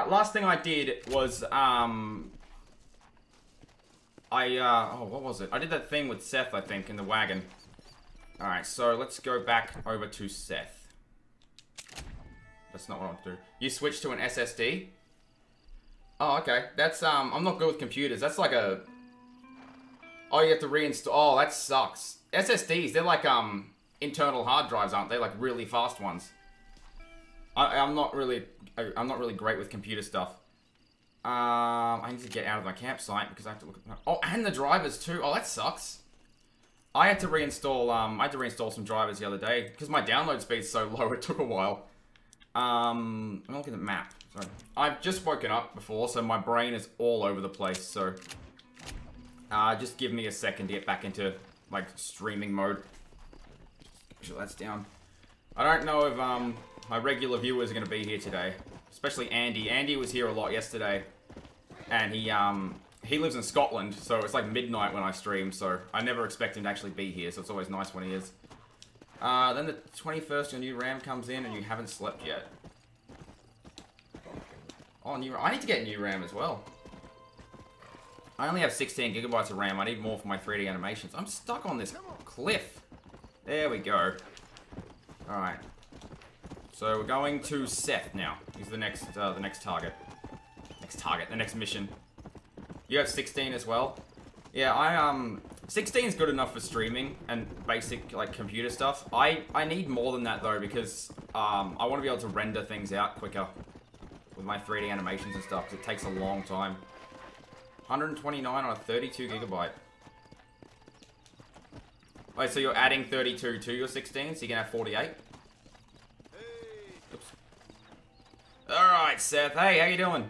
last thing I did was, oh, what was it? I did that thing with Seth, I think, in the wagon. Alright, so let's go back over to Seth. That's not what I want to do. You switch to an SSD? Oh, okay. That's, I'm not good with computers. That's like a... Oh, you have to reinstall... Oh, that sucks. SSDs, they're like, internal hard drives, aren't they? Like, really fast ones. I'm not really great with computer stuff. I need to get out of my campsite because I have to look at... Oh, and the drivers too. Oh, that sucks. I had to reinstall some drivers the other day because my download speed's so low. It took a while. I'm looking at the map. Sorry. I've just woken up before, so my brain is all over the place. So, just give me a second to get back into like streaming mode. Make sure that's down. I don't know if my regular viewers are going to be here today, especially Andy. Andy was here a lot yesterday, and he lives in Scotland, so it's like midnight when I stream, so I never expect him to actually be here, so it's always nice when he is. Then the 21st, your new RAM comes in, and you haven't slept yet. Oh, I need to get new RAM as well. I only have 16 gigabytes of RAM. I need more for my 3D animations. I'm stuck on this cliff. There we go. Alright. So we're going to Seth now. He's the next target. The next mission. You have 16 as well? Yeah, 16 is good enough for streaming and basic, like, computer stuff. I need more than that, though, because, I want to be able to render things out quicker with my 3D animations and stuff, because it takes a long time. 129 on a 32 gigabyte. Wait, so you're adding 32 to your 16, so you can have 48? Oops. Alright, Seth. Hey, how you doing?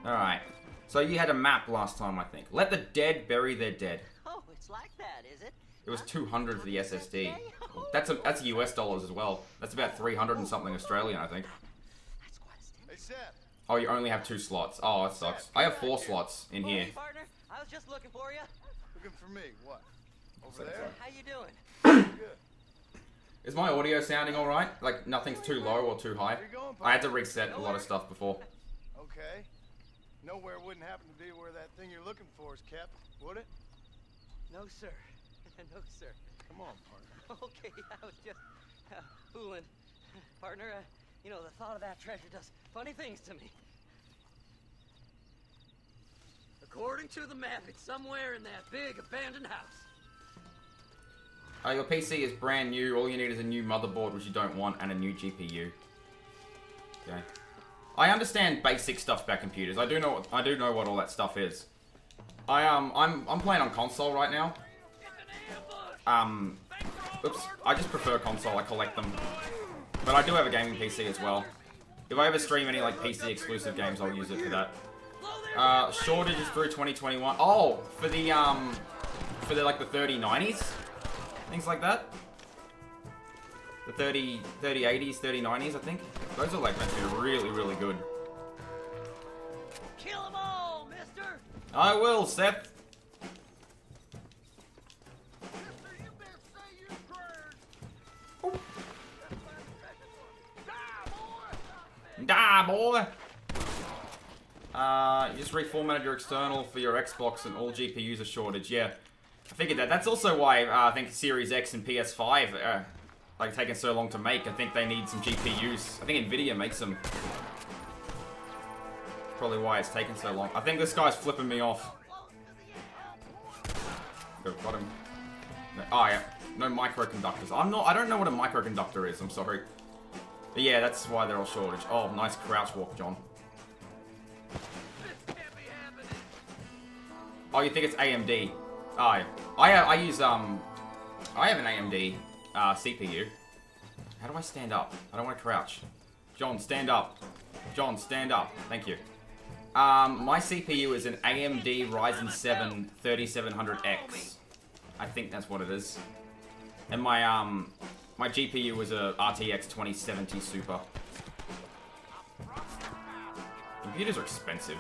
Alright. So you had a map last time, I think. Let the dead bury their dead. Oh, it's like that, is it? It was 200 for the SSD. That's US dollars as well. That's about 300 and something Australian, I think. That's quite a stint. Hey, Seth. Oh, you only have 2 slots. Oh, that sucks. I have 4 slots in here. Hey, partner. I was just looking for you. Looking for me? What? Over there? How you doing? Good. Is my audio sounding alright? Like, nothing's too low or too high? I had to reset a lot of stuff before. Okay. Nowhere wouldn't happen to be where that thing you're looking for is kept, would it? No, sir. No, sir. Come on, partner. Okay, I was just fooling. Partner, you know, the thought of that treasure does funny things to me. According to the map, it's somewhere in that big abandoned house. Your PC is brand new. All you need is a new motherboard, which you don't want, and a new GPU. Okay. I understand basic stuff about computers. I do know what all that stuff is. I'm playing on console right now. Oops. I just prefer console. I collect them. But I do have a gaming PC as well. If I ever stream any like PC exclusive games, I'll use it for that. Shortages through 2021. Oh, for the like the 3090s, things like that. The 3080s, 3090s, I think. Those are like meant to be really, really good. Kill them all, mister! I will, Seth. Die, boy! You just reformatted your external for your Xbox and all GPUs are shortage. Yeah, I figured that. That's also why I think Series X and PS5 like taking so long to make. I think they need some GPUs. I think Nvidia makes them. Probably why it's taken so long. I think this guy's flipping me off. Got him. Oh yeah, no microconductors. I don't know what a microconductor is. I'm sorry. But yeah, that's why they're all shortage. Oh, nice crouch walk, John. Oh, you think it's AMD? Oh, yeah. I use I have an AMD CPU. How do I stand up? I don't want to crouch. John, stand up. John, stand up. Thank you. My CPU is an AMD Ryzen 7 3700X. I think that's what it is. And my GPU is a RTX 2070 Super. Computers are expensive.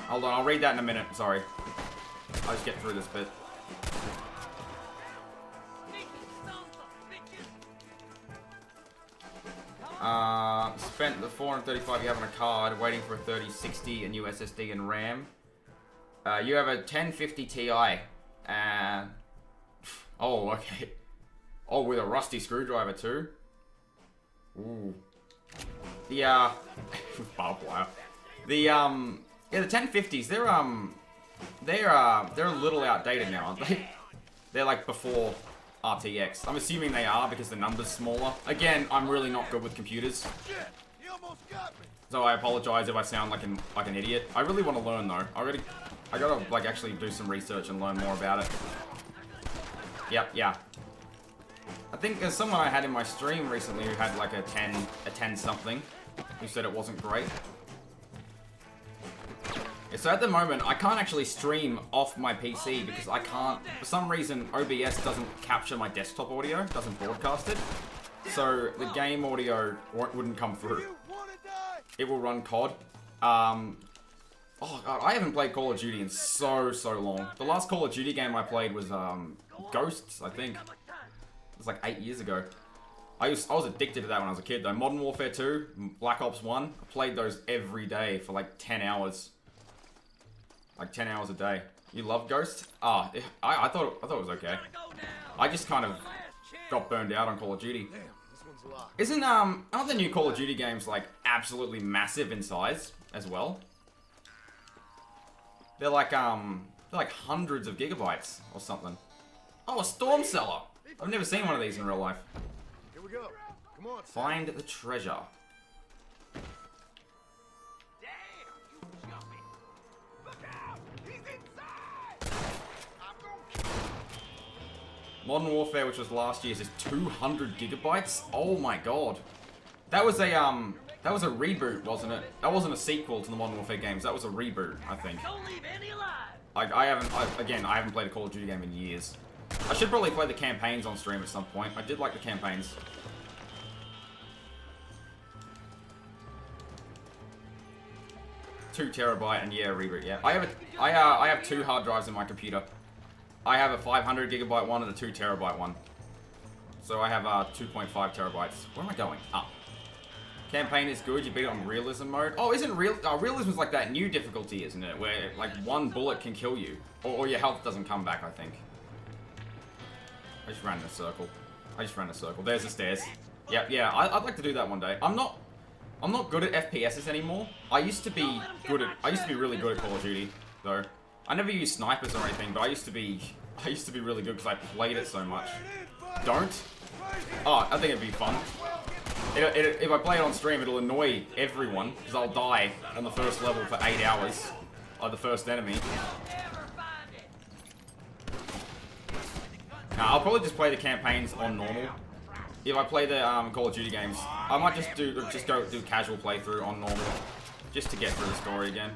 Hold on, I'll read that in a minute. Sorry. I'll just get through this bit. Spent the 435 you have on a card, waiting for a 3060, a new SSD and RAM. You have a 1050 Ti. Oh, okay. Oh, with a rusty screwdriver too. Ooh. The barbed wire. Yeah, the 1050s. They're a little outdated now, aren't they? They're like before RTX. I'm assuming they are because the number's smaller. Again, I'm really not good with computers. So I apologize if I sound like an idiot. I really want to learn though. I gotta like actually do some research and learn more about it. Yep, yeah. I think there's someone I had in my stream recently who had like a 10 something, who said it wasn't great. Yeah, so at the moment, I can't actually stream off my PC because I can't, for some reason, OBS doesn't capture my desktop audio, doesn't broadcast it. So the game audio wouldn't come through. It will run COD. Oh god, I haven't played Call of Duty in so long. The last Call of Duty game I played was Ghosts, I think. It was like 8 years ago. I was addicted to that when I was a kid though. Modern Warfare 2, Black Ops 1, I played those every day for like 10 hours. Like 10 hours a day. You love Ghost? Ah, I thought it was okay. I just kind of got burned out on Call of Duty. Aren't the new Call of Duty games like absolutely massive in size as well? They're like hundreds of gigabytes or something. Oh, a storm cellar. I've never seen one of these in real life. Here we go. Come on. Find the treasure. Modern Warfare, which was last year's, is 200 gigabytes. Oh my god. That was a reboot, wasn't it? That wasn't a sequel to the Modern Warfare games. That was a reboot, I think. I haven't played a Call of Duty game in years. I should probably play the campaigns on stream at some point. I did like the campaigns. $2 TB and yeah, reboot. Yeah, I have 2 hard drives in my computer. I have a 500 gigabyte one and a 2 TB one. So I have 2.5 terabytes. Where am I going? Up. Campaign is good. You beat it on realism mode. Oh, realism is like that new difficulty, isn't it? Where like one bullet can kill you, or your health doesn't come back. I think. I just ran in a circle. There's the stairs. Yep, yeah. I'd like to do that one day. I'm not good at FPSs anymore. I used to be really good at Call of Duty, though. I never used snipers or anything, but I used to be really good because I played it so much. Don't? Oh, I think it'd be fun. If I play it on stream, it'll annoy everyone because I'll die on the first level for 8 hours of the first enemy. Nah, I'll probably just play the campaigns on normal. If I play the Call of Duty games, I might just go do casual playthrough on normal, just to get through the story again.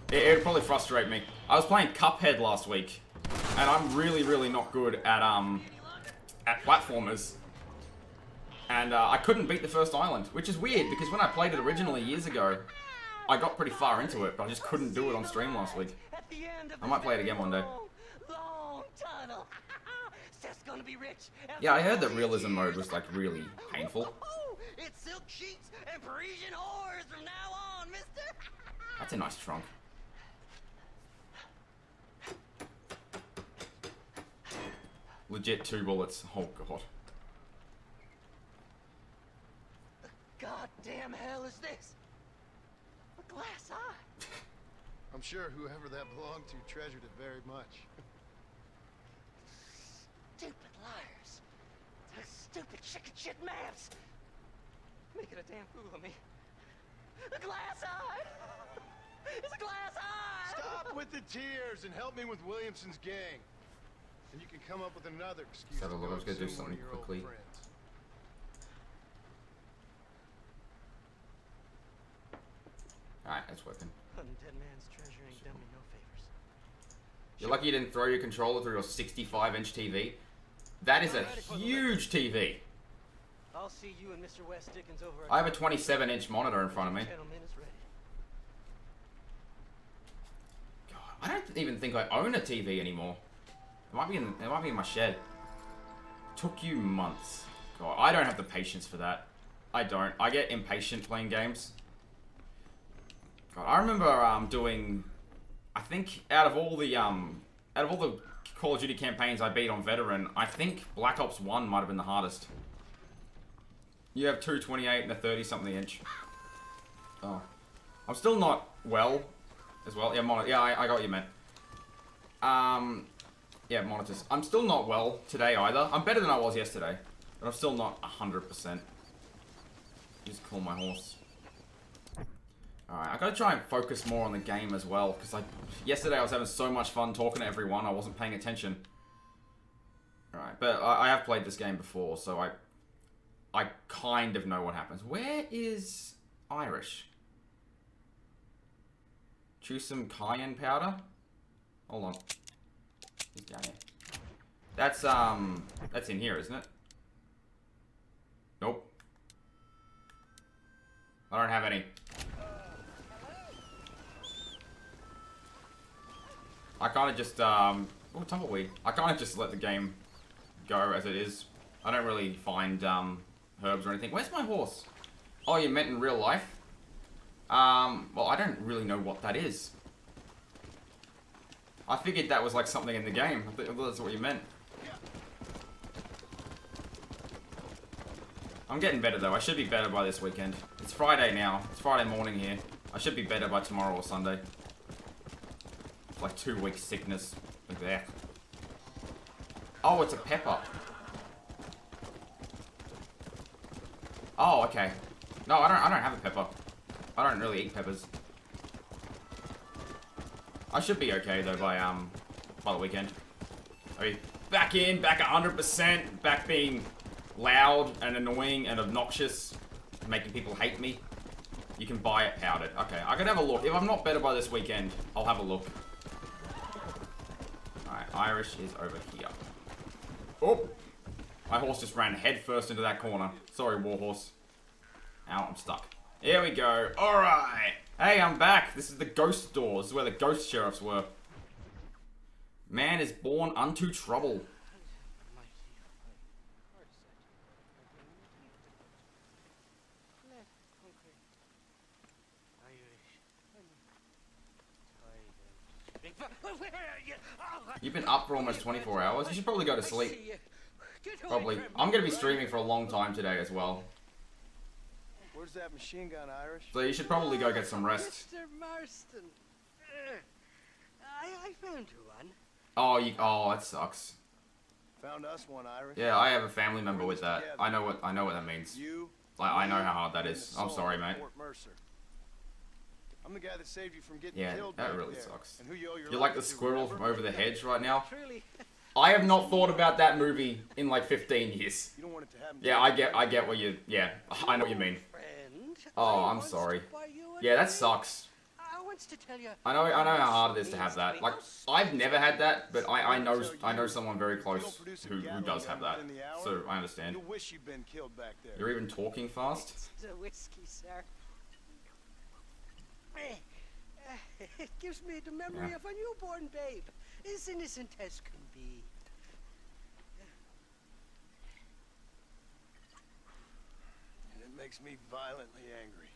Yeah, it'd probably frustrate me. I was playing Cuphead last week, and I'm really not good at platformers. And I couldn't beat the first island, which is weird because when I played it originally years ago, I got pretty far into it, but I just couldn't do it on stream last week. I might play it again one day. Yeah, I heard that realism mode was like really painful. It's silk sheets and Parisian whores from now on, mister. That's a nice trunk. Legit 2 bullets. Oh god. Goddamn hell is this? A glass eye. I'm sure whoever that belonged to treasured it very much. Stupid liars. Those stupid chicken shit maps. Making a damn fool of me. A glass eye. It's a glass eye. Stop with the tears and help me with Williamson's gang. And you can come up with another excuse So to I go was gonna do see one something of your old quickly. friends. Alright, that's working. Undead man's treasure ain't done me no favors. You're lucky you didn't throw your controller through your 65-inch TV. That is a huge TV. I'll see you and Mr. West Dickens over at I have a 27-inch monitor in front of me. Gentleman is ready. God, I don't even think I own a TV anymore. It might be in my shed. Took you months. God, I don't have the patience for that. I don't. I get impatient playing games. God, I remember doing. I think out of all the Call of Duty campaigns I beat on Veteran, I think Black Ops 1 might have been the hardest. You have 228 and a 30-something inch. Oh. I'm still not well, as well. Yeah, I got what you meant. Yeah, monitors. I'm still not well today either. I'm better than I was yesterday, but I'm still not 100%. Just call my horse. Alright, I gotta try and focus more on the game as well, because yesterday I was having so much fun talking to everyone, I wasn't paying attention. Alright, but I have played this game before, so I kind of know what happens. Where is Irish? Choose some cayenne powder? Hold on. He's down here. That's in here, isn't it? Nope. I don't have any. I kind of just, oh, tumbleweed. I kind of just let the game go as it is. I don't really find, herbs or anything. Where's my horse? Oh, you meant in real life? Well, I don't really know what that is. I figured that was like something in the game. I thought that's what you meant. I'm getting better though. I should be better by this weekend. It's Friday now. It's Friday morning here. I should be better by tomorrow or Sunday. It's like 2 weeks sickness. Look there. Oh, it's a pepper. Oh, okay. No, I don't have a pepper. I don't really eat peppers. I should be okay though by the weekend. I mean, back 100%, back being loud and annoying and obnoxious, making people hate me. You can buy it powdered. Okay, I can have a look. If I'm not better by this weekend, I'll have a look. Alright, Irish is over here. Oh! My horse just ran headfirst into that corner. Sorry, warhorse. Ow, I'm stuck. Here we go. Alright! Hey, I'm back. This is the ghost door. This is where the ghost sheriffs were. Man is born unto trouble. You've been up for almost 24 hours. You should probably go to sleep. Probably. I'm going to be streaming for a long time today as well. Where's that machine gun, Irish? So you should probably go get some rest. Mr. Marston. I found you one. Oh, that sucks. Found us one, Irish. Yeah, I have a family member with that. I know what that means. You, I know how hard that is. I'm sorry, mate. I'm the guy that saved you from getting Yeah, killed that back really there. sucks. And who you owe your You're like life the to, squirrel from remember? over the hedge right now. Truly. I have not thought about that movie in like 15 years. You don't want it to happen. Yeah, I get what you. Yeah, I know what you mean. Friend, Oh, I I'm wants sorry. to buy you a Yeah, that drink. sucks. I wants to tell you. I know how hard it is to have that. Like, I've never had that, but I know someone very close who does have that. So I understand. You'll wish you'd been killed back there. You're even talking fast. It's the whiskey, sir. It gives me the memory of a newborn babe, as innocent as can be. And it makes me violently angry.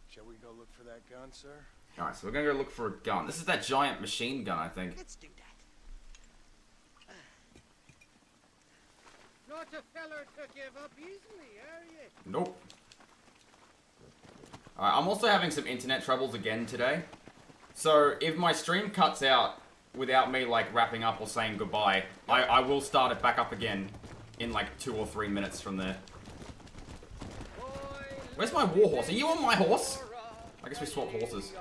Shall we go look for that gun, sir? Alright, so we're gonna go look for a gun. This is that giant machine gun, I think. Let's do that. Not a feller to give up easily, are you? Nope. Alright, I'm also having some internet troubles again today. So, if my stream cuts out without me, like, wrapping up or saying goodbye, I will start it back up again in, like, 2 or 3 minutes from there. Where's my warhorse? Are you on my horse? I guess we swapped horses.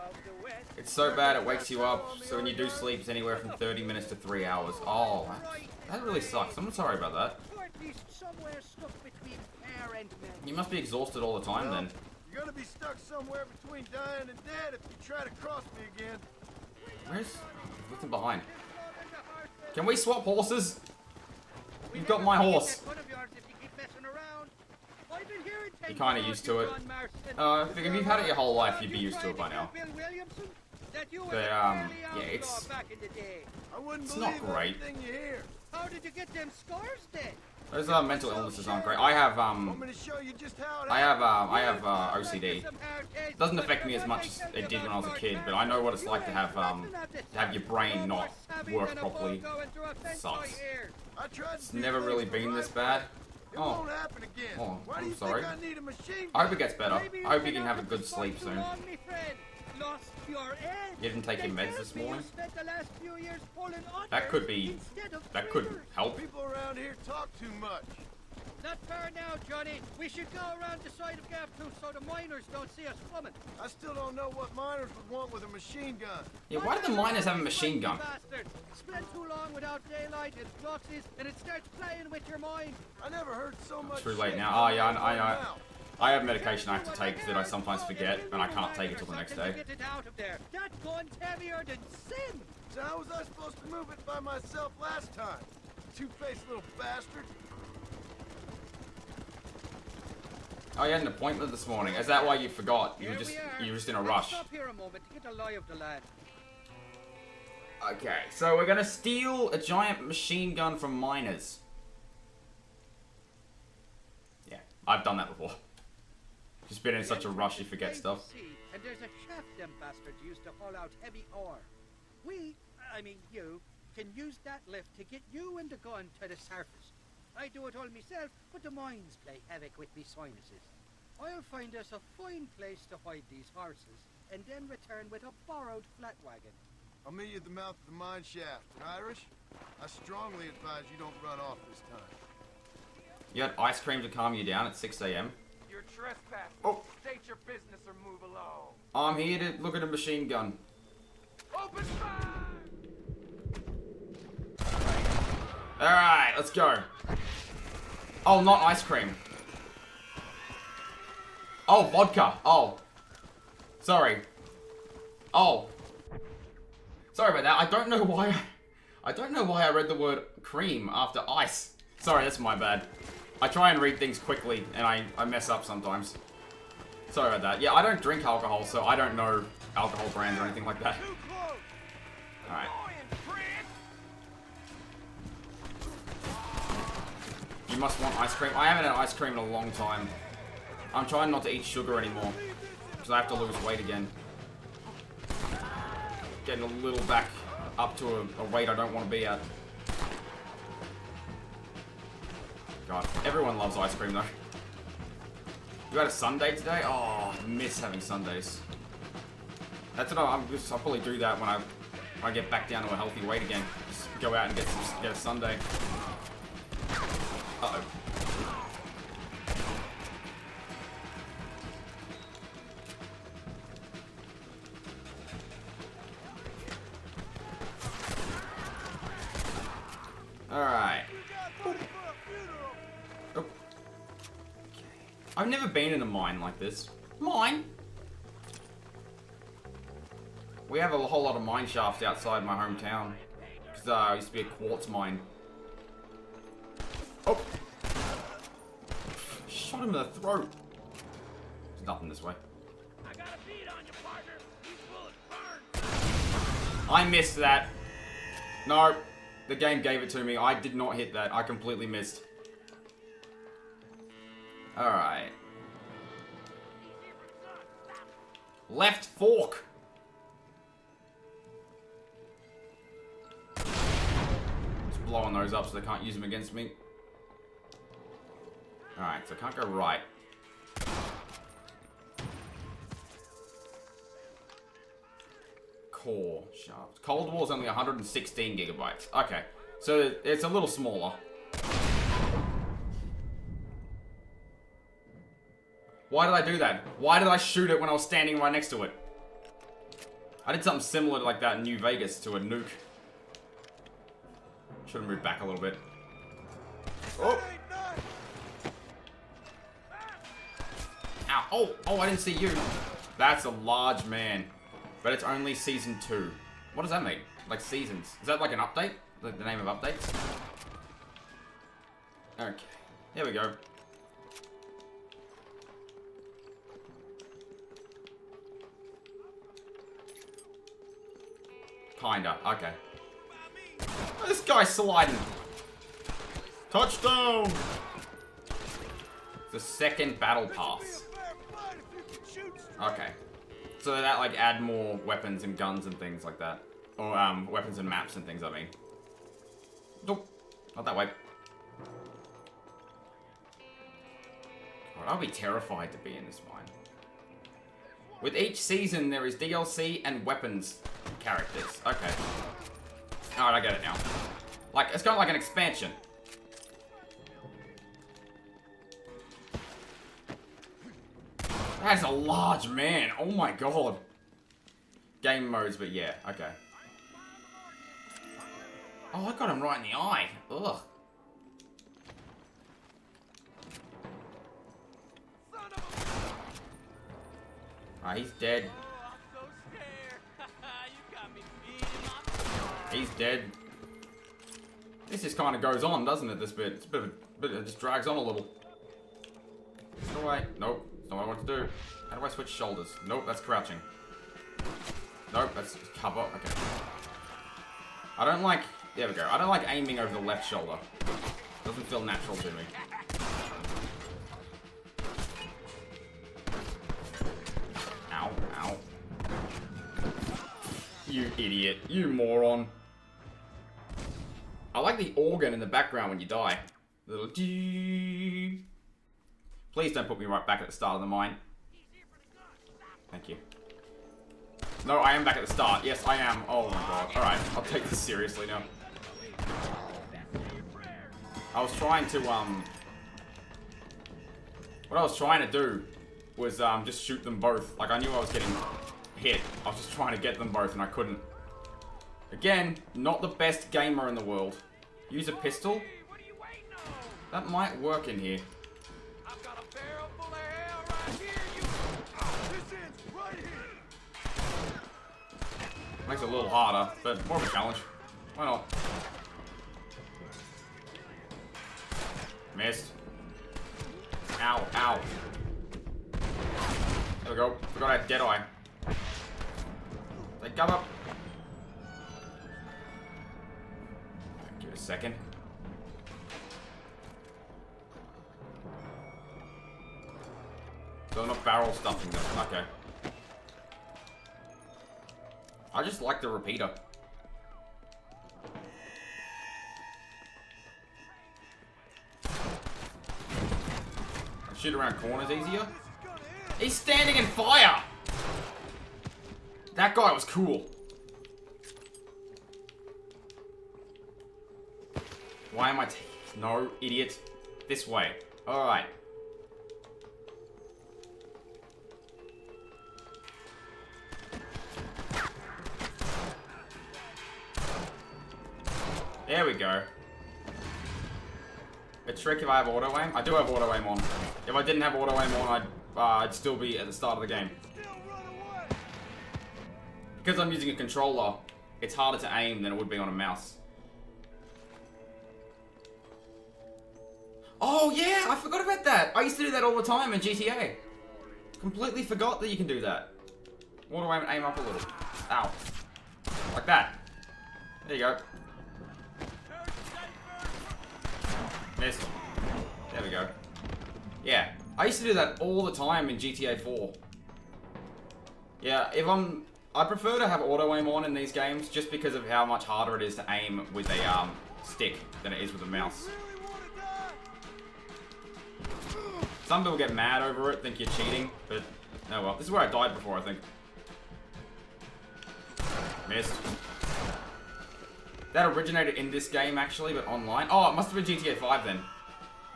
It's so bad it wakes you up, so when you do sleep, it's anywhere from 30 minutes to 3 hours. Oh, that really sucks. I'm sorry about that. Or at least somewhere stuck between air and men. You must be exhausted all the time, then. You're gonna be stuck somewhere between dying and dead if you try to cross me again. Where's... Looking behind. Can we swap horses? You've got my horse. You're kind of used to it. I figure if you've had it your whole life, you'd be used to it by now. that you But, was a yeah, fairly it's- outlaw back in the day. I wouldn't It's believe not great. everything you hear. How did you get them scars then? Those mental illnesses aren't great. I have Want me to show you just how it I have happened? OCD. It doesn't affect me as much as it did when I was a kid, but I know what it's like to have your brain not work properly. Sucks. I tried It's to do never things really the been this right bad. way. It Oh. won't happen again. Oh, Why do I'm you sorry. think I need a machine I hope gun? it gets better. I hope you can have a good sleep soon. You didn't take your meds this morning? That could help. People around here talk too much. Not far now, Johnny. We should go around the side of Gap 2 so the miners don't see us coming. I still don't know what miners would want with a machine gun. Yeah, why do the miners have a machine gun? Bastards. Spend too long without daylight and fluxes, and it starts playing with your mind. I never heard so much. Too late shit now. come Oh out yeah, of I one know. mouth. I have medication I have to take that I sometimes forget, and I can't take it till the next day. Get it out of there. That gun's heavier than sin. So how was I supposed to move it by myself last time? Two-faced little bastard. Oh, you had an appointment this morning. Is that why you forgot? You Here were just in a Let's rush. Stop here a moment to get a lie of the land. Okay, so we're gonna steal a giant machine gun from miners. Yeah, I've done that before. Just been in such a rush you forget stuff. And there's a shaft them bastards used to haul out heavy ore. I mean you, can use that lift to get you and the gun to the surface. I do it all myself, but the mines play havoc with me sinuses. I'll find us a fine place to hide these horses, and then return with a borrowed flat wagon. I'll meet you at the mouth of the mine shaft. Irish, I strongly advise you don't run off this time. You had ice cream to calm you down at 6 a.m. You're trespassing. Oh. State your business or move along. I'm here to look at a machine gun. Open fire! Alright, let's go. Oh, not ice cream. Oh, vodka. Oh. Sorry. Oh. Sorry about that. I don't know why I read the word cream after ice. Sorry, that's my bad. I try and read things quickly, and I mess up sometimes. Sorry about that. Yeah, I don't drink alcohol, so I don't know alcohol brands or anything like that. Alright. You must want ice cream. I haven't had ice cream in a long time. I'm trying not to eat sugar anymore, because I have to lose weight again. Getting a little back up to a weight I don't want to be at. God, everyone loves ice cream though. You had a sundae today? Oh, I miss having sundaes. That's what I'll probably do that when I get back down to a healthy weight again. Just go out and get a sundae. Uh-oh. Alright. Oh. I've never been in a mine like this. Mine? We have a whole lot of mine shafts outside my hometown. Because it used to be a quartz mine. Oh! Shot him in the throat. There's nothing this way. I got a beat on you, partner. These bullets burn. I missed that. No. The game gave it to me. I did not hit that. I completely missed. Alright. Left fork. Just blowing those up so they can't use them against me. Alright, so I can't go right. Core shaft. Cold War's only 116 gigabytes. Okay, so it's a little smaller. Why did I do that? Why did I shoot it when I was standing right next to it? I did something similar to like that in New Vegas to a nuke. Should have moved back a little bit. Oh! Ow. Oh! Oh, I didn't see you. That's a large man. But it's only season 2. What does that mean? Like seasons? Is that like an update? Like the name of updates? Okay. Here we go. Kinda. Okay. Oh, this guy's sliding. Touchdown! The second battle pass. Okay. So that, like, add more weapons and guns and things like that. Or, weapons and maps and things, I mean. Nope. Not that way. God, I'll be terrified to be in this mine. With each season, there is DLC and weapons characters. Okay. Alright, I get it now. Like, it's kind of like an expansion. That's a large man. Oh my god. Game modes, but yeah, okay. Oh, I got him right in the eye. Ugh. Ah, he's dead. He's dead. This just kind of goes on, doesn't it, this bit? It's a bit it just drags on a little. No way. Nope. That's not what I want to do. How do I switch shoulders? Nope, that's crouching. Nope, that's cover. Okay. I don't like... There we go. I don't like aiming over the left shoulder. Doesn't feel natural to me. Ow, ow. You idiot. You moron. I like the organ in the background when you die. Little dee. Please don't put me right back at the start of the mine. Thank you. No, I am back at the start. Yes, I am. Oh my god. Alright, I'll take this seriously now. I was trying to, what I was trying to do was, just shoot them both. Like, I knew I was getting hit. I was just trying to get them both and I couldn't. Again, not the best gamer in the world. Use a pistol? That might work in here. I've got a barrel full of hell right here, you. This ends right here. Makes it a little harder, but more of a challenge. Why not? Missed. Ow, ow. There we go. Forgot I had Deadeye. They come up. Give it a second. So I'm not barrel stuffing them. Okay. I just like the repeater. I shoot around corners easier. He's standing in fire! That guy was cool. Why am I taking... No, idiot. This way. Alright. There we go. A trick if I have auto aim? I do have auto aim on. If I didn't have auto aim on, I'd still be at the start of the game. Because I'm using a controller, it's harder to aim than it would be on a mouse. Oh yeah, I forgot about that. I used to do that all the time in GTA. Completely forgot that you can do that. Auto aim up a little. Ow. Like that. There you go. Missed. There we go. Yeah. I used to do that all the time in GTA 4. Yeah, I prefer to have auto aim on in these games just because of how much harder it is to aim with a stick than it is with a mouse. Some people get mad over it, think you're cheating, but oh well. This is where I died before, I think. Missed. That originated in this game, actually, but online. Oh, it must have been GTA 5 then.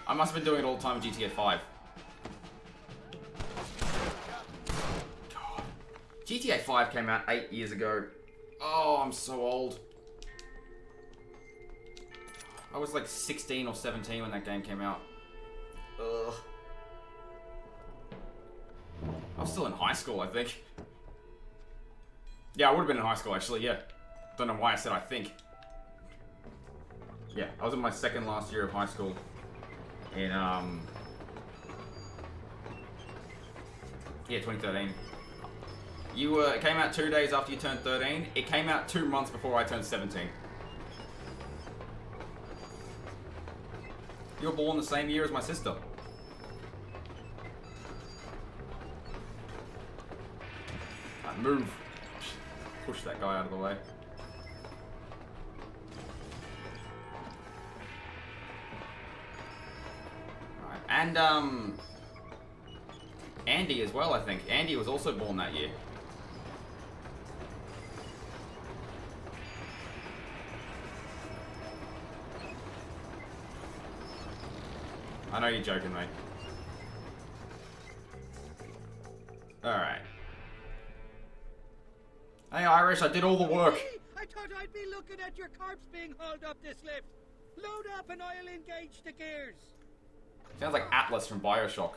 I must have been doing it all the time in GTA 5. God. GTA 5 came out 8 years ago. Oh, I'm so old. I was like 16 or 17 when that game came out. Ugh. I was still in high school, I think. Yeah, I would have been in high school, actually, yeah. Don't know why I said I think. Yeah, I was in my second last year of high school in, yeah, 2013. It came out 2 days after you turned 13. It came out 2 months before I turned 17. You were born the same year as my sister. Right, move. Push that guy out of the way. Alright, and Andy as well, I think. Andy was also born that year. I know you're joking, mate. Alright. Hey, Irish, I did all the work. Hey, I thought I'd be looking at your corpse being hauled up this lift. Load up and I'll engage the gears. Sounds like Atlas from Bioshock.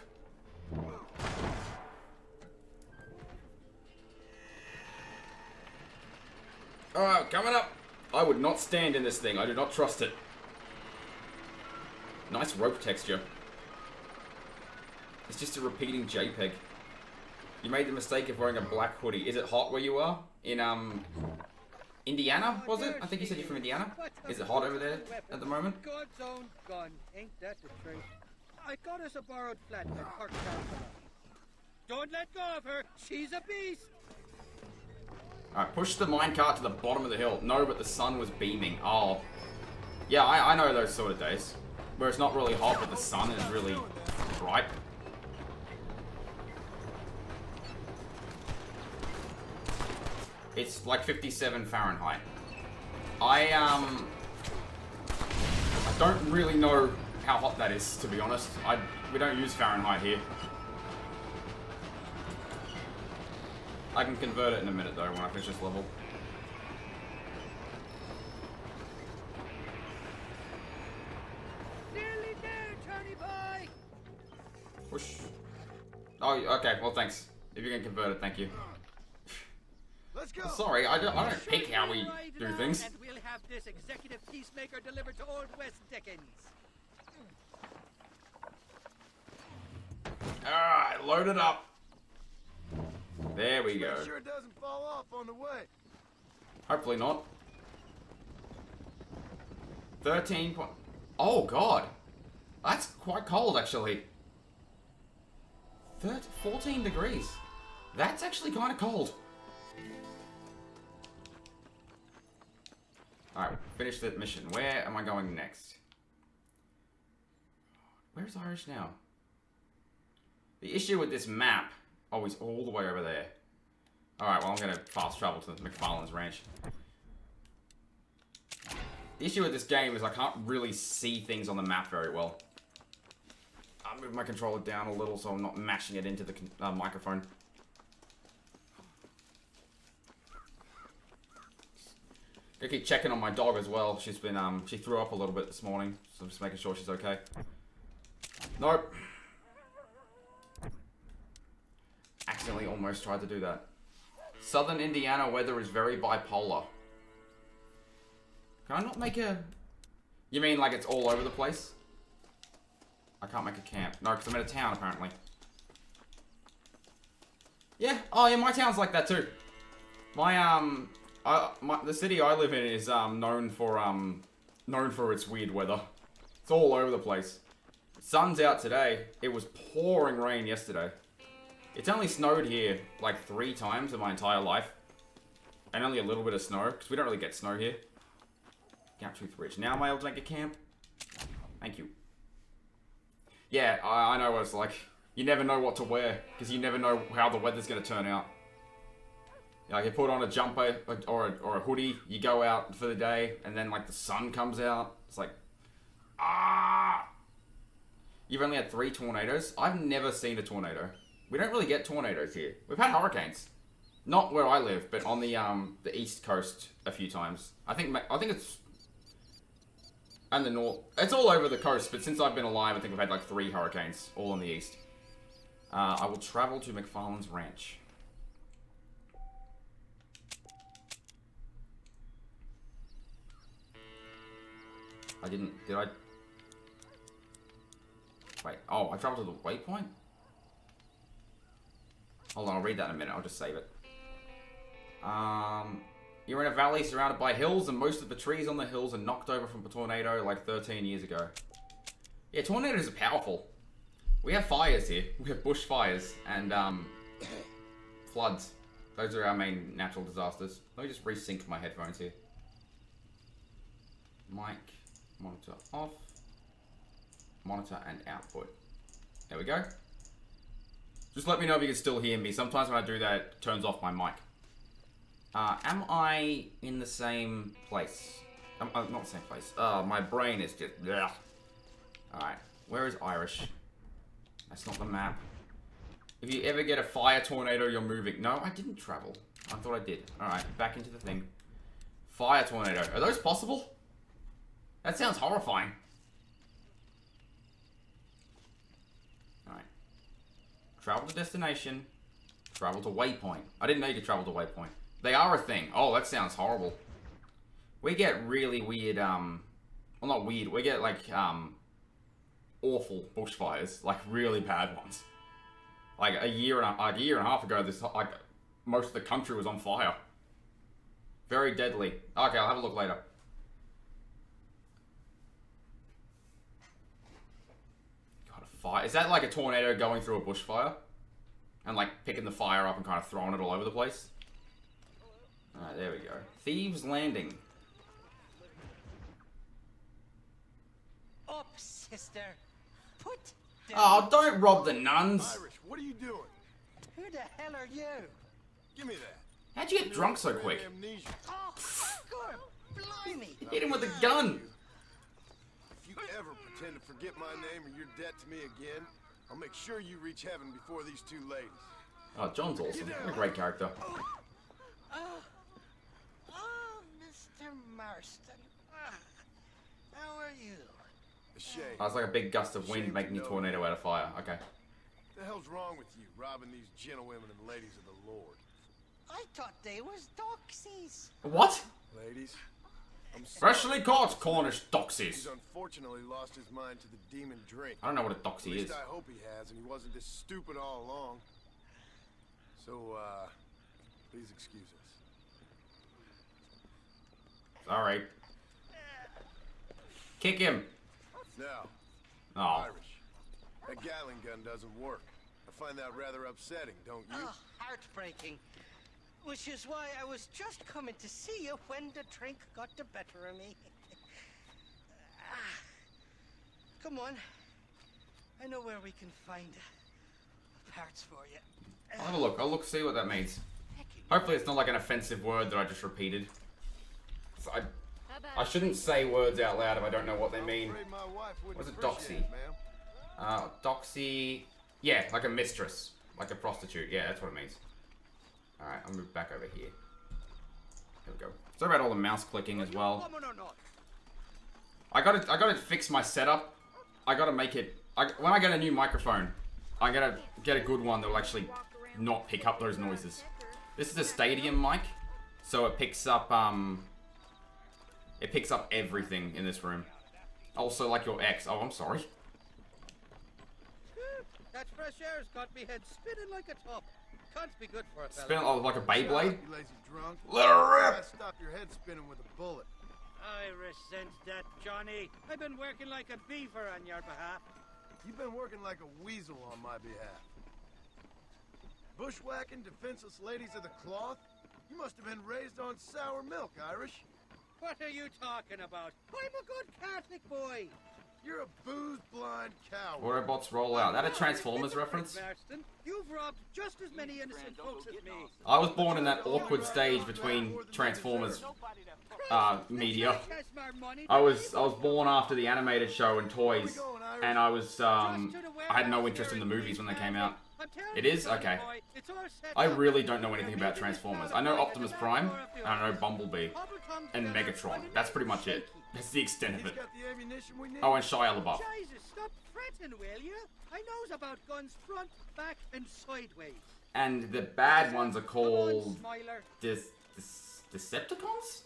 Alright, coming up. I would not stand in this thing. I do not trust it. Nice rope texture. It's just a repeating JPEG. You made the mistake of wearing a black hoodie. Is it hot where you are? In, Indiana, was it? I think you said you're from Indiana. Is it hot over there at the moment? God's own gun, ain't that the truth? I got us a borrowed flatbed parked down below. Don't let go of her, she's a beast! Alright, push the minecart to the bottom of the hill. No, but the sun was beaming. Oh. Yeah, I know those sort of days. Where it's not really hot, but the sun is really bright. It's like 57 Fahrenheit. I don't really know how hot that is, to be honest. We don't use Fahrenheit here. I can convert it in a minute, though, when I finish this level. Nearly there, Tony boy! Push. Oh, okay. Well, thanks. If you can convert it, thank you. Let's go. Sorry, I don't pick how we do things. And we'll have this executive peacemaker delivered to Old West Dickens. Alright, load it up. There we go. Make sure it doesn't fall off on the way. Hopefully not. 13 point... Oh, God. That's quite cold, actually. 14 degrees. That's actually kind of cold. Alright, finish that mission. Where am I going next? Where's Irish now? The issue with this map... Oh, he's all the way over there. Alright, well, I'm going to fast travel to McFarlane's Ranch. The issue with this game is I can't really see things on the map very well. I'll move my controller down a little so I'm not mashing it into the microphone. I keep checking on my dog as well. She's been, she threw up a little bit this morning, so I'm just making sure she's okay. Nope. Accidentally almost tried to do that. Southern Indiana weather is very bipolar. Can I not make a... You mean like it's all over the place? I can't make a camp. No, because I'm in a town, apparently. Yeah. Oh, yeah, my town's like that, too. The city I live in is known for its weird weather. It's all over the place. Sun's out today. It was pouring rain yesterday. It's only snowed here like 3 times in my entire life. And only a little bit of snow, because we don't really get snow here. Gaptooth Ridge. Now am I able to make a camp? Thank you. Yeah, I know what it's like. You never know what to wear, because you never know how the weather's going to turn out. Like, you put on a jumper or a hoodie, you go out for the day, and then, like, the sun comes out. It's like, ah! You've only had 3 tornadoes? I've never seen a tornado. We don't really get tornadoes here. We've had hurricanes. Not where I live, but on the East Coast a few times. I think it's... And the North... It's all over the coast, but since I've been alive, I think we've had, like, 3 hurricanes, all in the East. I will travel to McFarlane's Ranch. Did I? Wait, oh, I traveled to the waypoint? Hold on, I'll read that in a minute, I'll just save it. You're in a valley surrounded by hills, and most of the trees on the hills are knocked over from a tornado like 13 years ago. Yeah, tornadoes are powerful. We have fires here. We have bushfires and floods. Those are our main natural disasters. Let me just resync my headphones here. Mic, monitor off, monitor and output. There we go. Just let me know if you can still hear me. Sometimes when I do that, it turns off my mic. Am I in the same place? Not the same place. My brain is just... Ugh. Alright, where is Irish? That's not the map. If you ever get a fire tornado, you're moving. No, I didn't travel. I thought I did. Alright, back into the thing. Fire tornado. Are those possible? That sounds horrifying. Alright. Travel to destination. Travel to waypoint. I didn't know you could travel to waypoint. They are a thing. Oh, that sounds horrible. We get really weird, well, not weird. We get, like, awful bushfires. Like, really bad ones. Like, a year and a half ago, this, like, most of the country was on fire. Very deadly. Okay, I'll have a look later. God, a fire. Is that like a tornado going through a bushfire? And, like, picking the fire up and kind of throwing it all over the place? Alright, there we go. Thieves Landing. Up, sister. Put down. Oh, don't rob the nuns! Irish, what are you doing? Who the hell are you? Give me that. How'd you get drunk so quick? Amnesia. Oh, good. Blimey. Hit him with a gun! If you ever pretend to forget my name or your debt to me again, I'll make sure you reach heaven before these two ladies. Oh, John's awesome. What a great character. Oh, Mr. Marston. How are you? A shame. Oh, it's like a big gust of wind making a tornado out of fire. Okay. What the hell's wrong with you, robbing these gentlewomen and ladies of the Lord? I thought they was doxies. What? Ladies, I'm sorry. Freshly caught Cornish He's doxies. unfortunately lost his mind to the demon drink. I don't know what a At doxy least is. I hope he has, and he wasn't this stupid all along. So, please excuse us. Alright. Kick him. Now, Oh. Irish, that Gatling gun doesn't work. I find that rather upsetting, don't you? Oh, heartbreaking. Which is why I was just coming to see you when the drink got the better of me. Come on. I know where we can find parts for you. I'll have a look. I'll look, see what that means. Hopefully it's not like an offensive word that I just repeated. So I shouldn't say words out loud if I don't know what they mean. I'm afraid my wife wouldn't What's a appreciate doxy? it, ma'am. Doxy... Yeah, like a mistress. Like a prostitute. Yeah, that's what it means. Alright, I'll move back over here. There we go. Sorry about all the mouse clicking as well. I gotta fix my setup. I gotta make it... when I get a new microphone, I gotta get a good one that will actually not pick up those noises. This is a stadium mic, so it picks up everything in this room. Also, like your ex. Oh, I'm sorry. That fresh air's got me head spinning like a top. Can't be good for a fella. Spin like a Beyblade. You lazy drunk. Let her I'd rip! stop your head spinning with a bullet. I resent that, Johnny. I've been working like a beaver on your behalf. You've been working like a weasel on my behalf. Bushwhacking defenseless ladies of the cloth? You must have been raised on sour milk, Irish. What are you talking about? I'm a good Catholic boy. You're a booze-blind coward. Autobots roll out. That a Transformers reference? Marston, you've robbed just as many innocent folks as me. I was born in that awkward stage between Transformers media. I was born after the animated show and toys, and I had no interest in the movies when they came out. It is? Okay. I really don't know anything about Transformers. I know Optimus Prime, and I know Bumblebee, and Megatron. That's pretty much it. That's the extent of He's it. got the ammunition we need. Oh, and Shia LaBeouf. Jesus, stop fretting, will you? I knows about guns front, back, and sideways. And the bad ones are Come on, called Smiler. Decepticons?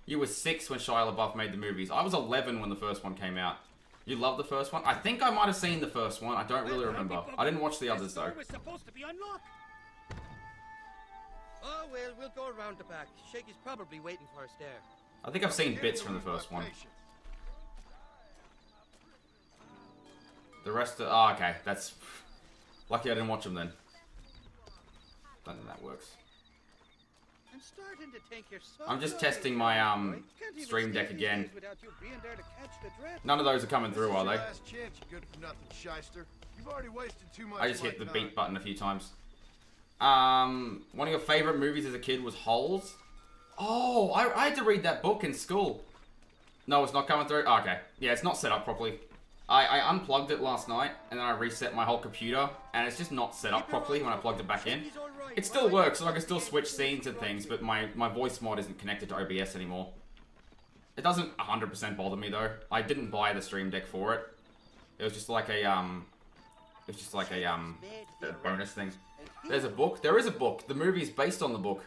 You were 6 when Shia LaBeouf made the movies. I was 11 when the first one came out. You love the first one? I think I might have seen the first one. I don't really remember. I didn't watch the others though. This door was supposed to be unlocked. Oh, well, we'll go around the back. Shaky's probably waiting for us there. I think I've seen bits from the first one. The rest of... Oh, okay. That's... Lucky I didn't watch them then. Don't think that works. I'm starting to think you're so I'm just bloody testing my, Can't even Stream Deck stay these again. days without you being there to catch the dread. None of those are coming through, are they? Last chance, you good for nothing shyster. You've already wasted too much I just of hit my the time. beat button a few times. One of your favorite movies as a kid was Holes? Oh, I had to read that book in school. No, it's not coming through? Oh, okay. Yeah, it's not set up properly. I unplugged it last night, and then I reset my whole computer, and it's just not set up properly when I plugged it back in. It still works, so I can still switch scenes and things, but my voice mod isn't connected to OBS anymore. It doesn't 100% bother me, though. I didn't buy the Stream Deck for it. It was just like a, a bonus thing. There's a book? There is a book. The movie's based on the book.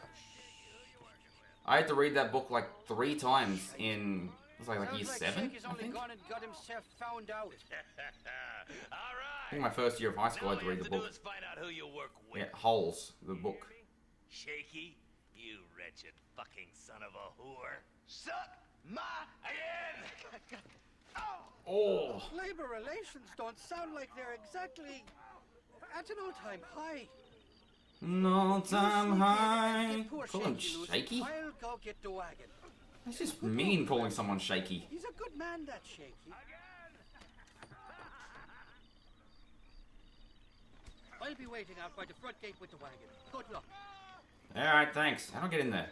I had to read that book like 3 times in... It was like year 7, I think? Gone and got himself found out. I think my first year of high school I had to read the book. Find out who you work with. Yeah, Holes, the book. Shaky, you wretched fucking son of a whore. Suck my hand! Oh! Labor relations don't sound like they're exactly at an all-time high. No time high. Get poor Call him loose. shaky? I'll go get the wagon. That's just mean calling someone shaky. He's a good man, that Shaky. I'll be waiting out by the front gate with the wagon. Good luck. Alright, thanks. How do I get in there?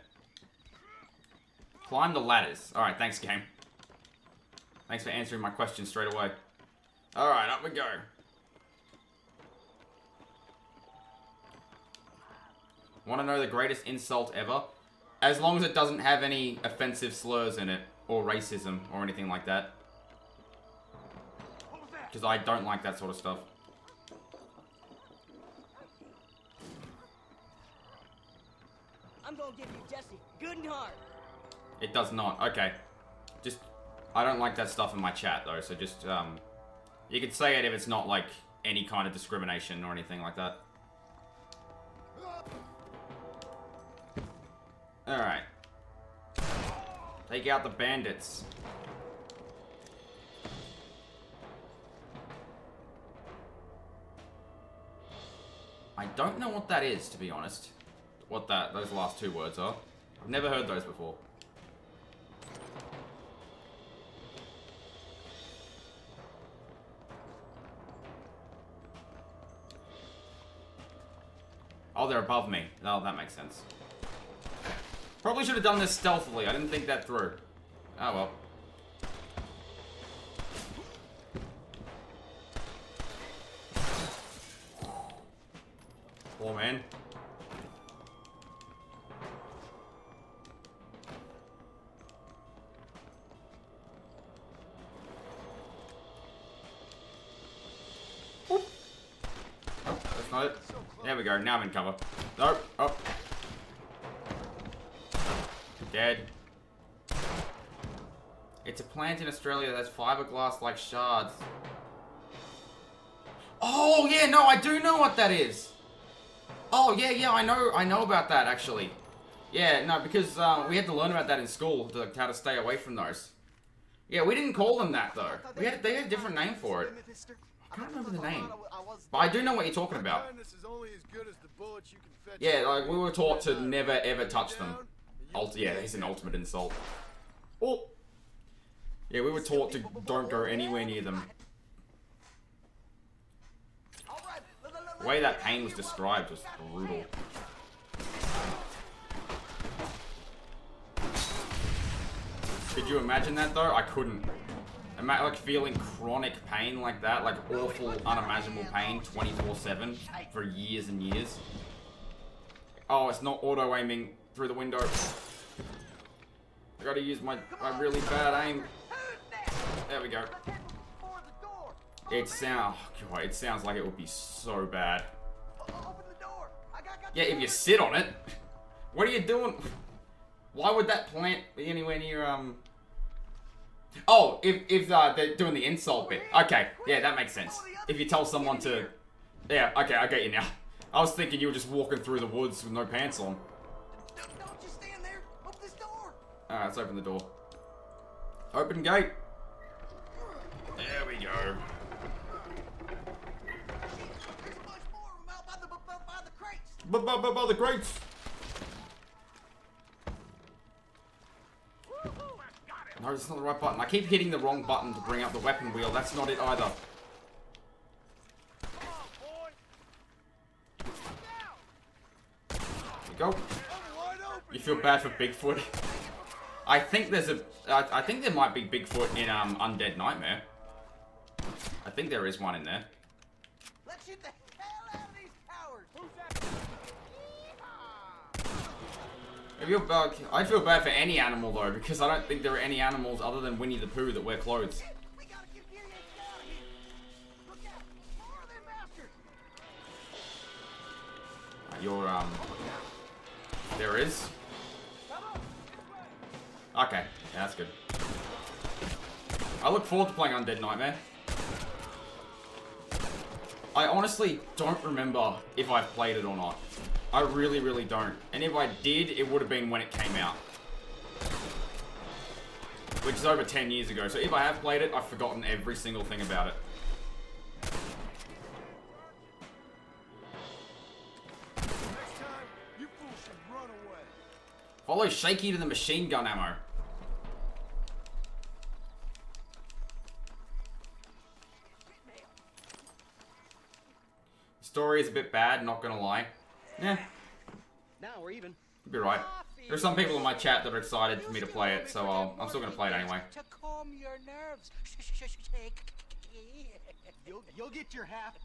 Climb the ladders. Alright, thanks, game. Thanks for answering my question straight away. Alright, up we go. Want to know the greatest insult ever? As long as it doesn't have any offensive slurs in it, or racism, or anything like that. Because I don't like that sort of stuff. I'm gonna give you Jesse good and hard. It does not. Okay. Just, I don't like that stuff in my chat, though, so just, you could say it if it's not, like, any kind of discrimination or anything like that. Alright. Take out the bandits. I don't know what that is, to be honest. What those last 2 words are. I've never heard those before. Oh, they're above me. Oh, that makes sense. Probably should have done this stealthily. I didn't think that through. Oh well. Poor man. Oop. Oh, that's not it. There we go. Now I'm in cover. Nope. Oh. Dead. It's a plant in Australia that's fiberglass like shards. Oh yeah, no, I do know what that is. Oh yeah, I know about that actually. Yeah, no, because we had to learn about that in school, how to stay away from those. Yeah, we didn't call them that though. They had a different name for it. I can't remember the name, but I do know what you're talking about. Yeah, like we were taught to never ever touch them. Yeah, it's an ultimate insult. Oh! Yeah, we were taught to don't go anywhere near them. The way that pain was described was brutal. Could you imagine that though? I couldn't. Like feeling chronic pain like that, like awful, unimaginable pain 24/7 for years and years. Oh, it's not auto-aiming through the window. I gotta use my really bad aim. There we go. It sounds like it would be so bad. Yeah, if you sit on it. What are you doing? Why would that plant be anywhere near, Oh, if they're doing the insult bit. Okay, yeah, that makes sense. If you tell someone to... Yeah, okay, I get you now. I was thinking you were just walking through the woods with no pants on. Alright, let's open the door. Open gate. There we go. There's much more of them out by the crates. By the crates. No, it's not the right button. I keep hitting the wrong button to bring up the weapon wheel. That's not it either. There you go. You feel bad for Bigfoot? I think there's a... I think there might be Bigfoot in Undead Nightmare. I think there is one in there. Let's shoot the hell out of these cowards. I feel bad for any animal though, because I don't think there are any animals other than Winnie the Pooh that wear clothes. We gotta get Gideon out of here. Look out! More of them bastards. There is. Okay, yeah, that's good. I look forward to playing Undead Nightmare. I honestly don't remember if I've played it or not. I really, really don't. And if I did, it would have been when it came out. Which is over 10 years ago. So if I have played it, I've forgotten every single thing about it. Next time, you fools should run away. Follow Shaky to the machine gun ammo. Story is a bit bad, not gonna lie. Yeah, Now we're even. you'd be right. There's some people in my chat that are excited for me to play it, so I'm still gonna play it anyway. To calm your nerves. You'll get your half.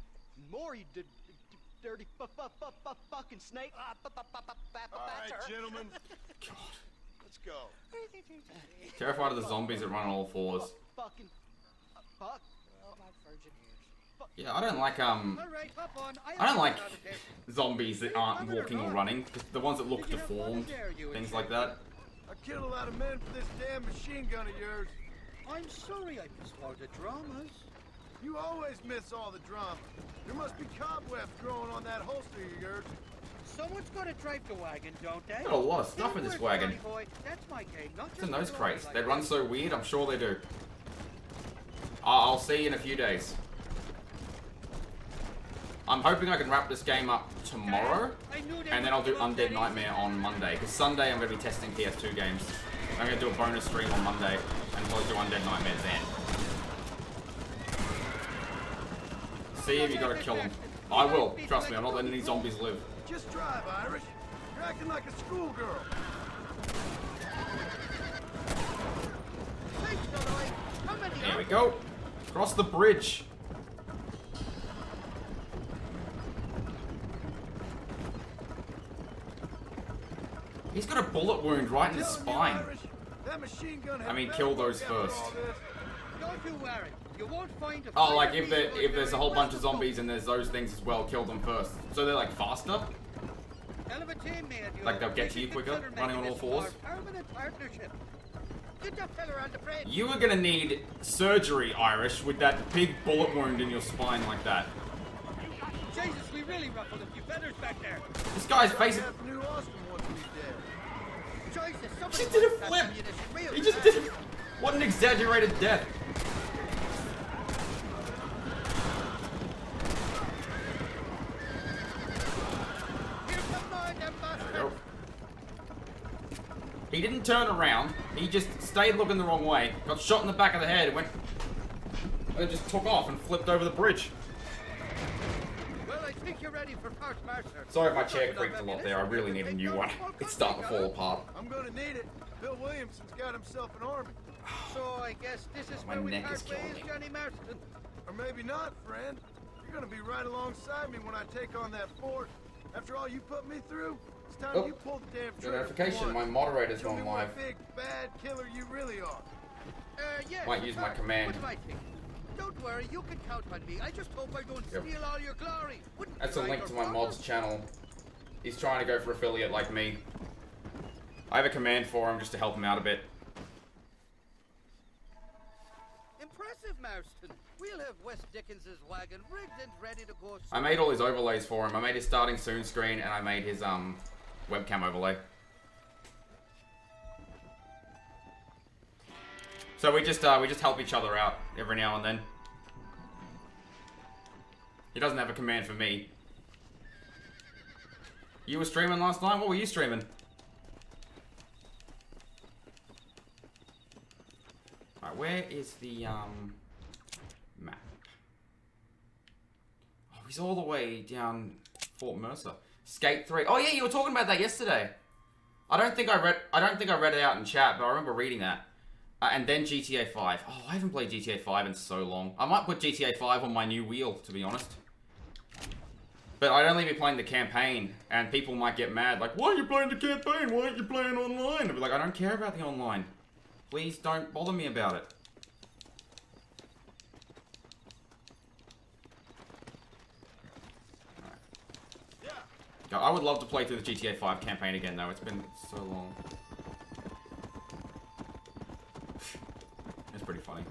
More, you dirty fucking snake. Alright, gentlemen. God. Let's go. Terrified of the zombies that run on all fours. Fucking fuck. Oh, my virgin ears. Yeah, I don't like All right, hop on. I don't like zombies that aren't walking or running. The ones that look deformed, things like that. I killed a lot of men for this damn machine gun of yours. I'm sorry I missed all the dramas. You always miss all the drama. There must be cobwebs growing on that holster of yours. Someone's got to drive the wagon, don't they? Got a lot of stuff in this Teamwork, wagon. Johnny boy. That's my game, not What's just in those the crates? like They run that. so weird, I'm sure they do. I'll see you in a few days. I'm hoping I can wrap this game up tomorrow, I knew they and then I'll do would come Undead up Nightmare on Monday. Because Sunday I'm going to be testing PS2 games. I'm going to do a bonus stream on Monday, and we'll do Undead Nightmare then. See if you gotta kill them. I will. Trust me, I'm not letting any zombies live. Just drive, Irish. You're acting like a schoolgirl. Thanks, Illinois. How many There are we go. Cross the bridge. He's got a bullet wound right in his Telling you, spine. Irish, that machine gun had I mean, better kill work those after first. all this. Don't you worry. You won't find a Oh, like finer if beast if there's a whole bunch of ordinary zombies and there's those things as well, kill them first. So they're like faster? Hell of a team, man, you. Like they'll get to you should quicker, consider running on making all this fours? our permanent partnership. Get that fella on the bridge. You are gonna need surgery, Irish, with that big bullet wound in your spine like that. Jesus, we really ruffled a few feathers back there. This guy's face is... Half New Austin wants me dead. Jesus, He somebody just did a wants that flip! ammunition real He just fast. did it! What an exaggerated death! Here come more of them bastards. Nope. He didn't turn around. He just stayed looking the wrong way. Got shot in the back of the head and went... And just took off and flipped over the bridge. Well, I think you're ready for Part Martyr. Sorry if my chair creaked a lot there. I really need a new one. It's starting to fall apart. I'm gonna need it. Bill Williamson's got himself an army. So I guess this is My where we neck part is killing ways, me. Johnny Marston. Or maybe not, friend. You're gonna be right alongside me when I take on that fort. After all you put me through, it's time Oh, you pull the damn the trigger. notification, for my once. moderator's Show me gone what live. a big, bad killer you really are. Yeah. Might use my sure. command. What do I think? Don't worry, you can count on me. I just hope I don't Yep. steal all your glory. Wouldn't That's be a right link or to my proper. mod's channel. He's trying to go for affiliate like me. I have a command for him just to help him out a bit. Impressive, Marston. We'll have Wes Dickens's wagon rigged and ready to go. I made all his overlays for him. I made his starting soon screen and I made his webcam overlay. So we just help each other out every now and then. He doesn't have a command for me. You were streaming last night? What were you streaming? Alright, where is the map? Oh, he's all the way down Fort Mercer. Skate 3. Oh yeah, you were talking about that yesterday. I don't think I read it out in chat, but I remember reading that. And then GTA 5. Oh, I haven't played GTA 5 in so long. I might put GTA 5 on my new wheel, to be honest. But I'd only be playing the campaign, and people might get mad, like, why are you playing the campaign? Why aren't you playing online? I'd be like, I don't care about the online. Please don't bother me about it. I would love to play through the GTA 5 campaign again, though. It's been so long. It's pretty funny.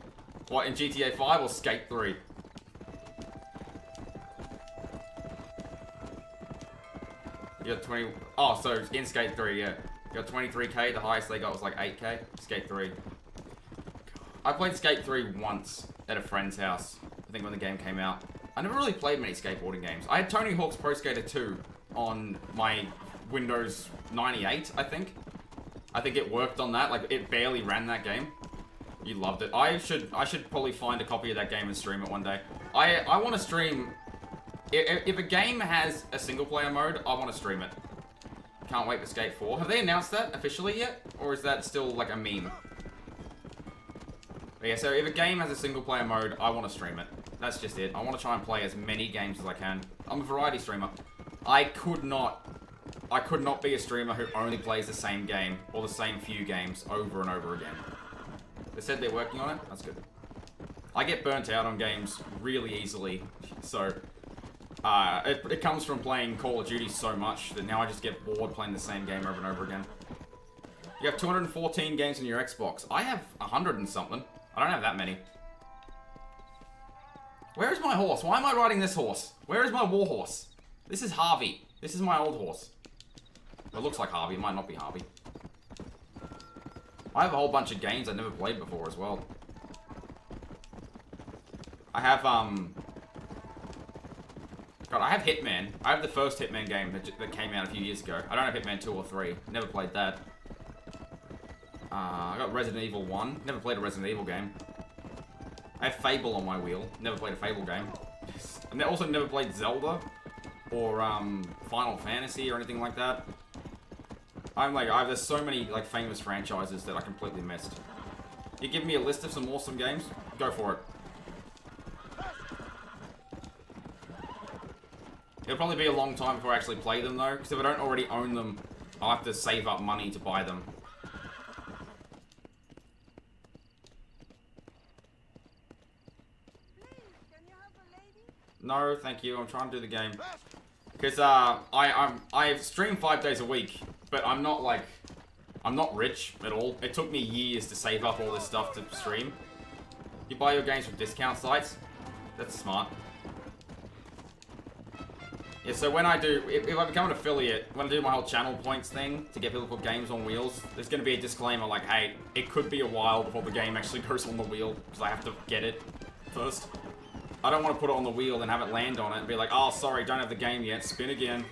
What, in GTA 5 or Skate 3? You got 20... Oh, so in Skate 3, yeah. You got 23k, the highest they got was like 8k. Skate 3. I played Skate 3 once at a friend's house. I think when the game came out. I never really played many skateboarding games. I had Tony Hawk's Pro Skater 2 on my Windows 98, I think. I think it worked on that. Like, it barely ran that game. You loved it. I should probably find a copy of that game and stream it one day. I want to stream... If a game has a single-player mode, I want to stream it. Can't wait for Skate 4. Have they announced that officially yet? Or is that still, like, a meme? But yeah, so if a game has a single-player mode, I want to stream it. That's just it. I want to try and play as many games as I can. I'm a variety streamer. I could not be a streamer who only plays the same game, or the same few games, over and over again. They said they're working on it? That's good. I get burnt out on games really easily, so... it comes from playing Call of Duty so much that now I just get bored playing the same game over and over again. You have 214 games on your Xbox. I have 100 and something. I don't have that many. Where is my horse? Why am I riding this horse? Where is my war horse? This is Harvey. This is my old horse. It looks like Harvey. It might not be Harvey. I have a whole bunch of games I've never played before as well. I have, God, I have Hitman. I have the first Hitman game that came out a few years ago. I don't have Hitman 2 or 3. Never played that. I got Resident Evil 1. Never played a Resident Evil game. I have Fable on my wheel. Never played a Fable game. And I also never played Zelda or Final Fantasy or anything like that. There's so many like famous franchises that I completely missed. You give me a list of some awesome games, go for it. It'll probably be a long time before I actually play them though, because if I don't already own them, I'll have to save up money to buy them. No, thank you. I'm trying to do the game. Because I stream 5 days a week, but I'm not rich at all. It took me years to save up all this stuff to stream. You buy your games from discount sites. That's smart. Yeah, so when I do, if I become an affiliate, when I do my whole channel points thing to get people to put games on wheels, there's going to be a disclaimer like, hey, it could be a while before the game actually goes on the wheel, because I have to get it first. I don't want to put it on the wheel and have it land on it and be like, oh, sorry, don't have the game yet, spin again.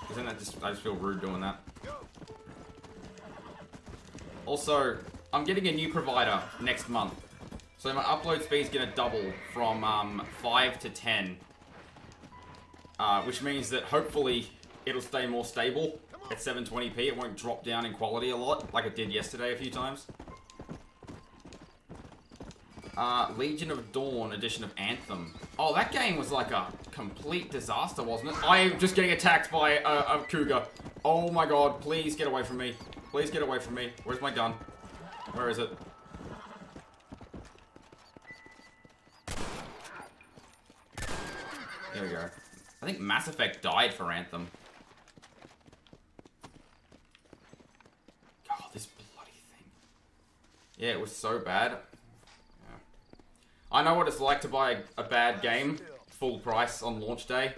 Because then I just feel rude doing that. Also, I'm getting a new provider next month. So my upload speed's going to double from 5 to 10. Which means that hopefully it'll stay more stable at 720p. It won't drop down in quality a lot, like it did yesterday a few times. Legion of Dawn edition of Anthem. Oh, that game was like a complete disaster, wasn't it? I am just getting attacked by a cougar. Oh my god, please get away from me. Please get away from me. Where's my gun? Where is it? Here we go. I think Mass Effect died for Anthem. God, this bloody thing. Yeah, it was so bad. Yeah. I know what it's like to buy a bad game, full price on launch day.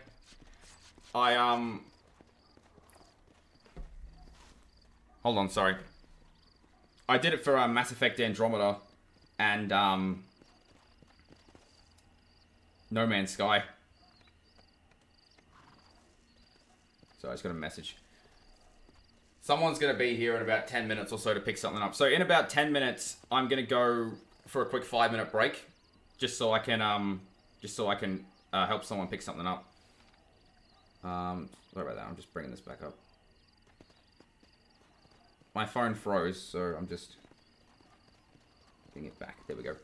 Hold on, sorry. I did it for Mass Effect Andromeda and No Man's Sky. So I just got a message. Someone's going to be here in about 10 minutes or so to pick something up. So in about 10 minutes, I'm going to go for a quick 5-minute break. Just so I can help someone pick something up. Sorry about that. I'm just bringing this back up. My phone froze, so I'm just getting it back. There we go.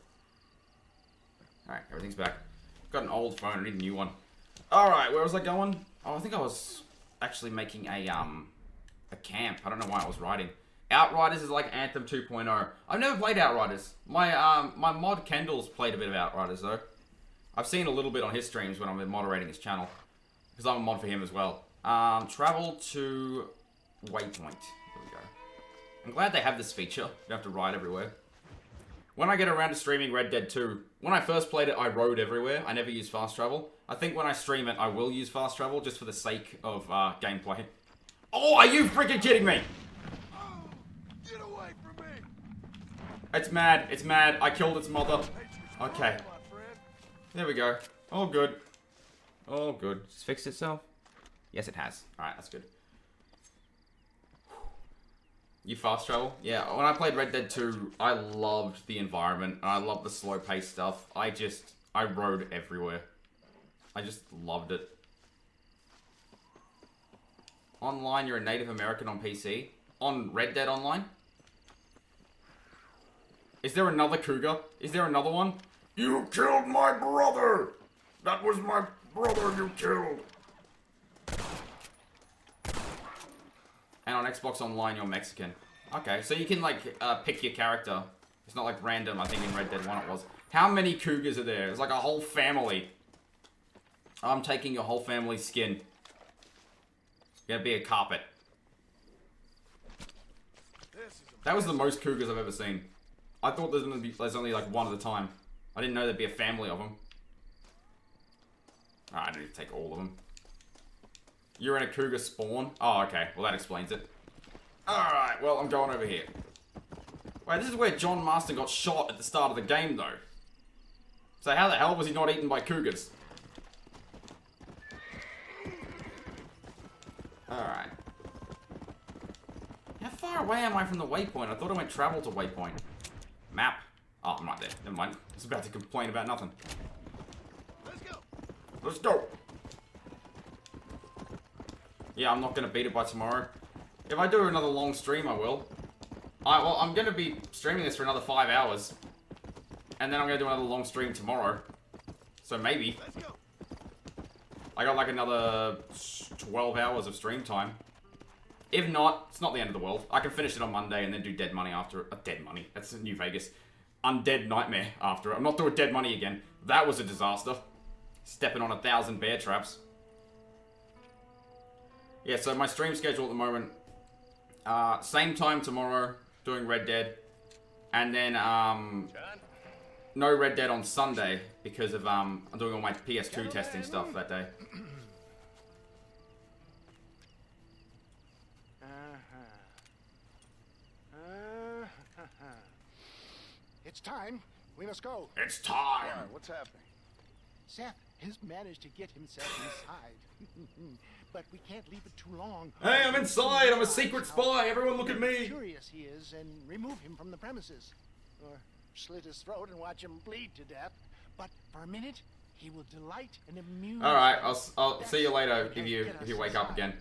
Alright, everything's back. Got an old phone. I need a new one. Alright, where was I going? Oh, I think I was actually making a camp. I don't know why I was writing. Outriders is like Anthem 2.0. I've never played Outriders. My mod Kendall's played a bit of Outriders though. I've seen a little bit on his streams when I'm moderating his channel. Because I'm a mod for him as well. Travel to Waypoint. There we go. I'm glad they have this feature. You don't have to ride everywhere. When I get around to streaming Red Dead 2, when I first played it, I rode everywhere. I never used fast travel. I think when I stream it, I will use fast travel just for the sake of gameplay. Oh, are you freaking kidding me? Oh, get away from me! It's mad. It's mad. I killed its mother. Okay. There we go. All good. All good. It's fixed itself? Yes, it has. Alright, that's good. You fast travel? Yeah, when I played Red Dead 2, I loved the environment. And I loved the slow paced stuff. I rode everywhere. I just loved it. Online, you're a Native American on PC? On Red Dead Online? Is there another cougar? Is there another one? You killed my brother! That was my brother you killed! And on Xbox Online, you're Mexican. Okay, so you can, like, pick your character. It's not, like, random. I think in Red Dead 1 it was. How many cougars are there? It's like a whole family. I'm taking your whole family's skin. Gonna be a carpet. That was the most cougars I've ever seen. I thought there's only like one at a time. I didn't know there'd be a family of them. Alright, I don't need to take all of them. You're in a cougar spawn? Oh, okay. Well, that explains it. Alright, well, I'm going over here. Wait, this is where John Marston got shot at the start of the game, though. So how the hell was he not eaten by cougars? Alright. How far away am I from the waypoint? I thought I went travel to waypoint. Map. Oh, I'm right there. Never mind. I was about to complain about nothing. Let's go! Let's go! Yeah, I'm not going to beat it by tomorrow. If I do another long stream, I will. Well, I'm going to be streaming this for another 5 hours. And then I'm going to do another long stream tomorrow. So maybe. Let's go! I got like another 12 hours of stream time. If not, it's not the end of the world. I can finish it on Monday and then do Dead Money after it. Dead Money. That's New Vegas. Undead Nightmare after it. I'm not doing Dead Money again. That was a disaster. Stepping on 1,000 bear traps. Yeah, so my stream schedule at the moment. Same time tomorrow, doing Red Dead. And then, no Red Dead on Sunday because of, I'm doing all my PS2 testing stuff that day. It's time. We must go. It's time! Why? What's happening? Seth has managed to get himself inside. But we can't leave it too long. Hey, I'm inside! I'm a secret spy! Everyone look at me! Curious he is, and remove him from the premises. Or slit his throat and watch him bleed to death. But for a minute, he will delight and amuse. Alright, I'll see you later if you wake up again.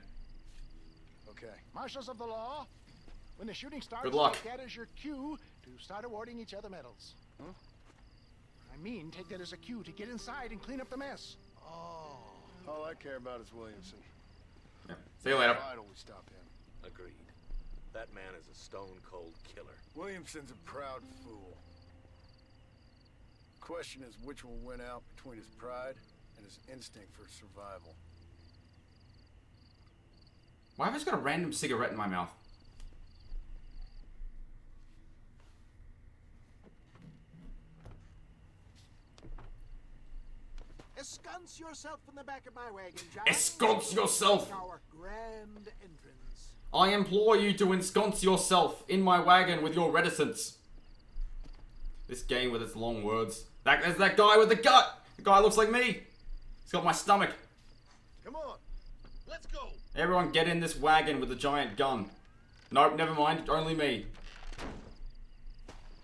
Okay. Marshals of the law, when the shooting starts, Good luck. take that as your cue to start awarding each other medals. Huh? I mean, take that as a cue to get inside and clean up the mess. Oh. All I care about is Williamson. Yeah. See you later. Why don't we stop him? Agreed. That man is a stone-cold killer. Williamson's a proud fool. Question is which will win out between his pride and his instinct for survival. Why have I just got a random cigarette in my mouth? Ensconce yourself in the back of my wagon, John. Ensconce yourself! Our grand entrance. I implore you to ensconce yourself in my wagon with your reticence. This game with its long words. There's that guy with the gut! The guy looks like me! He's got my stomach. Come on, let's go. Everyone get in this wagon with the giant gun. Nope, never mind. Only me.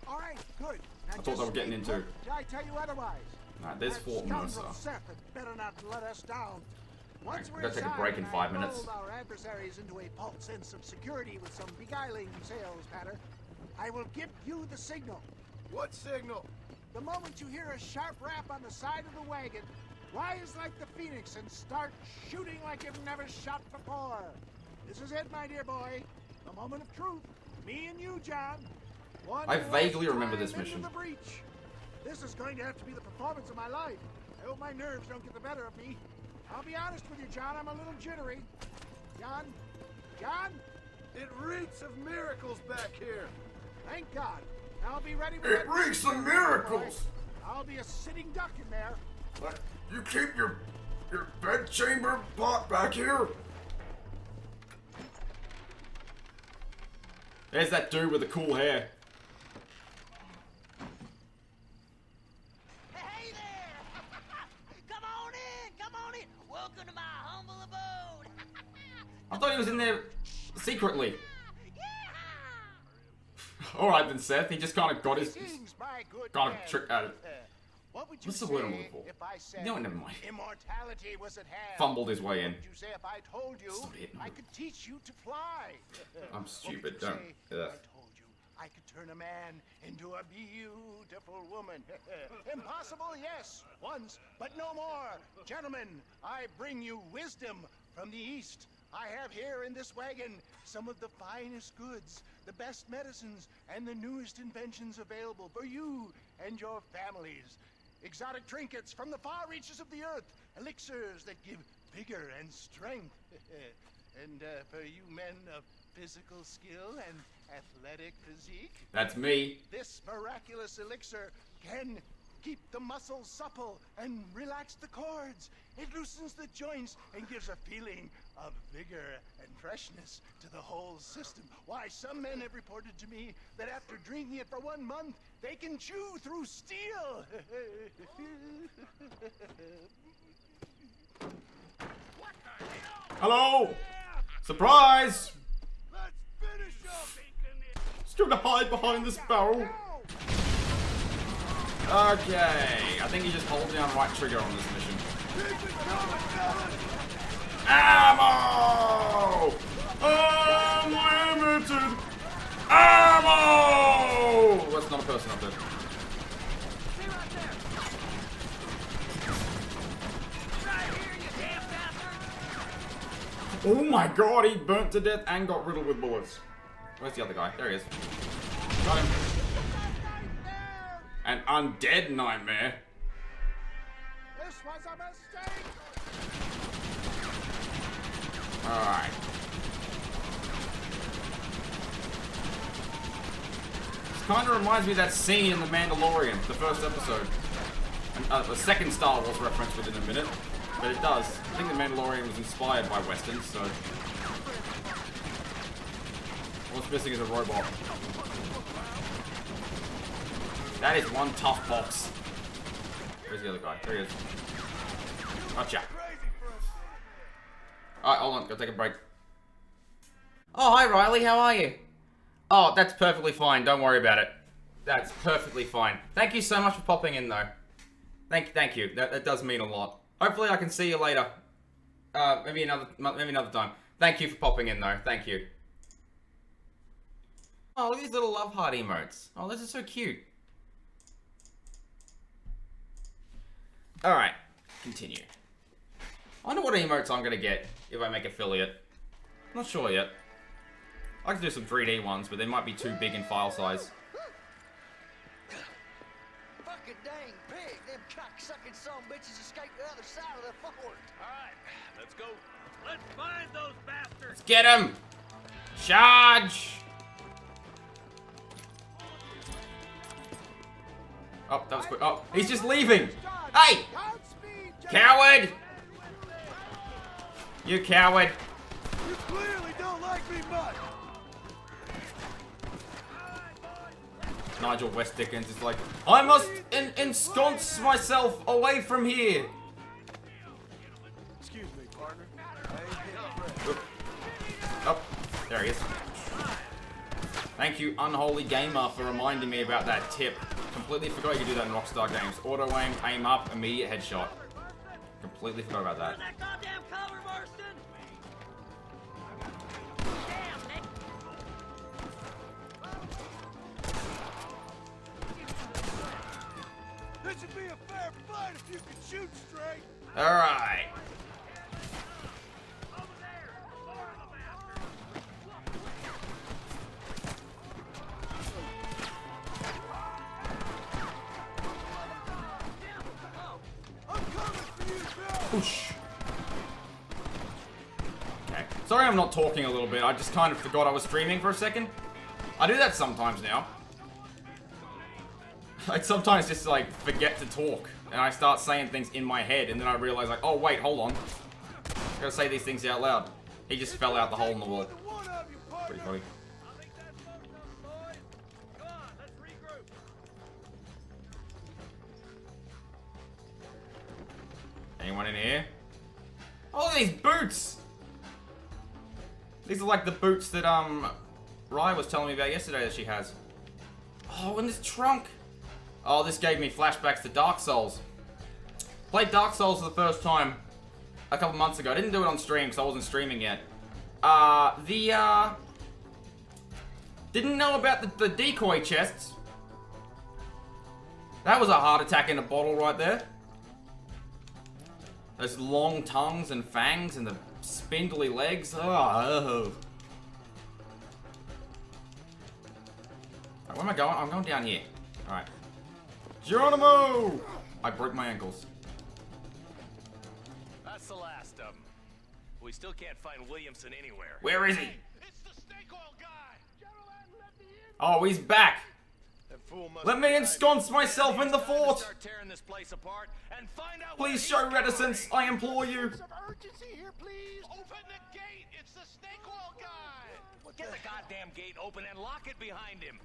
All right, good. Now I thought they were getting into. Did I tell you otherwise? Alright, there's That Fort scoundrel Mercer. Seth had better not let us down. Once Right, we're gotta take a inside, break in 5 I minutes. lulled our adversaries into a false sense of security with some beguiling sales patter. I will give you the signal. What signal? The moment you hear a sharp rap on the side of the wagon, rise like the phoenix and start shooting like you've never shot before. This is it, my dear boy. The moment of truth. Me and you, John. One I last vaguely remember time this into mission. the breach. This is going to have to be the performance of my life. I hope my nerves don't get the better of me. I'll be honest with you, John. I'm a little jittery. John? John? It reeks of miracles back here. Thank God. I'll be ready with It that reeks of boy. miracles. I'll be a sitting duck in there. But you keep your bedchamber plot back here. There's that dude with the cool hair. Hey there! Come on in! Come on in! Welcome to my humble abode! I thought he was in there secretly. Yeah! Alright then, Seth. He just kind of got his... Greetings, my good Got a man. trick out of... What would you What's the say word I'm looking for? if I said No, never mind. immortality was at hand? Fumbled his way in. What would you say if I told you It's not it, no. I could teach you to fly? I'm What stupid, would you don't. say if Ugh. I told you I could turn a man into a beautiful woman? Impossible, yes, once, but no more. Gentlemen, I bring you wisdom from the East. I have here in this wagon some of the finest goods, the best medicines, and the newest inventions available for you and your families. Exotic trinkets from the far reaches of the earth, elixirs that give vigor and strength. And for you men of physical skill and athletic physique, That's me. this miraculous elixir can keep the muscles supple and relax the cords. It loosens the joints and gives a feeling of vigor and freshness to the whole system. Why, some men have reported to me that after drinking it for 1 month, they can chew through steel. Hello! Surprise! Let's finish up. Just gonna hide behind this barrel. Okay. I think you just hold down right trigger on this mission. Ammo! Unlimited ammo! That's not a person up there. See right there! Right here, you damn bastard! Oh my god, he burnt to death and got riddled with bullets. Where's the other guy? There he is. Got him. An undead nightmare. This was a mistake. Alright. This kind of reminds me of that scene in The Mandalorian, the first episode. And, the second Star Wars reference within a minute. But it does. I think The Mandalorian was inspired by Westerns, so... What's missing is a robot. That is one tough box. Where's the other guy? There he is. Gotcha. Alright, hold on. Gotta take a break. Oh, hi Riley. How are you? Oh, that's perfectly fine. Don't worry about it. That's perfectly fine. Thank you so much for popping in, though. Thank you. That does mean a lot. Hopefully I can see you later. Maybe another time. Thank you for popping in, though. Thank you. Oh, look at these little love heart emotes. Oh, this is so cute. Alright, continue. I wonder what emotes I'm gonna get if I make affiliate. Not sure yet. I can do some 3D ones, but they might be too big in file size. Fucking dang pig! Them cock-sucking son bitches escaped the other side of the fort! Alright, let's go. Let's find those bastards! Get him! Charge! Oh, that was quick. Oh, he's just leaving! Hey! Godspeed, Coward! You coward! You clearly don't like me much. Nigel West Dickens is like, I must ensconce myself away from here. Excuse me, partner. I ain't getting breath. Oh, there he is. Thank you, Unholy Gamer, for reminding me about that tip. Completely forgot you could do that in Rockstar games. Auto aim up, immediate headshot. Completely forgot about that. That goddamn cover, Marston! Damn, Nick! This would be a fair fight if you could shoot straight. Alright. Whoosh. Okay. Sorry I'm not talking a little bit. I just kind of forgot I was streaming for a second. I do that sometimes now. I sometimes just like forget to talk. And I start saying things in my head and then I realize like, oh wait, hold on. I gotta say these things out loud. He just fell out the hole in the wall. Pretty funny. Anyone in here? Oh, these boots! These are like the boots that, Rye was telling me about yesterday that she has. Oh, in this trunk! Oh, this gave me flashbacks to Dark Souls. Played Dark Souls for the first time a couple months ago. I didn't do it on stream because I wasn't streaming yet. Didn't know about the decoy chests. That was a heart attack in a bottle right there. Those long tongues and fangs and the spindly legs. Oh. Right, where am I going? I'm going down here. Alright. Geronimo! I broke my ankles. That's the last of them. We still can't find Williamson anywhere. Where is he? It's the snake oil guy. Gentlemen, let me in. Oh, he's back. That fool must Let me ensconce myself in the fort. Start tearing this place apart and find out Please where show he's reticence. going. I implore you. Some urgency here, please. Open the gate. It's the snake oil guy. Get the goddamn gate open and lock it behind him.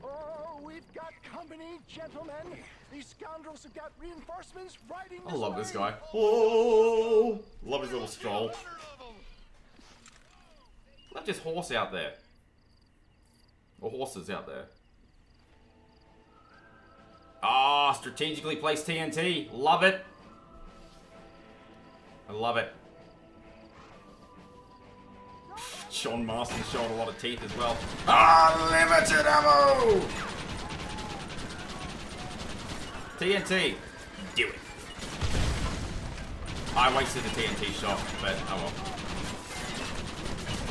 Oh, we've got company, gentlemen. These scoundrels have got reinforcements riding this I love this way. guy. Oh, love his little stroll. Left his horse out there. Or horses out there. Ah, strategically placed TNT. Love it. I love it. John Marston's showing a lot of teeth as well. Unlimited ammo! TNT. Do it. I wasted the TNT shot, but oh well.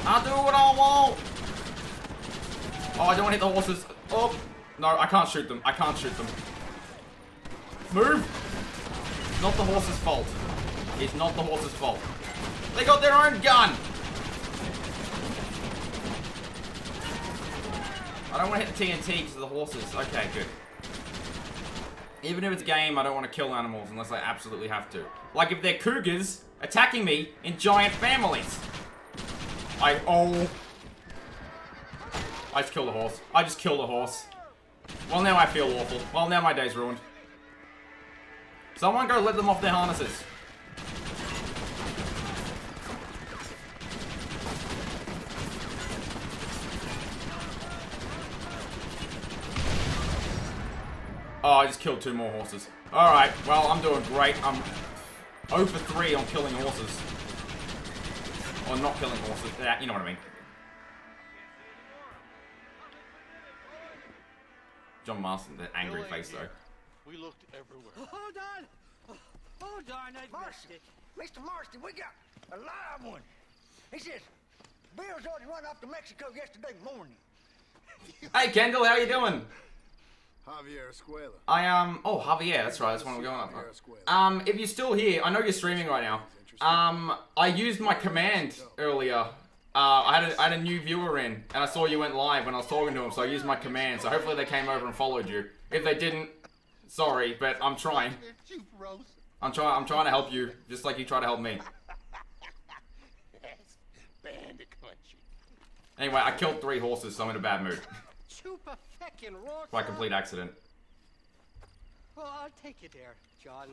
I'll do what I want! Oh, I don't want to hit the horses. Oh! No, I can't shoot them. I can't shoot them. Move! It's not the horse's fault. It's not the horse's fault. They got their own gun! I don't want to hit the TNT because of the horses. Okay, good. Even if it's a game, I don't want to kill animals unless I absolutely have to. Like if they're cougars attacking me in giant families. I just killed a horse. I just killed a horse. Well, now I feel awful. Well, now my day's ruined. Someone go let them off their harnesses. Oh, I just killed 2 more horses. Alright, well, I'm doing great. I'm 0 for 3 on killing horses. Or not killing horses. Yeah, you know what I mean. John Marston, the angry face, though. We looked everywhere. Hold on! Hold on, I missed it. Mr. Marston, we got a live one. He says, Bill's already run off to Mexico yesterday morning. Hey, Kendall, how you doing? Javier Escuela. Oh, Javier, that's right, that's one we're going Javier up. Escuela. If you're still here, I know you're streaming right now. I used my command earlier. I had a new viewer in, and I saw you went live when I was talking to him, so I used my command, so hopefully they came over and followed you. If they didn't, sorry, but I'm trying. I'm trying to help you, just like you try to help me. Yes, bandit country. Anyway, I killed 3 horses, so I'm in a bad mood. Super feckin' roar. By complete accident. Well, I'll take you there, John.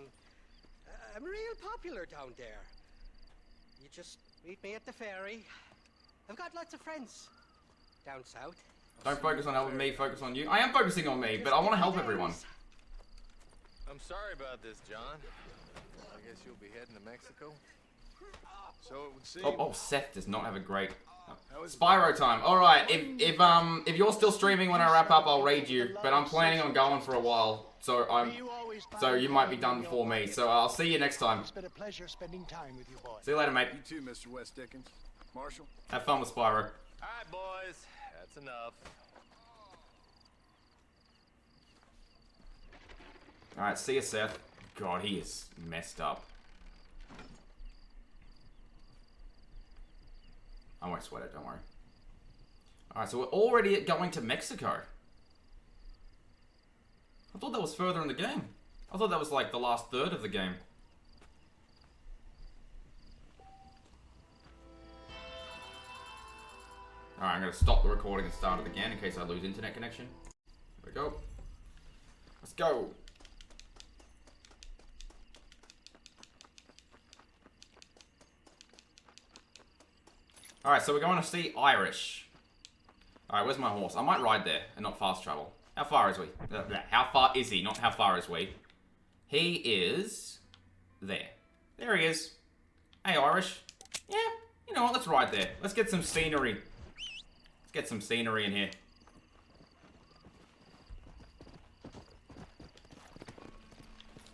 I'm real popular down there. You just meet me at the ferry. I've got lots of friends down south. Don't focus on helping me, focus on you. I am focusing on me, but I want to help everyone. I'm sorry about this, John. I guess you'll be heading to Mexico. So it would seem. Oh, Seth does not have a great Spyro time. All right, if you're still streaming when I wrap up, I'll raid you. But I'm planning on going for a while, so you might be done before me. So I'll see you next time. It's been a pleasure spending time with you, boy. See you later, mate. You too, Mr. West Dickens. Marshall. Have fun with Spyro. All right, boys. That's enough. All right, see you, Seth. God, he is messed up. I won't sweat it, don't worry. Alright, so we're already going to Mexico. I thought that was further in the game. I thought that was like the last third of the game. Alright, I'm going to stop the recording and start it again in case I lose internet connection. Here we go. Let's go. Alright, so we're going to see Irish. Alright, where's my horse? I might ride there and not fast travel. How far is we? How far is he? Not how far is we. He is... there. There he is. Hey, Irish. Yeah, you know what? Let's ride there. Let's get some scenery. Let's get some scenery in here.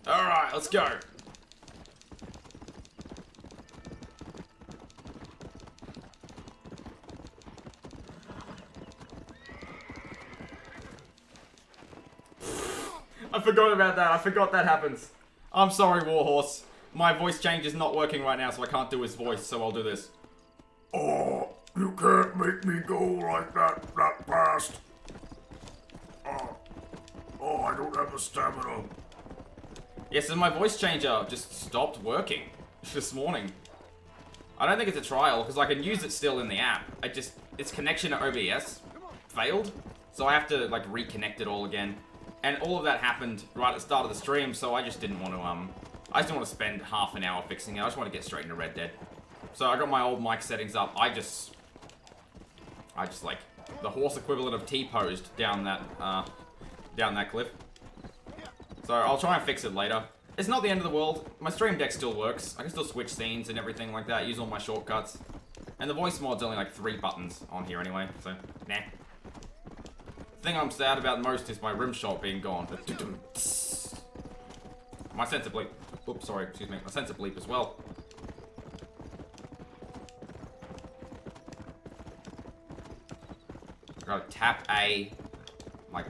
Alright, let's go. I forgot about that. I forgot that happens. I'm sorry, Warhorse. My voice change is not working right now, so I can't do his voice, so I'll do this. Oh, you can't make me go like that fast. Oh, I don't have the stamina. Yes, and my voice changer just stopped working this morning. I don't think it's a trial, because I can use it still in the app. Its connection to OBS failed, so I have to, like, reconnect it all again. And all of that happened right at the start of the stream, so I just didn't want to, I just didn't want to spend half an hour fixing it. I just want to get straight into Red Dead. So I got my old mic settings up. I just like, the horse equivalent of T-posed down that cliff. So I'll try and fix it later. It's not the end of the world. My stream deck still works. I can still switch scenes and everything like that, use all my shortcuts. And the voice mod's only like 3 buttons on here anyway, so, nah. The thing I'm sad about most is my rim shot being gone. My sensor bleep. Oops, sorry, excuse me. My sensor bleep as well. Gotta tap A. Like.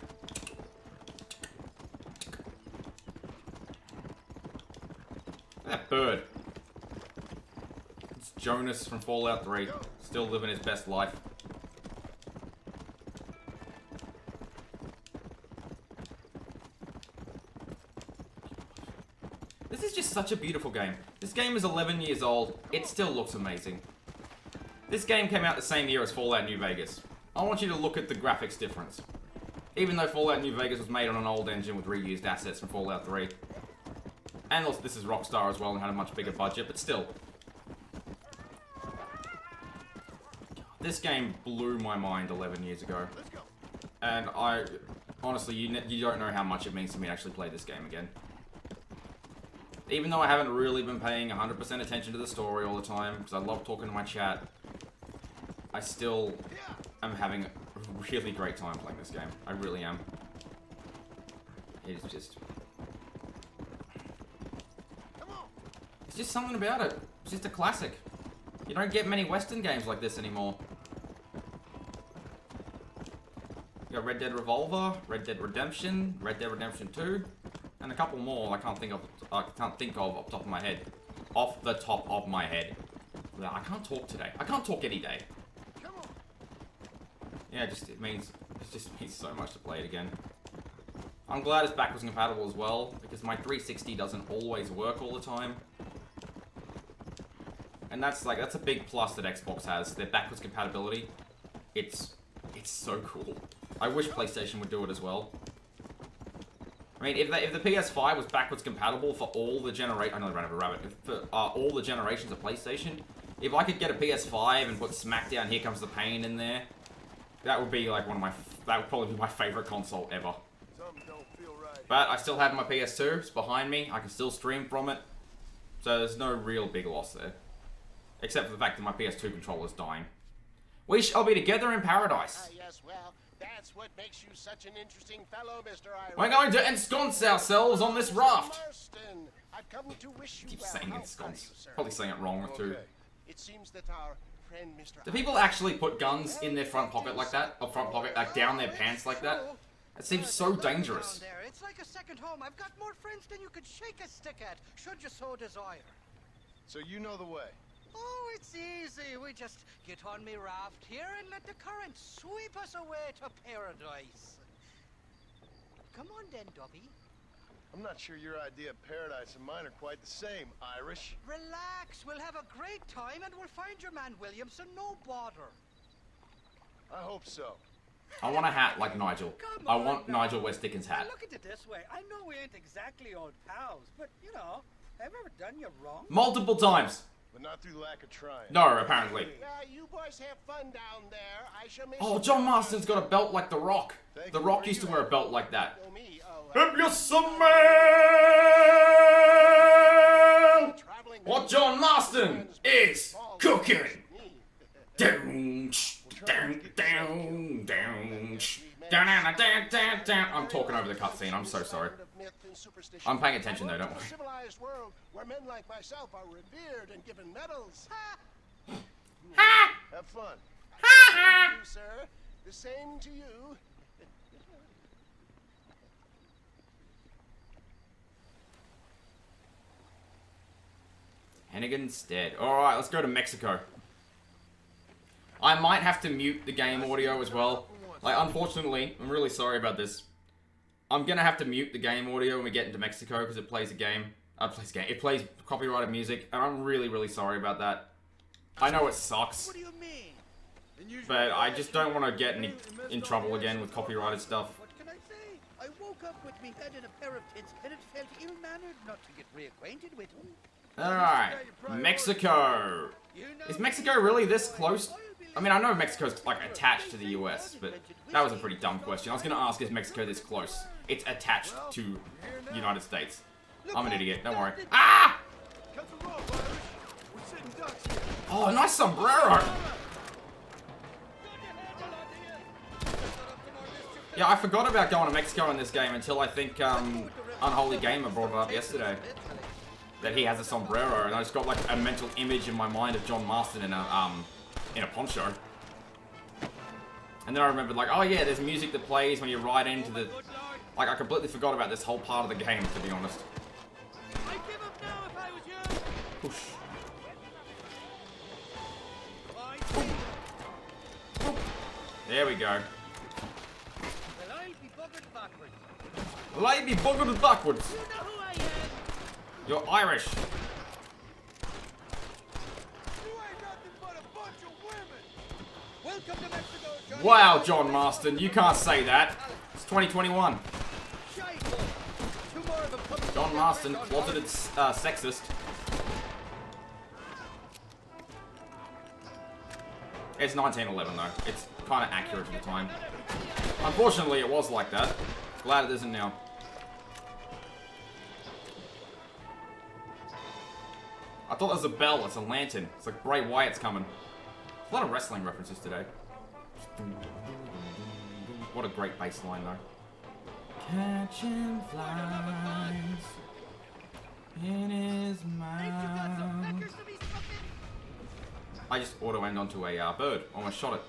That bird. It's Jonas from Fallout 3. Still living his best life. This is just such a beautiful game. This game is 11 years old. It still looks amazing. This game came out the same year as Fallout New Vegas. I want you to look at the graphics difference. Even though Fallout New Vegas was made on an old engine with reused assets from Fallout 3. And also this is Rockstar as well and had a much bigger budget, but still. This game blew my mind 11 years ago. And honestly, you don't know how much it means to me to actually play this game again. Even though I haven't really been paying 100% attention to the story all the time, because I love talking to my chat, I still am having a really great time playing this game. I really am. It's just something about it. It's just a classic. You don't get many Western games like this anymore. You got Red Dead Revolver, Red Dead Redemption, Red Dead Redemption 2, and a couple more I can't think of off the top of my head. Off the top of my head. I can't talk today. I can't talk any day. Yeah, it just means so much to play it again. I'm glad it's backwards compatible as well, because my 360 doesn't always work all the time. And that's a big plus that Xbox has, their backwards compatibility. It's so cool. I wish PlayStation would do it as well. I mean, if the PS5 was backwards compatible for all the I know I ran over a rabbit. For all the generations of PlayStation, if I could get a PS5 and put SmackDown Here Comes the Pain in there, that would be like that would probably be my favorite console ever. Something don't feel right. But I still have my PS2. It's behind me. I can still stream from it. So there's no real big loss there. Except for the fact that my PS2 controller's dying. We shall be together in paradise. Yes, well, that's what makes you such an interesting fellow, Mr. Irish. We're going to ensconce ourselves on this raft. Marston, I've come to wish you Keep well. saying How ensconce. are you, sir? Probably saying it wrong too. Okay. It seems that our friend Mr. Do people actually put guns in their front pocket like that? Or front pocket, like down their pants like that? It seems so dangerous. Down there. It's like a second home. I've got more friends than you could shake a stick at, should you so desire. So you know the way. Oh, it's easy. We just get on me raft here and let the current sweep us away to paradise. Come on then, Dobby. I'm not sure your idea of paradise and mine are quite the same, Irish. Relax. We'll have a great time and we'll find your man Williamson, no bother. I hope so. I want a hat like Nigel. Come I on want now. Nigel West Dickens' hat. Look at it this way. I know we ain't exactly old pals, but, you know, have I ever done you wrong? Multiple times. But not through lack of trying. No, apparently. You boys have fun down there. I shall miss Oh, you. John Marston's got a belt like The Rock. Thank The you. Rock Where used to you wear a at? belt like that. Oh, me. If you're some man, Traveling what John Marston is cooking. Down, down, down, down, down. I'm talking over the cutscene. I'm so sorry. I'm paying attention though, don't worry. A civilized world where men like myself are revered and given medals. Have fun. You, sir. The same to you. Hennigan's dead. Alright, let's go to Mexico. I might have to mute the game audio as well. Like, unfortunately, I'm really sorry about this. I'm gonna have to mute the game audio when we get into Mexico because it plays a game. It plays copyrighted music, and I'm really, really sorry about that. I know it sucks, What do you mean? but I just don't want to get in trouble again with copyrighted stuff. What can I say? I woke up with me head in a pair of tits, and it felt ill-mannered not to get reacquainted with him. Alright, Mexico. Is Mexico really this close? I mean, I know Mexico's, like, attached to the US, but that was a pretty dumb question. I was gonna ask, is Mexico this close? It's attached to the United States. I'm an idiot, don't worry. Ah! Cut the rope, Irish. We're sitting ducks here. Oh, nice sombrero! Yeah, I forgot about going to Mexico in this game until I think, Unholy Gamer brought it up yesterday. That he has a sombrero, and I just got, like, a mental image in my mind of John Marston in a poncho. And then I remembered, like, oh yeah, there's music that plays when you ride into the... Like, I completely forgot about this whole part of the game, to be honest. I'd give up now if I was you. Whoosh. There we go. Well, I'll be buggered backwards. Well, I be buggered backwards. You know who I am. You're Irish. You ain't nothing but a bunch of women. Welcome to Mexico, Johnny. Wow, John Marston, you can't say that. It's 2021. Shite. Two more of them coming. John Marston, closeted sexist. It's 1911 though. It's kind of accurate at the time. Unfortunately, it was like that. Glad it isn't now. I thought that was a bell. It's a lantern. It's like Bray Wyatt's coming. A lot of wrestling references today. What a great bass line though. Catching flies in his mouth. I just auto-aimed onto a bird. Almost shot it.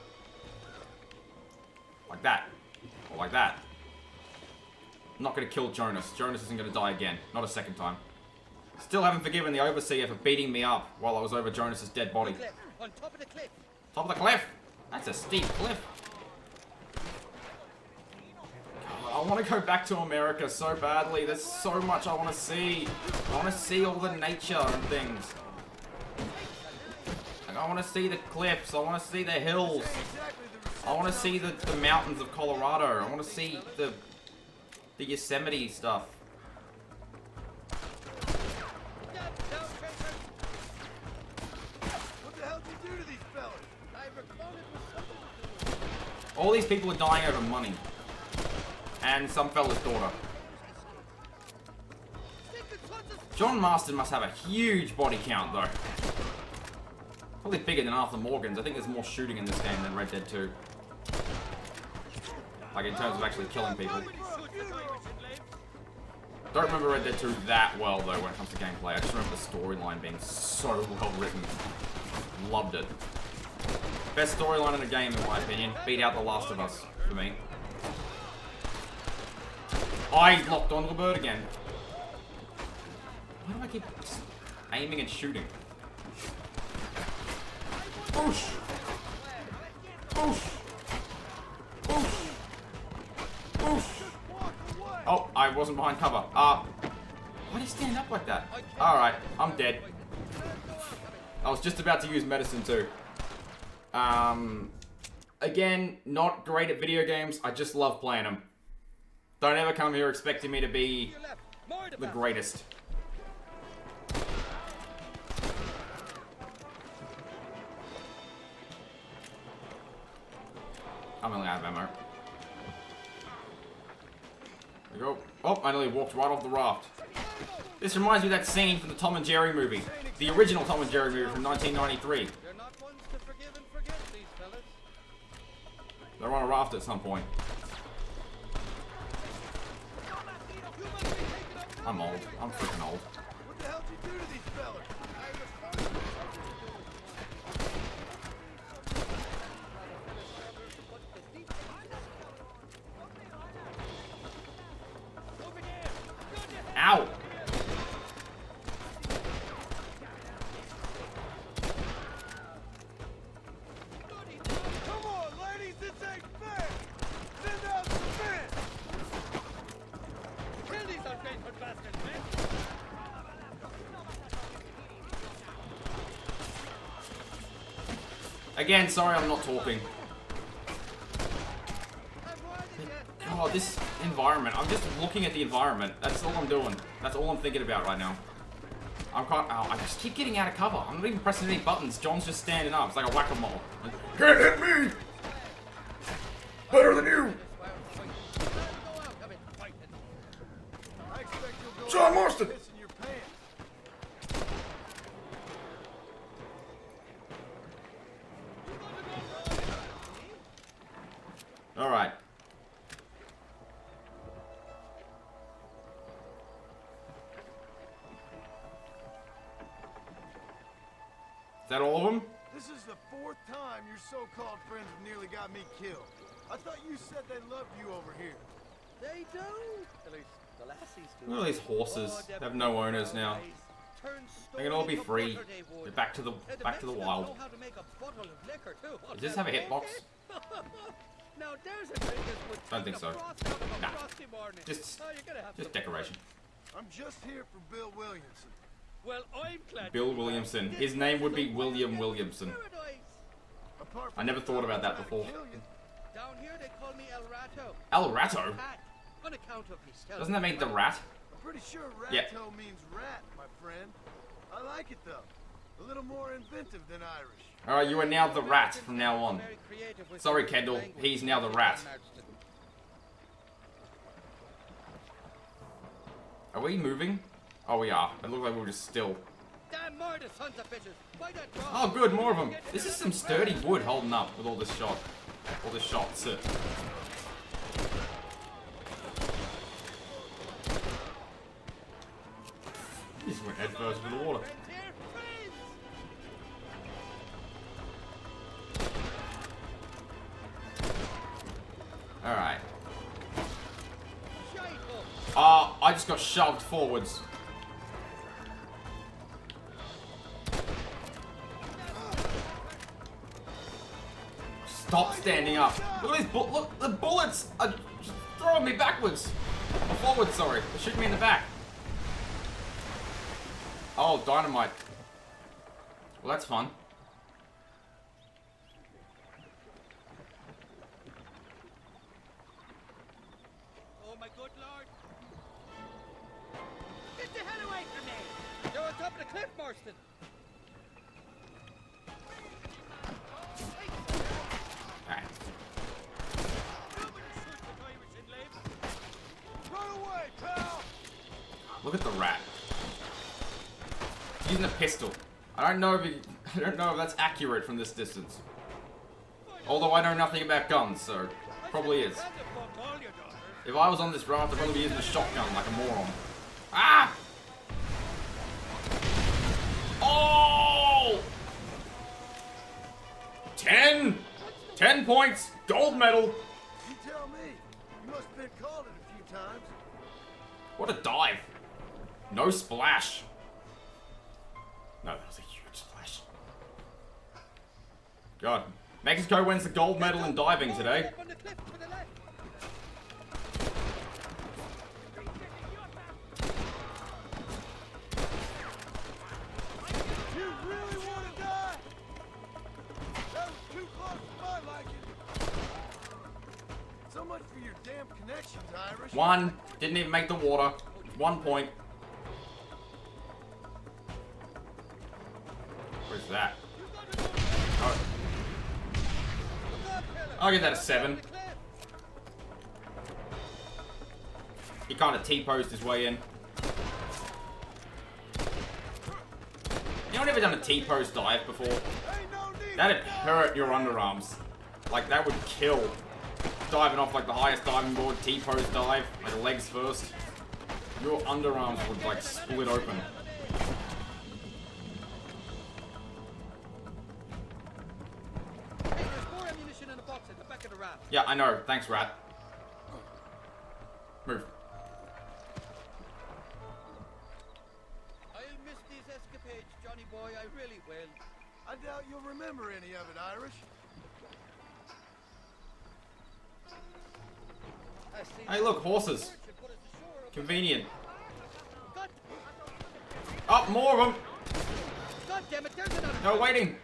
Like that. Or like that. I'm not gonna kill Jonas. Jonas isn't gonna die again. Not a second time. Still haven't forgiven the overseer for beating me up while I was over Jonas's dead body. On top of the cliff. Top of the cliff! That's a steep cliff. God, I want to go back to America so badly. There's so much I want to see. I want to see all the nature and things. Like, I want to see the cliffs. I want to see the hills. I want to see the mountains of Colorado. I want to see the Yosemite stuff. What the hell did you do to these fellas? All these people are dying over money. And some fella's daughter. John Marston must have a huge body count, though. Probably bigger than Arthur Morgan's. I think there's more shooting in this game than Red Dead 2. Like, in terms of actually killing people. Don't remember Red Dead 2 that well, though, when it comes to gameplay. I just remember the storyline being so well written. Loved it. Best storyline in the game, in my opinion. Beat out The Last of Us, for me. I locked onto the bird again. Why do I keep aiming and shooting? Boosh! Boosh! Boosh! Boosh! Oh, I wasn't behind cover. Why did he stand up like that? Alright, I'm dead. I was just about to use medicine too. Again, not great at video games. I just love playing them. Don't ever come here expecting me to be the greatest. I'm only out of ammo. There we go. Oh, I nearly walked right off the raft. This reminds me of that scene from the Tom and Jerry movie. The original Tom and Jerry movie from 1993. They're on a raft at some point. I'm old. I'm freaking old. What the hell did you do to these fellas? Ow! Come on, ladies, this ain't fair! Send out some men! Kill these ungrateful bastards, man! Again, sorry I'm not talking. Oh, this environment. I'm just looking at the environment. That's all I'm doing. That's all I'm thinking about right now. I just keep getting out of cover. I'm not even pressing any buttons. John's just standing up. It's like a whack-a-mole. Can't hit me! Better than you! I expect you'll go John Marston! piss in your pants. Alright. Is that all of them? This is the 4th time your so-called friends have nearly got me killed. I thought you said they loved you over here. They do. At least the lassies do. Look at these horses. They have no owners now. They can all be free. They're back to the wild. Does this have a hitbox? Now there's a drink that would Don't think so. Nah. Just decoration. I'm just here for Bill Williamson. Well, I'm glad. Bill Williamson. His name would be William Williamson. Apart I never thought about that before. Down here they call me El Rato. El Rato? Cat, on account of his stealth. Doesn't that mean the rat? I'm pretty sure Ratto Yeah. means rat, my friend. I like it though. A little more inventive than Irish. Alright, you are now the rat from now on. Sorry, Kendall. He's now the rat. Are we moving? Oh, we are. It looks like we're just still. Damn murder, sons of bitches! Why that drop? Oh, good, more of them. This is some sturdy wood holding up with all this shot. All this shots. He just went head first into the water. Alright. I just got shoved forwards. Stop standing up. Look at these look, the bullets are just throwing me backwards. Or forwards, sorry. They're shooting me in the back. Oh, dynamite. Well, that's fun. my good lord. Get the hell away from me! You're on top of the cliff, Marston. Alright. Run away, pal! Look at the rat. He's using a pistol. I don't know if that's accurate from this distance. Although I know nothing about guns, so probably is. If I was on this raft, I'd probably be using a shotgun like a moron. Ah! Oh! 10 points! Gold medal! You tell me. You must have been called it a few times. What a dive. No splash. No, that was a huge splash. God. Mexico wins the gold medal in diving today. You really want to die? That was too close to my liking. So much for your damn connections, Irish. One. Didn't even make the water. 1 point. Where's that? Oh. I'll give that a 7. He kind of T-posed his way in. Anyone ever done a T-pose dive before? That'd hurt your underarms. Like, that would kill. Diving off like the highest diving board, T-pose dive, like legs first. Your underarms would like split open. Hey, there's more ammunition in the box at the back of the raft. Yeah, I know. Thanks, rat. Move. I'll miss these escapades, Johnny boy. I really will. I doubt you'll remember any of it, Irish. Hey, look, horses. Convenient. Oh, more of them. God damn it, there's another. No, waiting.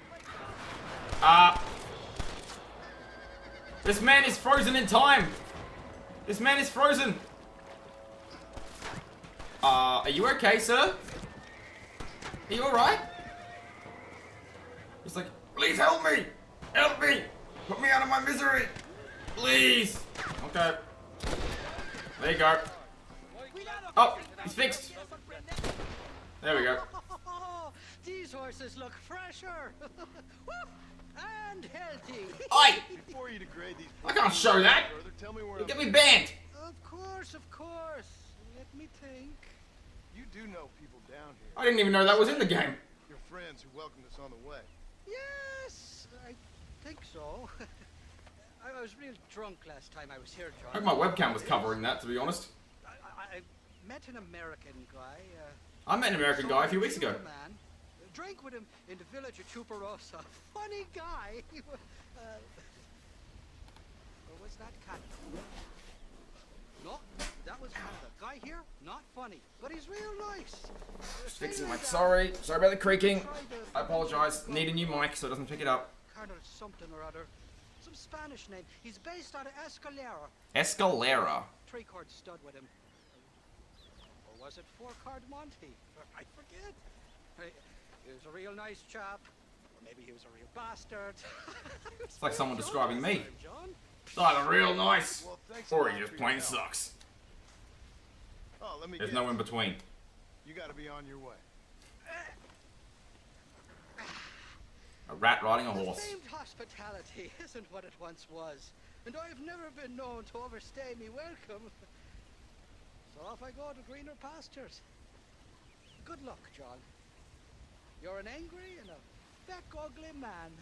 This man is frozen in time. This man is frozen. Are you okay, sir? Are you alright? He's like, please help me. Help me. Put me out of my misery. Please. Okay. There you go. Oh, he's fixed. There we go. These horses look fresher. And healthy. Oi! Before you degrade these I can't show that. further, tell me where You I'm get me banned. Of course, of course. Let me think. You do know people down here. I didn't even know that was in the game. Your friends who welcomed us on the way. Yes, I think so. I was real drunk last time I was here, I John. hope my webcam was covering that, to be honest. I met an American guy. I met an American guy a few weeks ago. Man. Drank with him in the village of Chuparosa. Funny guy. Or was that Canada? No, that was Canada. Guy here, not funny, but he's real nice. Just fixing my sorry about the creaking. I apologize. Need a new mic so it doesn't pick it up. Colonel something or other. Some Spanish name. He's based out of Escalera. Escalera. 3-card stud with him. Or was it 4-card Monty? I forget. He was a real nice chap. Or maybe he was a real bastard. It's like someone describing me. John. Either real nice, Well, thanks or a he lot just for plain your help. sucks. Oh, let me There's guess. no in between. You gotta be on your way. A rat riding a The horse. famed hospitality isn't what it once was, and I've never been known to overstay me welcome. So off I go to greener pastures. Good luck, John. You're an angry and a back ugly man,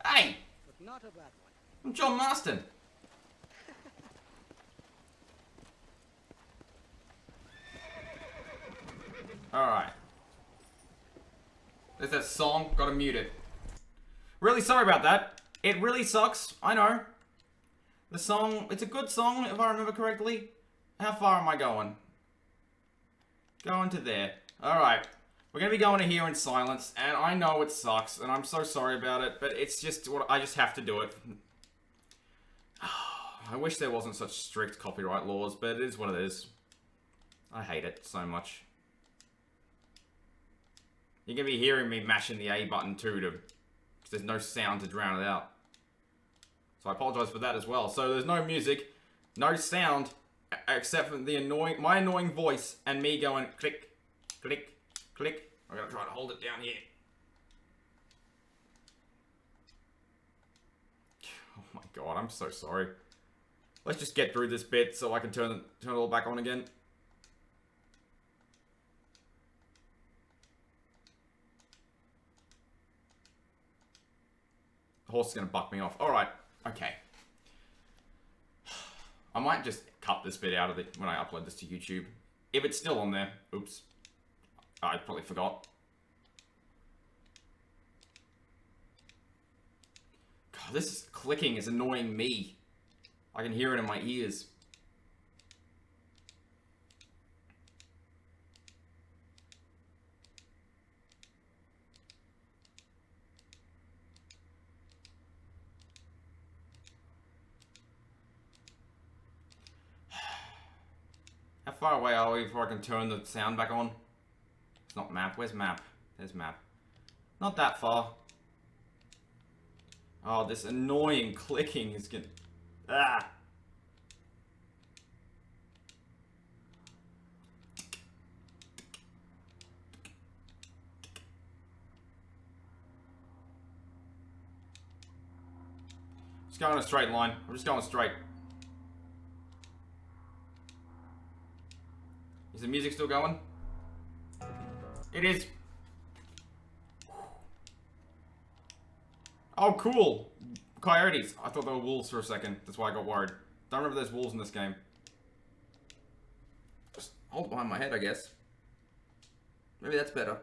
Hey, but not a bad one. I'm John Marston. Alright. There's that song. Gotta mute it. Really sorry about that. It really sucks. I know. The song, it's a good song if I remember correctly. How far am I going? Going to there. Alright. We're gonna be going to here in silence, and I know it sucks, and I'm so sorry about it, but it's just what I just have to do it. I wish there wasn't such strict copyright laws, but it is what it is. I hate it so much. You're going to be hearing me mashing the A button too, because there's no sound to drown it out. So I apologize for that as well. So there's no music, no sound, except for my annoying voice and me going click, click, click. I'm going to try to hold it down here. Oh my god, I'm so sorry. Let's just get through this bit so I can turn it all back on again. The horse is going to buck me off. Alright, okay. I might just cut this bit out of it when I upload this to YouTube. If it's still on there. Oops. I probably forgot. God, this clicking is annoying me. I can hear it in my ears. How far away are we before I can turn the sound back on? It's not map. Where's map? There's map. Not that far. Oh, this annoying clicking is gonna... Ah! Just go in a straight line. I'm just going straight. Is the music still going? It is. Oh, cool. Coyotes. I thought they were wolves for a second. That's why I got worried. Don't remember there's wolves in this game. Just hold it behind my head, I guess. Maybe that's better.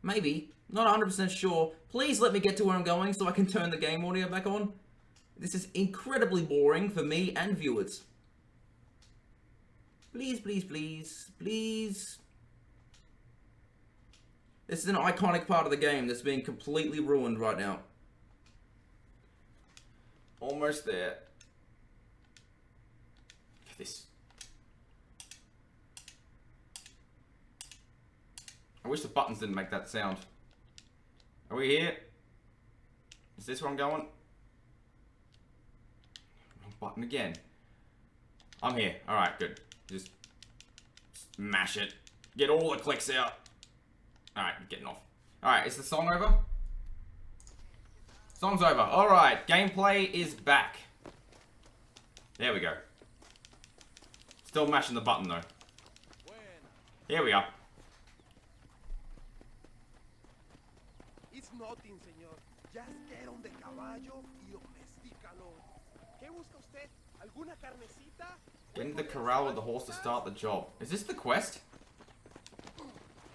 Maybe. Not 100% sure. Please let me get to where I'm going so I can turn the game audio back on. This is incredibly boring for me and viewers. Please, please, please, please. This is an iconic part of the game that's being completely ruined right now. Almost there. This. I wish the buttons didn't make that sound. Are we here? Is this where I'm going? Wrong button again. I'm here. Alright, good. Just smash it. Get all the clicks out. Alright, getting off. Alright, is the song over? Song's over. Alright, gameplay is back. There we go. Still mashing the button though. Here we are. It's nothing, señor. Just get on the caballo y domestícalo. ¿Qué busca usted? ¿Alguna carnecita? Get into the corral with the horse to start the job. Is this the quest?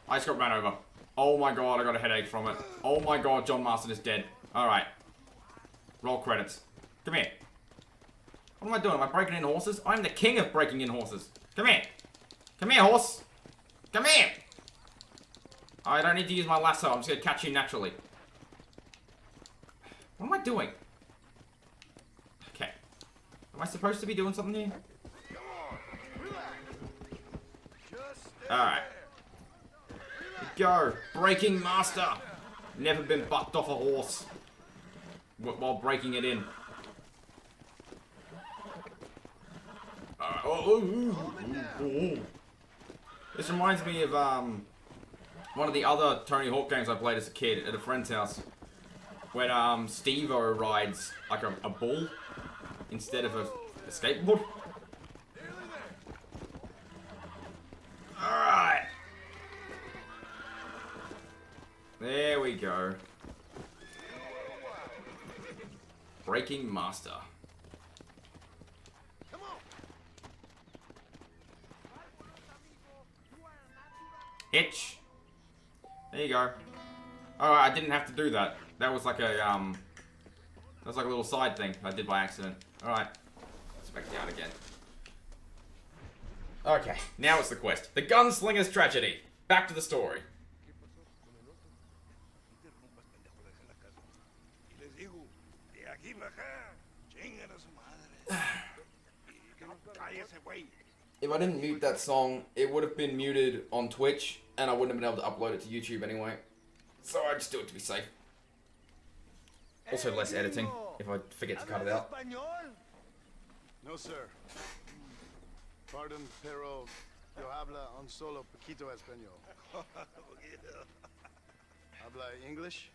I just got ran over. Oh my god, I got a headache from it. Oh my god, John Marston is dead. Alright. Roll credits. Come here. What am I doing? Am I breaking in horses? I'm the king of breaking in horses. Come here. Come here, horse. Come here. I don't need to use my lasso. I'm just going to catch you naturally. What am I doing? Okay. Am I supposed to be doing something here? Alright. Go. Breaking master. Never been bucked off a horse while breaking it in. This reminds me of one of the other Tony Hawk games I played as a kid at a friend's house, when Steve-O rides like a bull instead of a skateboard. Alright. There we go. Breaking master. Hitch. There you go. Alright, I didn't have to do that. That was like a, that was like a little side thing I did by accident. Alright. Let's back down again. Okay, now it's the quest. The Gunslinger's Tragedy. Back to the story. If I didn't mute that song, it would have been muted on Twitch, and I wouldn't have been able to upload it to YouTube anyway. So I just do it to be safe. Also less editing, if I forget to cut it out. No, sir. Pardon, pero yo habla un solo poquito español. Habla English?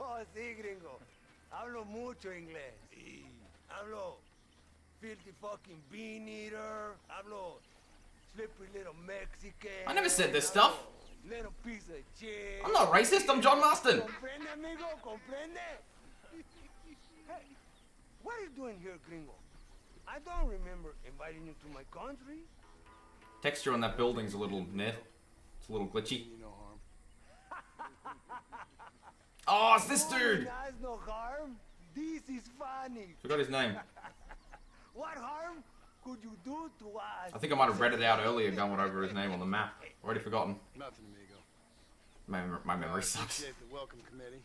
Oh, sí, gringo. Hablo mucho inglés. Sí. Hablo filthy fucking bean eater. Hablo slippery little Mexican. I never said this stuff. Little piece of shit. I'm not racist, I'm John Marston. Comprende, amigo? Comprende? Hey, what are you doing here, gringo? I don't remember inviting you to my country. Texture on that building's a little meh. It's a little glitchy. You no harm. Oh, it's this dude! That's no harm. This is funny. Forgot his name. What harm could you do to us? I think I might have read it out earlier, going over his name on the map. Already forgotten. Nothing, amigo. My memory sucks. Appreciate the welcome committee,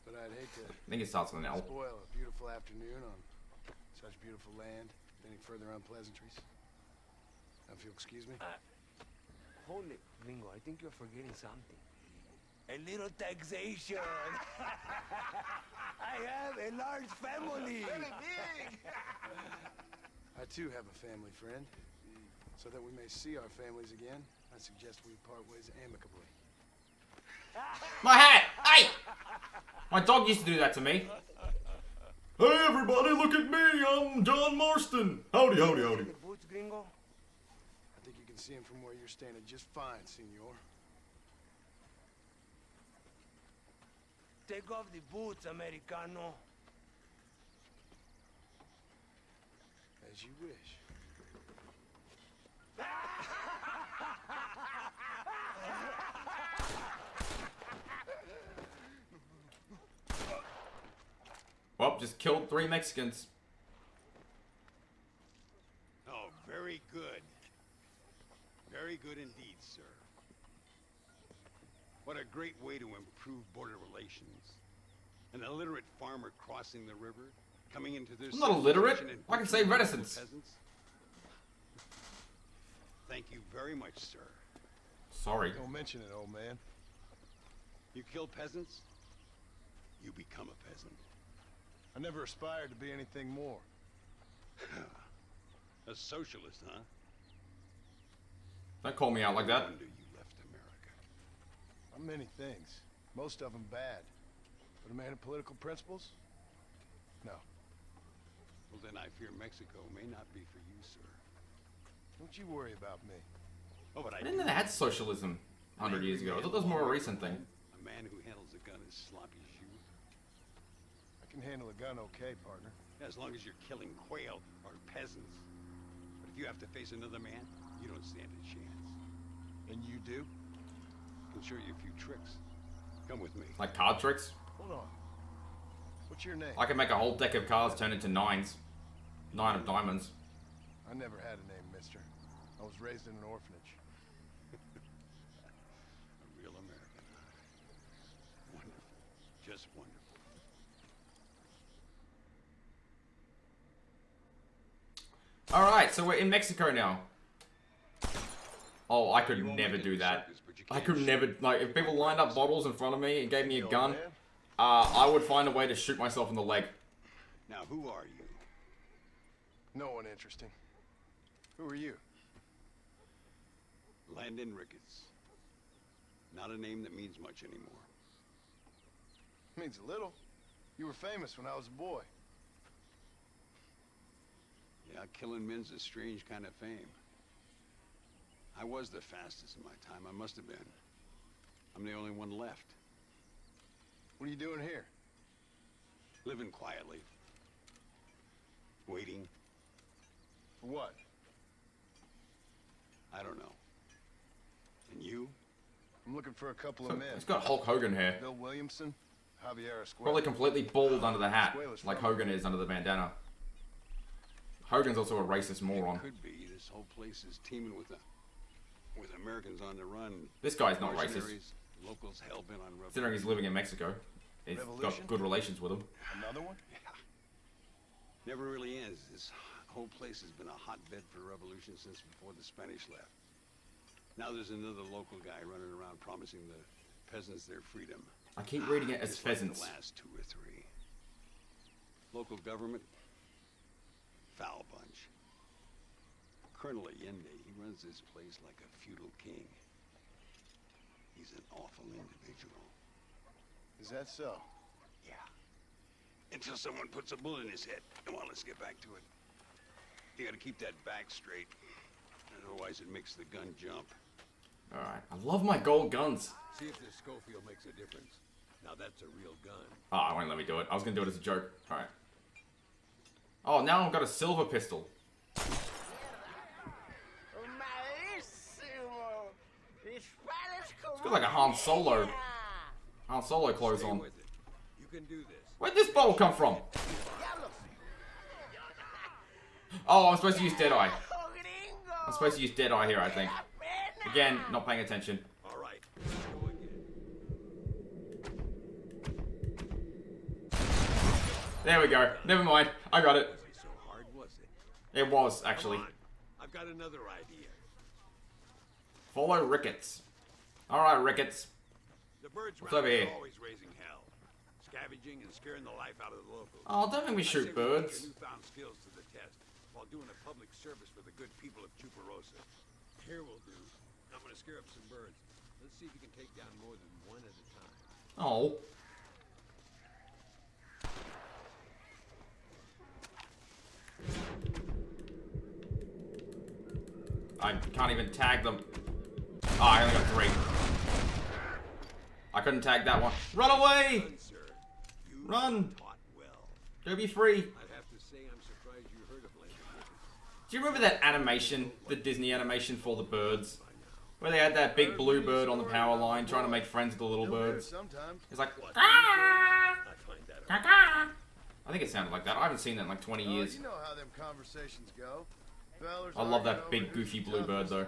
but I'd hate to I think it starts with an L. spoil a beautiful afternoon on such beautiful land. Any further unpleasantries? Now, if you'll excuse me. Hold it, gringo. I think you're forgetting something. A little taxation. I have a large family. Very big. I too have a family friend. So that we may see our families again, I suggest we part ways amicably. My hat! Hey! My dog used to do that to me. Hey everybody, look at me! I'm John Marston! Howdy, howdy, howdy. The boots, gringo? I think you can see him from where you're standing just fine, senor. Take off the boots, Americano. As you wish. Well, just killed 3 Mexicans. Oh, very good. Very good indeed, sir. What a great way to improve border relations. An illiterate farmer crossing the river, coming into this... I'm not illiterate. I can say reticence. Peasants. Thank you very much, sir. Sorry. Don't mention it, old man. You kill peasants, you become a peasant. I never aspired to be anything more. A socialist, huh? Don't call me out like that. No wonder you left America. I'm many things. Most of them bad. But a man of political principles? No. Well, then I fear Mexico may not be for you, sir. Don't you worry about me. Oh, but I didn't know they had socialism 100 years ago. I thought that was more a recent thing. A man who handles a gun is sloppy as you. I can handle a gun okay, partner. As long as you're killing quail or peasants. But if you have to face another man, you don't stand a chance. And you do? I can show you a few tricks. Come with me. Like card tricks? Hold on. What's your name? I can make a whole deck of cards turn into 9s. 9 of diamonds. I never had a name, mister. I was raised in an orphanage. A real American. Wonderful. Just wonderful. Alright, so we're in Mexico now. Oh, I could never do that. I could never, like, if people lined up bottles in front of me and gave me a gun, I would find a way to shoot myself in the leg. Now, who are you? No one interesting. Who are you? Landon Ricketts. Not a name that means much anymore. Means a little. You were famous when I was a boy. Yeah, killing men's a strange kind of fame. I was the fastest in my time. I must have been. I'm the only one left. What are you doing here? Living quietly. Waiting. For what? I don't know. And you? I'm looking for a couple of men. It's got Hulk Hogan hair. Bill Williamson, Javier Escuela. Probably completely bald under the hat, like Hogan is under the bandana. Hogan's also a racist moron. It could be. This whole place is teeming with Americans on the run. This guy's not racist. Mercenaries, locals hell-bent on revolution. Considering he's living in Mexico. He's got good relations with them. Another one? Yeah. Never really ends. This whole place has been a hotbed for revolution since before the Spanish left. Now there's another local guy running around promising the peasants their freedom. I keep reading it as Just pheasants. Like the last 2 or 3. Local government, foul bunch. Colonel Allende, he runs this place like a feudal king. He's an awful individual. Is that so? Yeah. Until someone puts a bullet in his head. Come on, let's get back to it. You gotta keep that back straight. Otherwise it makes the gun jump. Alright, I love my gold guns. See if this Schofield makes a difference. Now that's a real gun. Oh, I won't let me do it. I was gonna do it as a joke. Alright. Oh, now I've got a silver pistol. It's got like a Han Solo clothes on. With it. You can do this. Where'd this bottle come from? Oh, I'm supposed to use Deadeye. I'm supposed to use Deadeye here, I think. Again, not paying attention. All right. Let's go again. There we go. Never mind. I got it. Wasn't so hard, was it? It was, actually. Come on. I've got another idea. Follow Ricketts. Alright, Ricketts. The birds What's around over here? are always raising hell, scavenging and scaring the life out of the locals. Oh, don't make me I say shoot we put birds. your newfound skills to the test while doing a public service for the good people of Chuparosa. Here will do. I'm gonna scare up some birds. Let's see if you can take down more than one at a time. Oh. I can't even tag them. Oh, I only got 3. I couldn't tag that one. Run away! Run, sir. You Run! taught well. Go be free. I'd have to say I'm surprised you heard of Landon Ricketts. Do you remember that animation, the Disney animation for the birds? Where they had that big blue bird on the power line trying to make friends with the little birds. Sometimes. It's like, I find that I think it sounded like that. I haven't seen that in like 20 years. You know how them conversations go. Fellers I love that arguing big over goofy who's the blue bird toughest, though.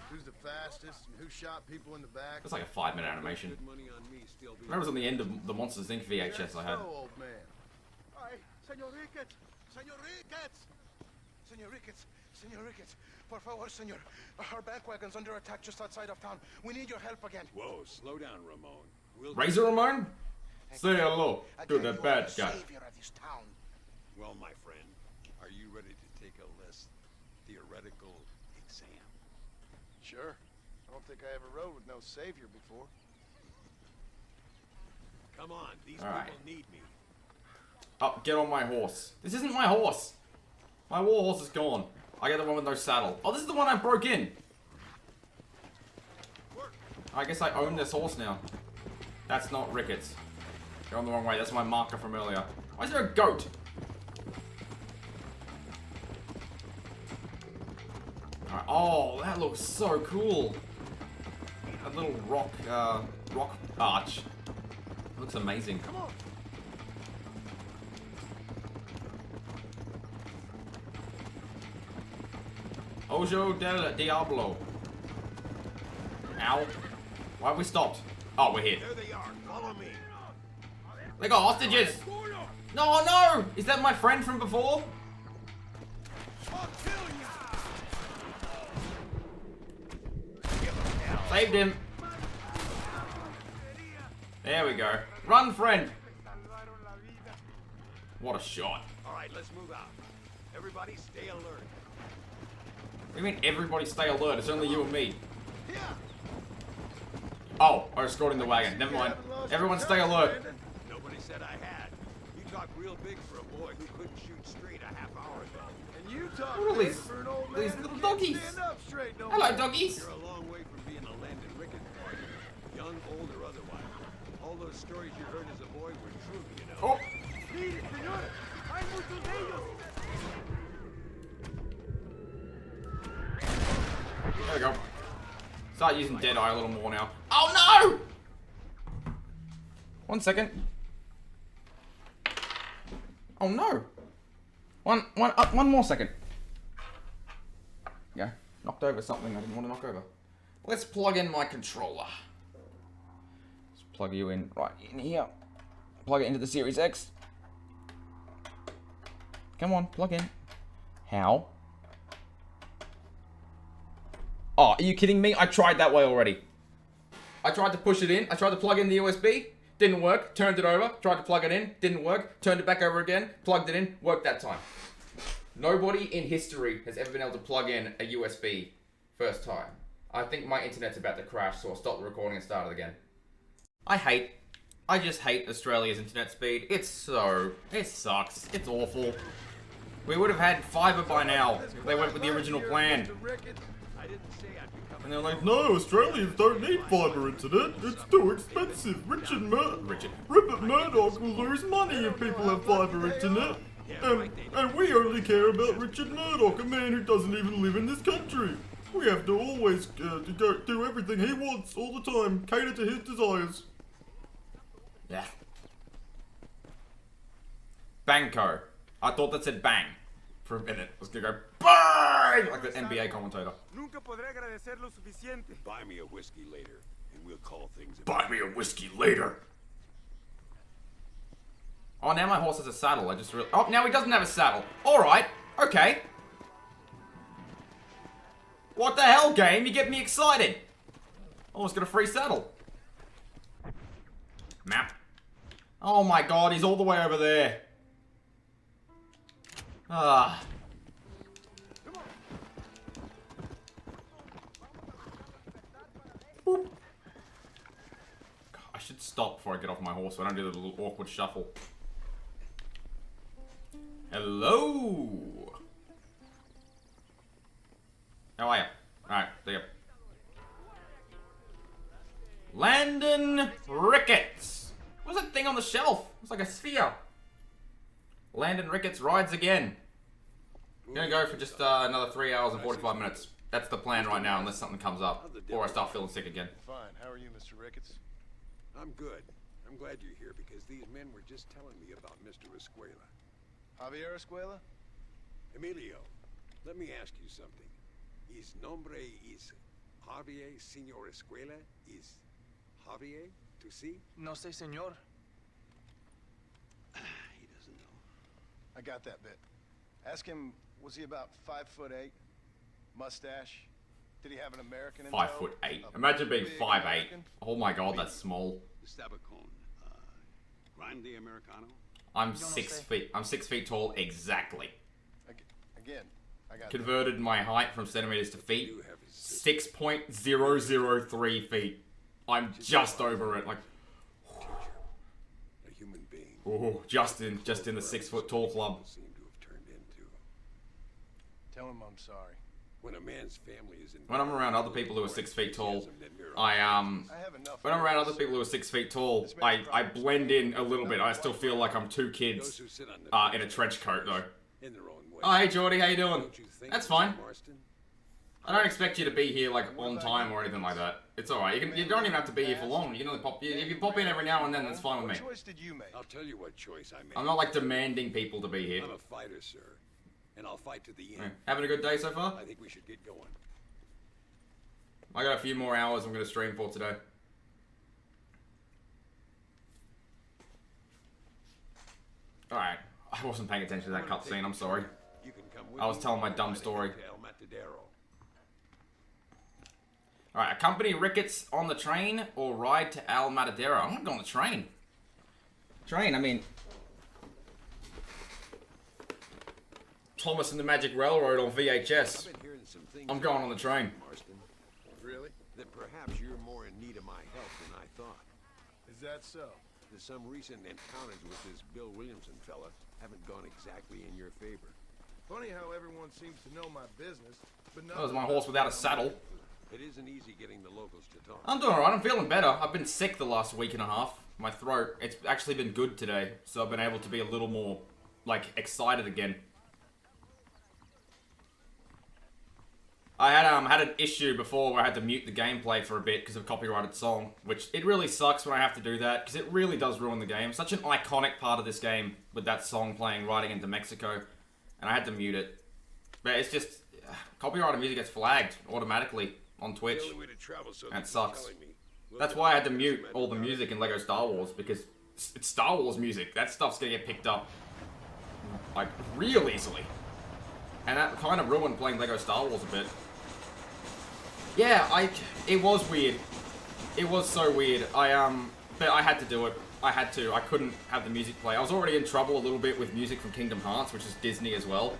Who's the fastest and who shot people in the back. It's like a 5-minute animation. good money on me still being. Remember it was on the end of the Monsters Inc. VHS I had. So, old man. Ay, Señor Ricketts! Señor Ricketts! Senor Ricketts, Senor Ricketts, por favor, senor. Our bank wagon's under attack just outside of town. We need your help again. Whoa, slow down, Ramon. We'll Razor Ramon? Say hello to Again, the you are bad the guy. savior of this town. Well, my friend, are you ready to take a less theoretical exam? Sure. I don't think I ever rode with no savior before. Come on, these All right. people need me. Oh, get on my horse. This isn't my horse. My war horse is gone. I get the one with no saddle. Oh, this is the one I broke in. I guess I own this horse now. That's not Ricketts. You're on the wrong way. That's my marker from earlier. Why is there a goat? Alright. Oh, that looks so cool. That little rock arch. Looks amazing. Come on! Ojo del Diablo. Ow. Why have we stopped? Oh, we're here. There they are. Follow me. They got hostages! No, no! Is that my friend from before? Saved him. There we go. Run, friend! What a shot. All right, let's move out. Everybody stay alert. What do you mean everybody stay alert? It's only you and me. Oh, I was escorting the wagon. Never mind. Everyone stay alert. Nobody said I had. You talk real big for a boy who couldn't shoot straight a half hour ago. And you talk What are big these- for an old these man who little can't doggies? stand up straight no Hello, more. doggies. You're a long way from being a Landon Ricketts partner. Young, old, or otherwise. All those stories you heard as a boy were true, you know. Oh, Mire, señor, hay muchos de ellos. there we go. Start using Deadeye a little more now. Oh no! 1 second. Oh no! One more second. Yeah, knocked over something I didn't want to knock over. Let's plug in my controller. Let's plug you in right in here. Plug it into the Series X. Come on, plug in. How? Oh, are you kidding me? I tried that way already. I tried to push it in. I tried to plug in the USB. Didn't work. Turned it over. Tried to plug it in. Didn't work. Turned it back over again. Plugged it in. Worked that time. Nobody in history has ever been able to plug in a USB first time. I think my internet's about to crash, so I'll stop the recording and start it again. I just hate Australia's internet speed. It sucks. It's awful. We would have had fiber by now if they went with the original plan. And they're like, no, Australians don't need fiber internet. It's too expensive. Rupert Murdoch will lose money if people have fiber internet. And we only care about Richard Murdoch, a man who doesn't even live in this country. We have to always do everything he wants all the time, cater to his desires. Yeah. Bangco. I thought that said bang for a minute. I was gonna go bang like the NBA commentator. Buy me a whiskey later, and we'll call things. Buy me a whiskey later. Oh, now my horse has a saddle. I just really. Oh, now he doesn't have a saddle. All right. Okay. What the hell, game? You get me excited. Almost got a free saddle. Map. Oh my god, he's all the way over there. Ah. Boop. I should stop before I get off my horse so I don't do the little awkward shuffle. Hello. How are you? Alright, there you go. Landon Ricketts. What's that thing on the shelf? It's like a sphere. Landon Ricketts rides again. I'm gonna go for just another 3 hours and 45 minutes. That's the plan right now, unless something comes up. Or I start feeling sick again. Fine. How are you, Mr. Ricketts? I'm good. I'm glad you're here because these men were just telling me about Mr. Escuela. Javier Escuela? Emilio, let me ask you something. His nombre is Javier Señor Escuela? Is Javier to see? No sé, señor. He doesn't know. I got that bit. Ask him, was he about 5'8"? Mustache? Did he have an American in tow? 5'8". Imagine being 5'8". Oh my god, that's small. Stabacon. Grande Americano? I'm 6 feet. I'm 6 feet tall exactly. Again, I got converted my height from centimeters to feet. 6.003 feet. I'm just over it, like. A human being. Oh, just in the 6 foot tall club. Tell him I'm sorry. When a man's family is in. When I'm around other people who are 6 feet tall, when I'm around other people who are 6 feet tall, I blend in a little bit. I still feel like I'm two kids in a trench coat though. Oh, hey Jordy, how you doing? That's fine. I don't expect you to be here like on time or anything like that. It's alright. You don't even have to be here for long. You can only pop. If you pop in every now and then, that's fine with me. What choice did you make? I'll tell you what choice I made. I'm not like demanding people to be here. I'm a fighter, sir, and I'll fight to the end. Yeah. Having a good day so far? I think we should get going. I got a few more hours I'm going to stream for today. Alright. I wasn't paying attention to that cutscene, I'm sorry. I was telling my dumb story. Alright, accompany Ricketts on the train or ride to Al Matadero. I'm gonna go on the train. I mean... Thomas and the Magic Railroad on VHS. I'm going on the train. Really? That perhaps you're more in need of my help than I thought. Is that so? There's some recent encounters with this Bill Williamson fella haven't gone exactly in your favor. Funny how everyone seems to know my business, but that was my horse without a saddle. It isn't easy getting the locals to talk. I'm doing alright, I'm feeling better. I've been sick the last week and a half. My throat, it's actually been good today, so I've been able to be a little more, like, excited again. I had an issue before where I had to mute the gameplay for a bit because of a copyrighted song, which it really sucks when I have to do that because it really does ruin the game. Such an iconic part of this game with that song playing riding into Mexico, and I had to mute it. But it's just, copyrighted music gets flagged automatically on Twitch, and it sucks. That's why I had to mute all the music in LEGO Star Wars, because it's Star Wars music. That stuff's gonna get picked up, like, real easily. And that kind of ruined playing Lego Star Wars a bit. Yeah, it was weird. It was so weird. But I had to do it. I had to. I couldn't have the music play. I was already in trouble a little bit with music from Kingdom Hearts, which is Disney as well.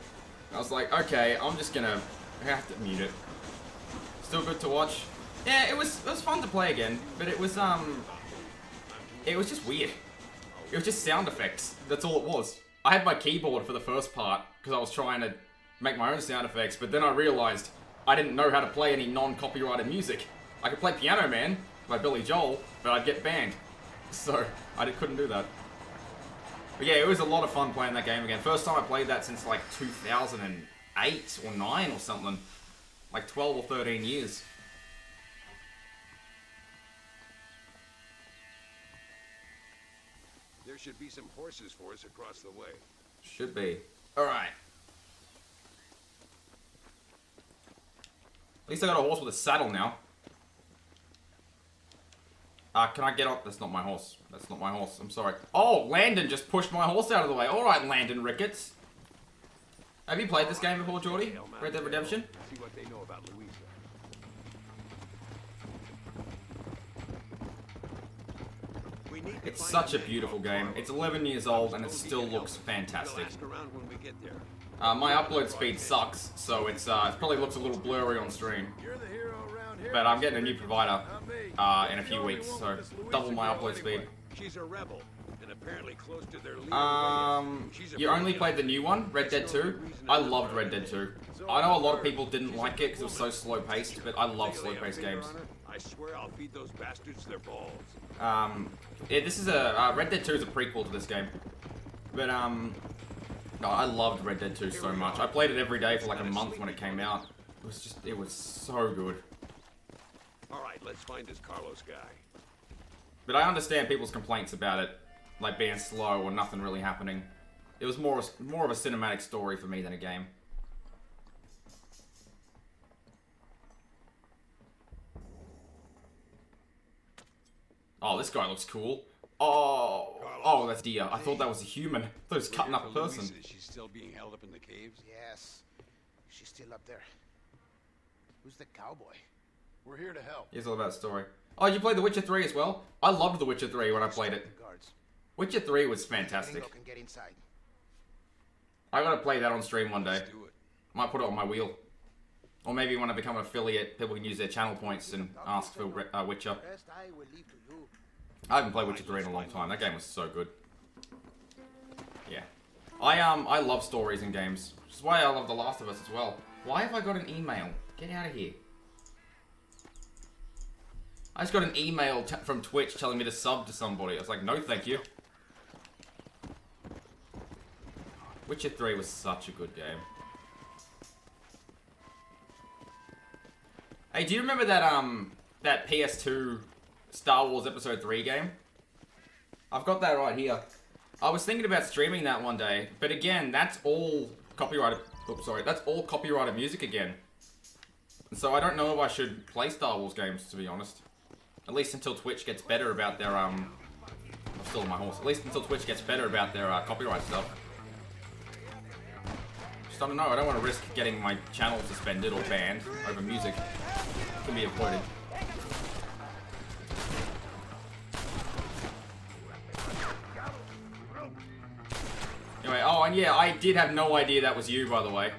I was like, okay, I'm just gonna have to mute it. Still good to watch. Yeah, it was fun to play again, but it was just weird. It was just sound effects. That's all it was. I had my keyboard for the first part because I was trying to make my own sound effects, but then I realized I didn't know how to play any non-copyrighted music. I could play Piano Man by Billy Joel, but I'd get banned. So, I couldn't do that. But yeah, it was a lot of fun playing that game again. First time I played that since like 2008 or 9 or something. Like 12 or 13 years. There should be some horses for us across the way. Should be. Alright. At least I got a horse with a saddle now. Can I get on? That's not my horse. That's not my horse. I'm sorry. Oh, Landon just pushed my horse out of the way. Alright, Landon Ricketts. Have you played this game before, Geordie? Red Dead Redemption? See what they know about Louisa. It's such a beautiful game. It's 11 years old and it still looks fantastic. My upload speed sucks, so it probably looks a little blurry on stream. But I'm getting a new provider in a few weeks, so double my upload speed. She's a rebel, and apparently close to their leader. You only played the new one, Red Dead 2? I loved Red Dead 2. I know a lot of people didn't like it because it was so slow-paced, but I love slow-paced games. I swear I'll feed those bastards their balls. Yeah, this is Red Dead 2 is a prequel to this game. But, no, I loved Red Dead 2 so much. I played it every day for like a month when it came out. It was so good. Alright, let's find this Carlos guy. But I understand people's complaints about it, like being slow or nothing really happening. It was more of a cinematic story for me than a game. Oh, this guy looks cool. Oh, that's deer. I thought that was a human. I thought it was cutting up a person. Louisa, is she still being held up in the caves? Yes. She's still up there. Who's the cowboy? We're here to help. Here's all about the story. Oh, you played The Witcher 3 as well? I loved The Witcher 3 when I played it. Witcher 3 was fantastic. Get inside. I gotta play that on stream one day. Might put it on my wheel. Or maybe when I become an affiliate, people can use their channel points and ask for Witcher. I haven't played Witcher 3 in a long time. That game was so good. Yeah. I love stories in games. Which is why I love The Last of Us as well. Why have I got an email? Get out of here. I just got an email from Twitch telling me to sub to somebody. I was like, no thank you. Witcher 3 was such a good game. Hey, do you remember that PS2 Star Wars Episode 3 game? I've got that right here. I was thinking about streaming that one day, but again, that's all copyrighted. Oops, sorry. That's all copyrighted music again. And so I don't know if I should play Star Wars games, to be honest. At least until Twitch gets better about their, I'm still on my horse. At least until Twitch gets better about their copyright stuff. Just I don't know. I don't want to risk getting my channel suspended or banned over music. It can be avoided. Anyway, oh, and yeah, I did have no idea that was you, by the way.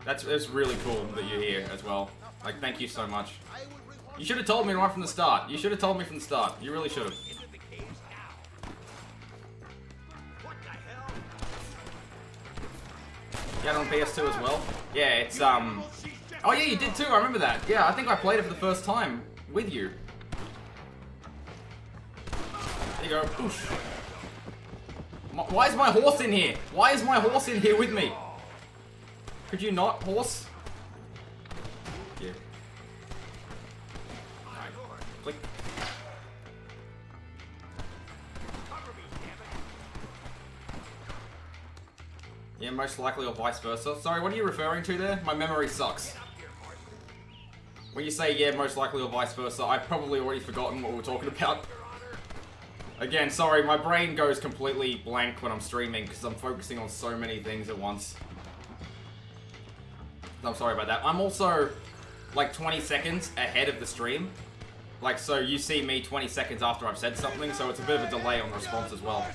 That's really cool that you're here as well. Like, thank you so much. You should have told me right from the start. You should have told me from the start. You really should have. You had it on PS2 as well? Yeah, it's, Oh yeah, you did too, I remember that. Yeah, I think I played it for the first time with you. There you go. Oof. Why is my horse in here? Why is my horse in here with me? Could you not, horse? Yeah. Alright. Click. Yeah, most likely or vice versa. Sorry, what are you referring to there? My memory sucks. When you say yeah, most likely or vice versa, I've probably already forgotten what we were talking about. Again, sorry, my brain goes completely blank when I'm streaming because I'm focusing on so many things at once. I'm sorry about that. I'm also like 20 seconds ahead of the stream. Like, so you see me 20 seconds after I've said something, so it's a bit of a delay on the response as well.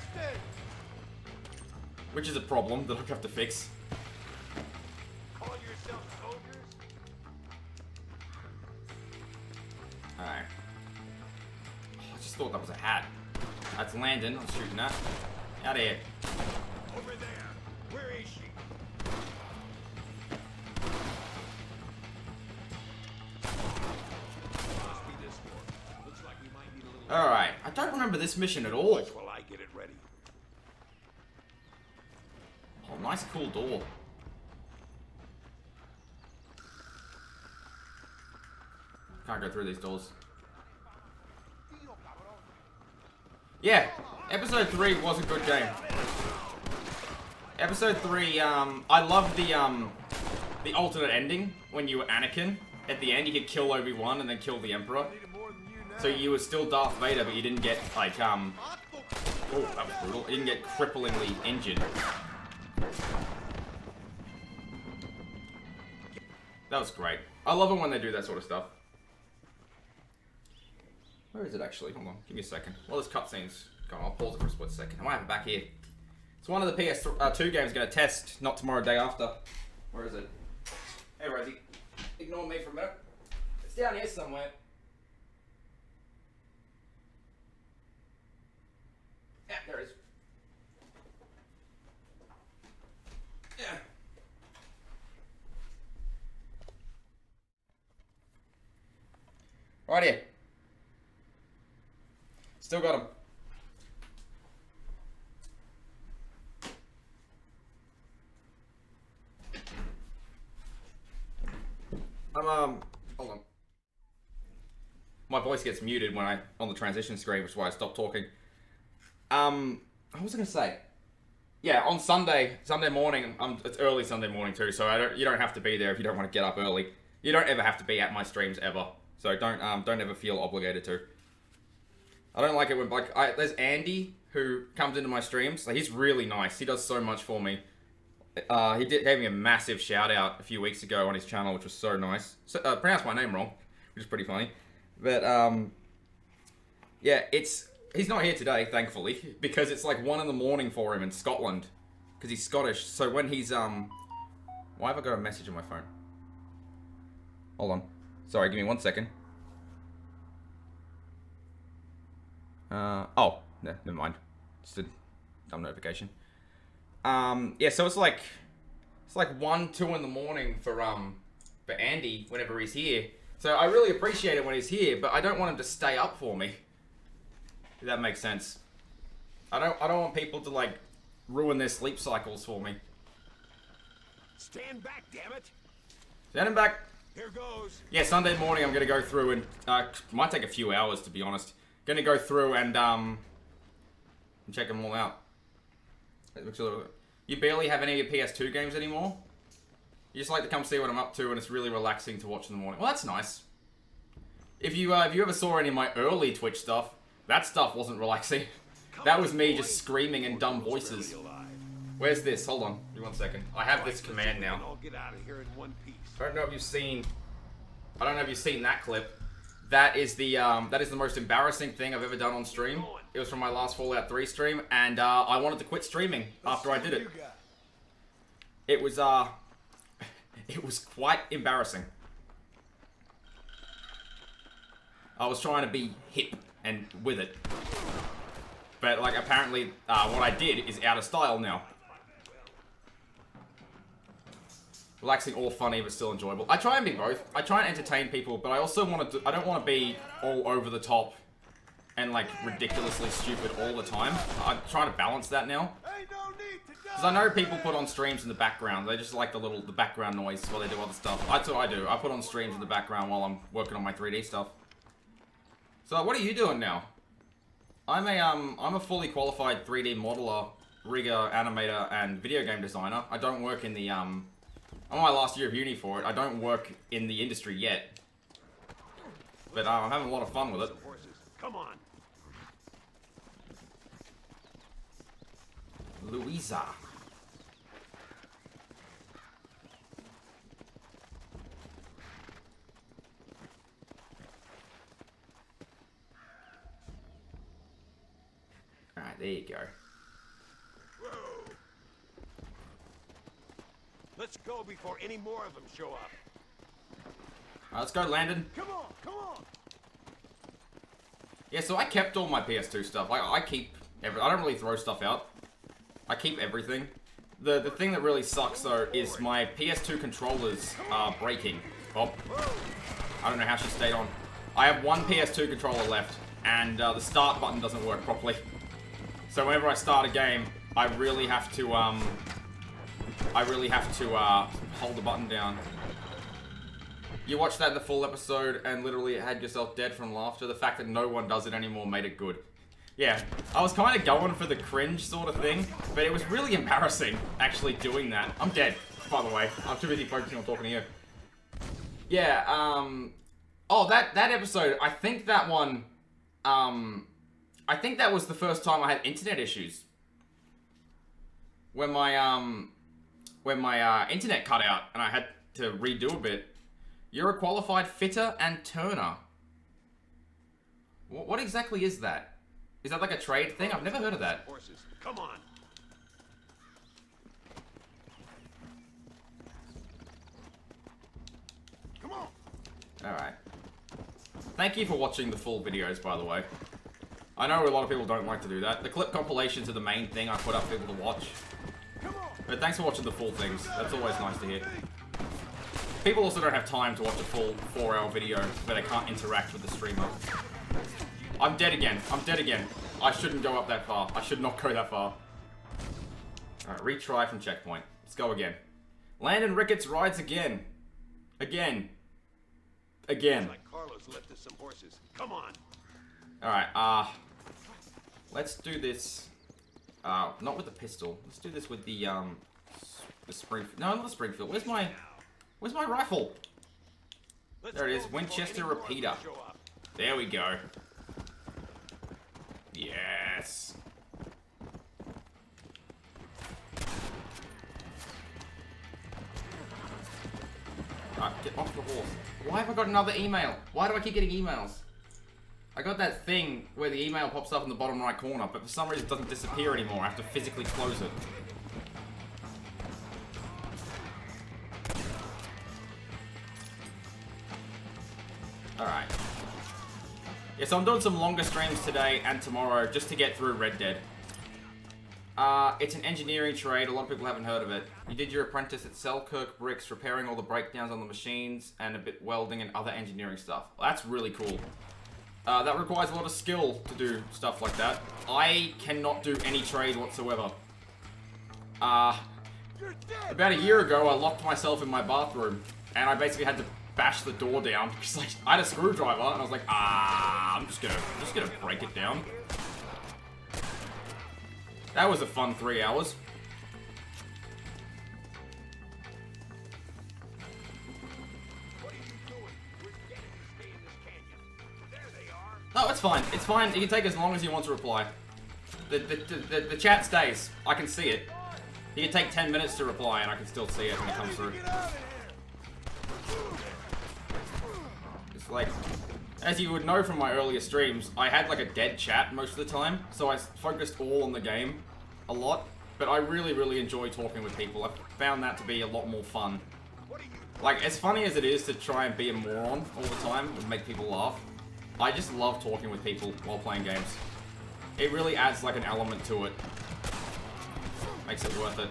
Which is a problem that I have to fix. Call yourself soldiers? Alright. I just thought that was a hat. That's Landon. I'm shooting that. Out of here. Over there. Where is she? Must be this door. Looks like we might need a little. Alright. I don't remember this mission at all. Watch while I get it ready. Oh, nice cool door. Can't go through these doors. Yeah, episode 3 was a good game. Episode 3, I loved the alternate ending when you were Anakin. At the end, you could kill Obi-Wan and then kill the Emperor. So you were still Darth Vader, but you didn't get, like, oh, that was brutal. You didn't get cripplingly injured. That was great. I love it when they do that sort of stuff. Where is it actually? Hold on, give me a second. Well, this cutscene's gone. I'll pause it for a split second. I might have it back here. It's one of the PS2 games going to test, not tomorrow, day after. Where is it? Hey, Rosie. Ignore me for a minute. It's down here somewhere. Yeah, there it is. Yeah. Right here. Still got him. Hold on. My voice gets muted when on the transition screen, which is why I stopped talking. What was I gonna say? Yeah, on Sunday morning, it's early Sunday morning too, so you don't have to be there if you don't want to get up early. You don't ever have to be at my streams ever, so don't ever feel obligated to. I don't like it when, like, there's Andy who comes into my streams. Like, he's really nice. He does so much for me. He gave me a massive shout out a few weeks ago on his channel, which was so nice. So, pronounced my name wrong, which is pretty funny. But yeah, he's not here today, thankfully, because it's like 1 in the morning for him in Scotland, because he's Scottish. So when he's why have I got a message on my phone? Hold on. Sorry, give me 1 second. Oh, no, never mind. Just a dumb notification. Yeah, so it's like 1, 2 in the morning for Andy whenever he's here. So I really appreciate it when he's here, but I don't want him to stay up for me. If that makes sense. I don't want people to, like, ruin their sleep cycles for me. Stand back, damn it! Standing back. Here goes. Yeah, Sunday morning I'm gonna go through and might take a few hours, to be honest. Gonna go through and check them all out. You barely have any of your PS2 games anymore? You just like to come see what I'm up to, and it's really relaxing to watch in the morning. Well, that's nice. If you ever saw any of my early Twitch stuff, that stuff wasn't relaxing. That was me just screaming in dumb voices. Where's this? Hold on. Give me 1 second. I have this command now. I'll get out of here in one piece. I don't know if you've seen that clip. That is the most embarrassing thing I've ever done on stream. It was from my last Fallout 3 stream, and I wanted to quit streaming after I did it. It was quite embarrassing. I was trying to be hip and with it, but like apparently what I did is out of style now. Relaxing or funny, but still enjoyable. I try and be both. I try and entertain people, but I also I don't want to be all over the top and like ridiculously stupid all the time. I'm trying to balance that now. Because I know people put on streams in the background. They just like the background noise while they do other stuff. That's what I do. I put on streams in the background while I'm working on my 3D stuff. So what are you doing now? I'm a fully qualified 3D modeler, rigger, animator, and video game designer. I don't work in the I'm on my last year of uni for it. I don't work in the industry yet. But I'm having a lot of fun with it. Come on. Louisa. Alright, there you go. Whoa. Let's go before any more of them show up. Alright, let's go, Landon. Come on, come on. Yeah, so I kept all my PS2 stuff. I keep I don't really throw stuff out. I keep everything. The thing that really sucks though is my PS2 controllers are breaking. Oh, I don't know how she stayed on. I have one PS2 controller left, and the start button doesn't work properly. So whenever I start a game, I really have to hold the button down. You watched that in the full episode and literally had yourself dead from laughter. The fact that no one does it anymore made it good. Yeah, I was kind of going for the cringe sort of thing, but it was really embarrassing actually doing that. I'm dead, by the way. I'm too busy focusing on talking to you. Yeah, oh, that episode, I think that one, I think that was the first time I had internet issues. When my internet cut out and I had to redo a bit. You're a qualified fitter and turner. What exactly is that? Is that like a trade thing? I've never heard of that. Horses, come on. Come on. Alright. Thank you for watching the full videos, by the way. I know a lot of people don't like to do that. The clip compilations are the main thing I put up for people to watch. But thanks for watching the full things. That's always nice to hear. People also don't have time to watch a full 4-hour video where they can't interact with the streamer. I'm dead again. I'm dead again. I shouldn't go up that far. I should not go that far. Alright, retry from checkpoint. Let's go again. Landon Ricketts rides again. Again. Again. Like Carlos left us some horses. Come on. Alright, let's do this. Not with the pistol. Let's do this with the Springfield. No, not the Springfield. Where's my rifle? There it is. Winchester repeater. There we go. Yes. Get off the horse. Why have I got another email? Why do I keep getting emails? I got that thing where the email pops up in the bottom right corner, but for some reason it doesn't disappear anymore. I have to physically close it. Alright. Yeah, so I'm doing some longer streams today and tomorrow just to get through Red Dead. It's an engineering trade. A lot of people haven't heard of it. You did your apprentice at Selkirk Bricks, repairing all the breakdowns on the machines, and a bit welding and other engineering stuff. Well, that's really cool. That requires a lot of skill to do stuff like that. I cannot do any trade whatsoever. About a year ago, I locked myself in my bathroom, and I basically had to bash the door down because like, I had a screwdriver, and I was like, I'm just gonna break it down. That was a fun 3 hours. No, it's fine. It's fine. You can take as long as you want to reply. The chat stays. I can see it. You can take 10 minutes to reply, and I can still see it when it comes through. It's like, as you would know from my earlier streams, I had like a dead chat most of the time, so I focused all on the game a lot. But I really, really enjoy talking with people. I found that to be a lot more fun. Like, as funny as it is to try and be a moron all the time and make people laugh, I just love talking with people while playing games. It really adds like an element to it. Makes it worth it.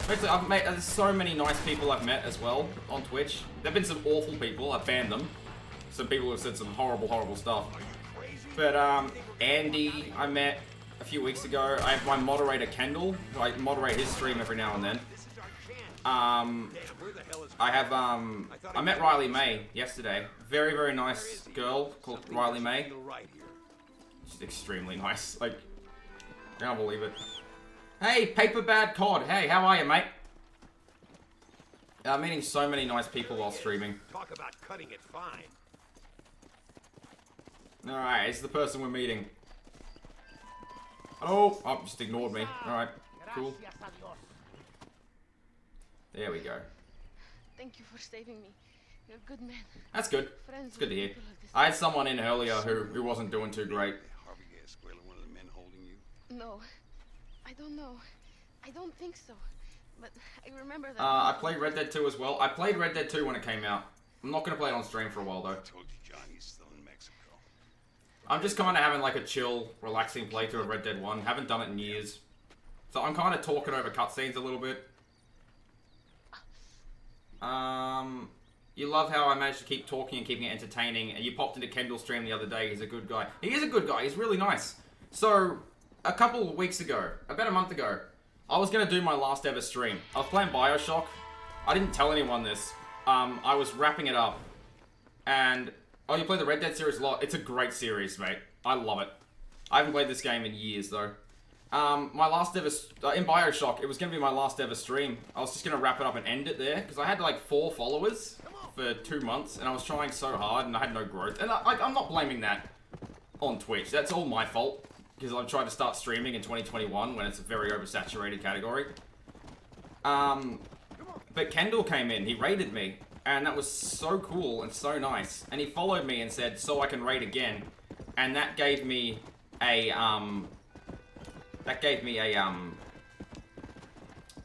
Actually, there's so many nice people I've met as well on Twitch. There've been some awful people, I've banned them. Some people have said some horrible, horrible stuff. But Andy, I met a few weeks ago. I have my moderator Kendall, who I moderate his stream every now and then. I met Riley May yesterday. Very, very nice girl called Riley May. She's extremely nice. Like, I can't believe it. Hey, Paper Bad Cod. Hey, how are you, mate? Meeting so many nice people while streaming. Talk about cutting it fine. Alright, it's the person we're meeting. Oh, just ignored me. Alright, cool. There we go. Thank you for saving me. You're a good man. That's good. It's good to hear. I had someone in earlier who wasn't doing too great. No, I don't know. I don't think so. But I remember that. I played Red Dead 2 as well. I played Red Dead 2 when it came out. I'm not going to play it on stream for a while, though. I told you Johnny's still in Mexico. I'm just kind of having like a chill, relaxing playthrough of Red Dead 1. Haven't done it in years. So I'm kind of talking over cutscenes a little bit. You love how I managed to keep talking and keeping it entertaining. And you popped into Kendall's stream the other day. He's a good guy. He is a good guy. He's really nice. So, a couple of weeks ago, about a month ago, I was going to do my last ever stream. I was playing Bioshock. I didn't tell anyone this. I was wrapping it up. And, oh, you play the Red Dead series a lot? It's a great series, mate. I love it. I haven't played this game in years, though. My last ever, in Bioshock, it was going to be my last ever stream. I was just going to wrap it up and end it there, because I had like 4 followers for 2 months, and I was trying so hard, and I had no growth. And I'm not blaming that on Twitch. That's all my fault, because I've tried to start streaming in 2021 when it's a very oversaturated category. But Kendall came in, he raided me, and that was so cool and so nice. And he followed me and said, so I can raid again. And that gave me a,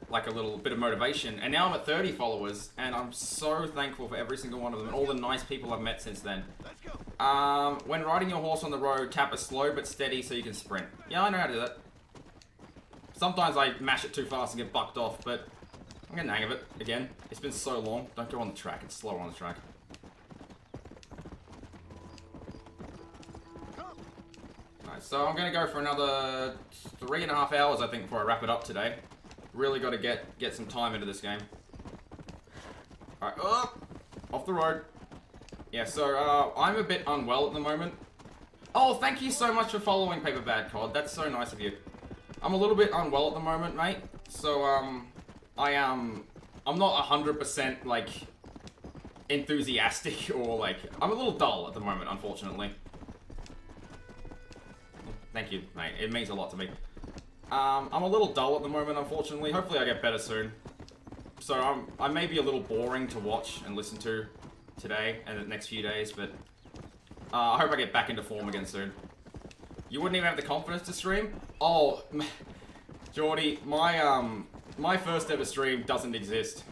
like a little bit of motivation. And now I'm at 30 followers, and I'm so thankful for every single one of them and all the nice people I've met since then. When riding your horse on the road, tap it slow but steady so you can sprint. Yeah, I know how to do that. Sometimes I mash it too fast and get bucked off, but I'm getting the hang of it again. It's been so long. Don't go on the track. It's slower on the track. Alright, so I'm going to go for another 3.5 hours, I think, before I wrap it up today. Really got to get some time into this game. Alright, off the road. Yeah, so I'm a bit unwell at the moment. Oh, thank you so much for following Paper Bad Cod. That's so nice of you. I'm a little bit unwell at the moment, mate. So, I'm not 100% like enthusiastic or like, I'm a little dull at the moment, unfortunately. Thank you, mate. It means a lot to me. I'm a little dull at the moment, unfortunately. Hopefully I get better soon. So I may be a little boring to watch and listen to today and the next few days, but I hope I get back into form again soon. You wouldn't even have the confidence to stream? Oh, Geordie, my first ever stream doesn't exist.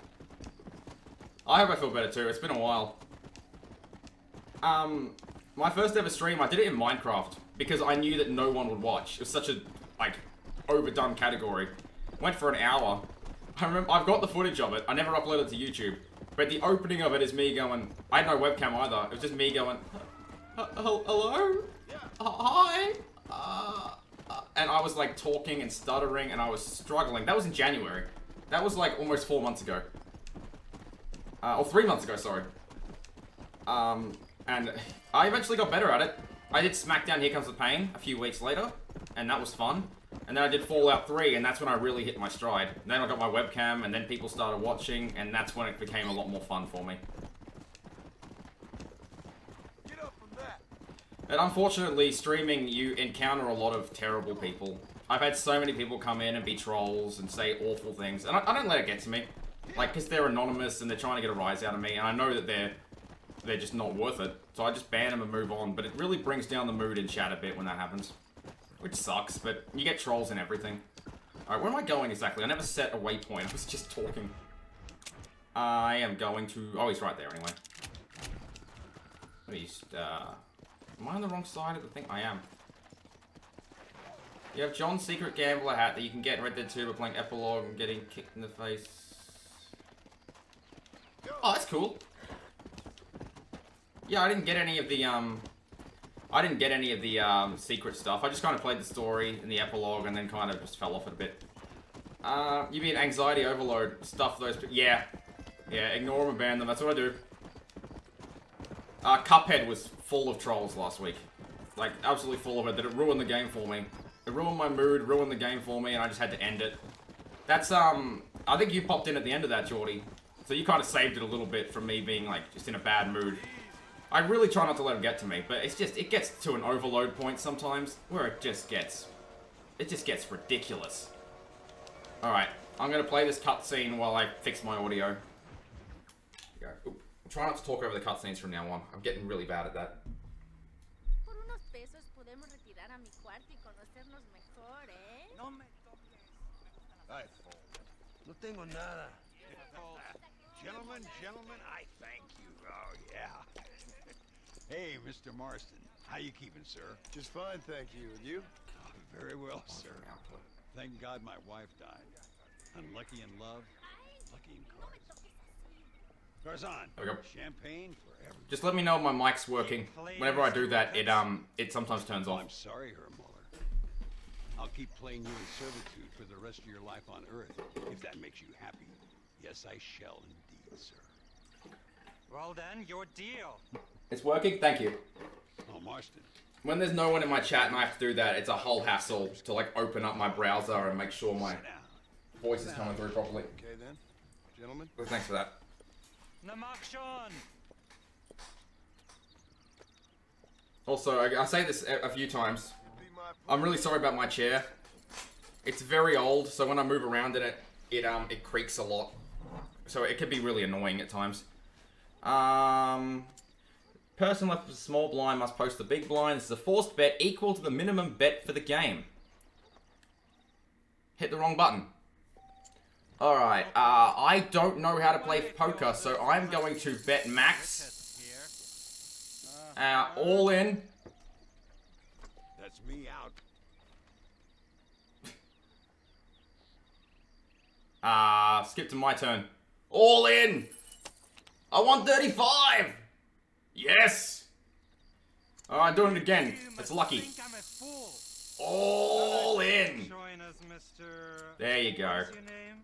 I hope I feel better too. It's been a while. My first ever stream, I did it in Minecraft because I knew that no one would watch. It was such a, like, overdone category. Went for an hour. I remember, I've got the footage of it. I never uploaded it to YouTube. But the opening of it is me going, I had no webcam either. It was just me going, hello? Hi? And I was like talking and stuttering and I was struggling. That was in January. That was like almost 4 months ago. Or 3 months ago, sorry. And I eventually got better at it. I did SmackDown Here Comes the Pain a few weeks later, and that was fun. And then I did Fallout 3, and that's when I really hit my stride. And then I got my webcam, and then people started watching, and that's when it became a lot more fun for me. Get up from that. And unfortunately, streaming, you encounter a lot of terrible people. I've had so many people come in and be trolls and say awful things, and I don't let it get to me. Like, because they're anonymous and they're trying to get a rise out of me, and I know that they're just not worth it. So I just ban them and move on, but it really brings down the mood in chat a bit when that happens. Which sucks, but you get trolls and everything. Alright, where am I going exactly? I never set a waypoint, I was just talking. I am going to... Oh, he's right there anyway. At least, am I on the wrong side of the thing? I am. You have John's secret gambler hat that you can get in Red Dead 2 by playing Epilogue and getting kicked in the face. Oh, that's cool. Yeah, I didn't get any of the, secret stuff. I just kind of played the story and the epilogue and then kind of just fell off it a bit. You mean anxiety overload, stuff those... Yeah. Yeah, ignore them and ban them, that's what I do. Cuphead was full of trolls last week. Like, absolutely full of it, that it ruined the game for me. It ruined my mood, ruined the game for me, and I just had to end it. That's, I think you popped in at the end of that, Geordie. So you kind of saved it a little bit from me being, like, just in a bad mood. I really try not to let them get to me, but it's just, it gets to an overload point sometimes, where it just gets ridiculous. Alright, I'm gonna play this cutscene while I fix my audio. There you go. Oop. Try not to talk over the cutscenes from now on. I'm getting really bad at that. Por unos pesos podemos retirar a mi cuarto y conocernos mejor, ¿eh? No tengo nada. Gentlemen, I thank you. Oh, yeah. Hey, Mr. Marston. How you keeping, sir? Just fine, thank you. And you? Oh, very well, sir. Thank God my wife died. Unlucky in love, lucky in cards. Tarzan, There we go. champagne for everyone. Just let me know if my mic's working. Whenever I do that, it sometimes turns off. I'm sorry, Hermuller. I'll keep playing you in servitude for the rest of your life on Earth, if that makes you happy. Yes, I shall indeed, sir. Well then, your deal. It's working? Thank you. Oh, Marston. When there's no one in my chat and I have to do that, it's a whole hassle to like open up my browser and make sure my voice is coming through properly. Okay then, gentlemen. Well, thanks for that. Namakshon. Also, I say this a few times. I'm really sorry about my chair. It's very old, so when I move around in it, it creaks a lot. So it can be really annoying at times. Person left with a small blind must post the big blind. This is a forced bet equal to the minimum bet for the game. Hit the wrong button. Alright, I don't know how to play poker, so I'm going to bet max. All in. That's me out. Skip to my turn. All in! I want 35! Yes! Alright, doing it again. It's lucky. All in! Join us, Mr. There you go. What's your name?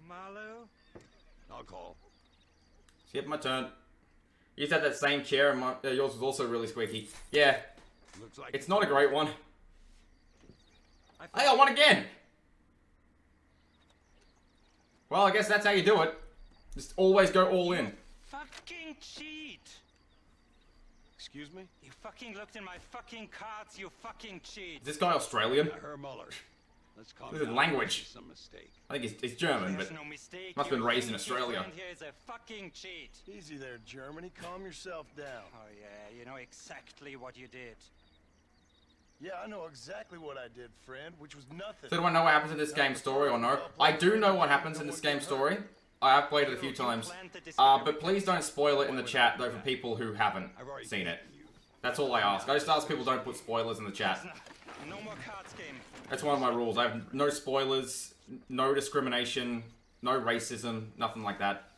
Malu? I'll call. Skip my turn. You just had that same chair and yours was also really squeaky. Yeah. Looks like it's not a great one. Hey, I won again! Well, I guess that's how you do it. Just always go all in. Fucking cheat! Excuse me? You fucking looked in my fucking cards, you fucking cheat! Is this guy Australian? Hermuller. Let's calm This is down. language. Some mistake. I think he's German, There's but no mistake. must have been You raised in think your Australia. friend here is a fucking cheat. Easy there, Germany. Calm yourself down. Oh yeah, you know exactly what you did. Yeah, I know exactly what I did, friend, which was nothing. So do I know what happens in this game story or no? I do know what happens in this game story. I have played it a few times. But please don't spoil it in the chat, though, for people who haven't seen it. That's all I ask. I just ask people don't put spoilers in the chat. No more cards game. That's one of my rules. I have no spoilers, no discrimination, no racism, nothing like that.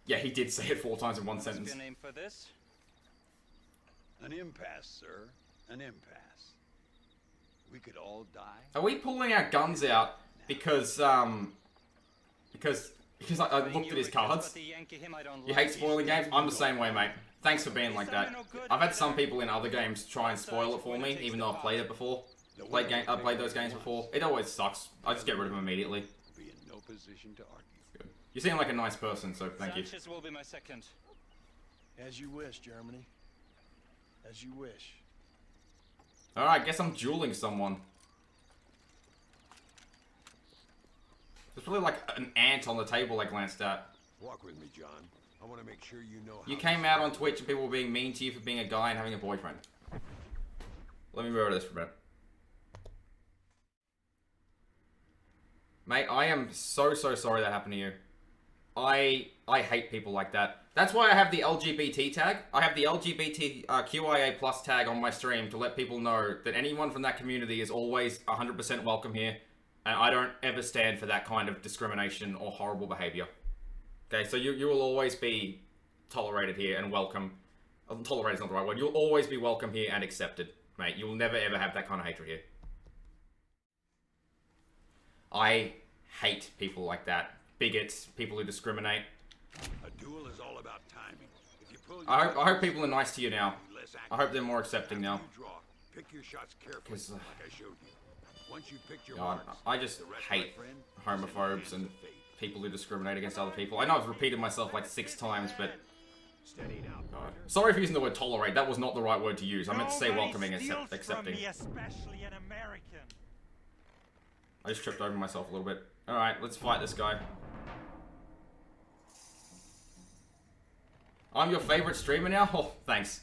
Yeah, he did say it 4 times in one sentence. What's your name for this? An impasse, sir. An impasse. We could all die. Are we pulling our guns out because I looked at his cards? You hate spoiling games? I'm the same way, mate. Thanks for being like that. I've had some people in other games try and spoil it for me, even though I've played it before. I've played those games before. It always sucks. I just get rid of them immediately. Be in no position to argue. Good. You seem like a nice person, so thank you. Sanchez will be my second. As you wish, Germany. As you wish. Alright, guess I'm dueling someone. There's probably like an ant on the table I glanced at. Walk with me, John. I want to make sure you know how You came out on Twitch and people were being mean to you for being a guy and having a boyfriend. Let me remember this for a minute. Mate, I am so sorry that happened to you. I hate people like that. That's why I have the LGBT tag. I have the LGBTQIA plus tag on my stream to let people know that anyone from that community is always 100% welcome here. And I don't ever stand for that kind of discrimination or horrible behavior. Okay, so you will always be tolerated here and welcome. Tolerated is not the right word. You'll always be welcome here and accepted, mate. You will never ever have that kind of hatred here. I hate people like that. Bigots, people who discriminate. A duel is all about timing. If you pull I hope people are nice to you now. I hope they're more accepting now. Pick your shots carefully, like I showed you. Once you picked your God, I just hate homophobes and people who discriminate against other people. I know I've repeated myself like 6 times, but... God. Sorry for using the word tolerate. That was not the right word to use. I meant to say welcoming and accepting. Especially an American. I just tripped over myself a little bit. Alright, let's fight this guy. I'm your favorite streamer now? Oh, thanks.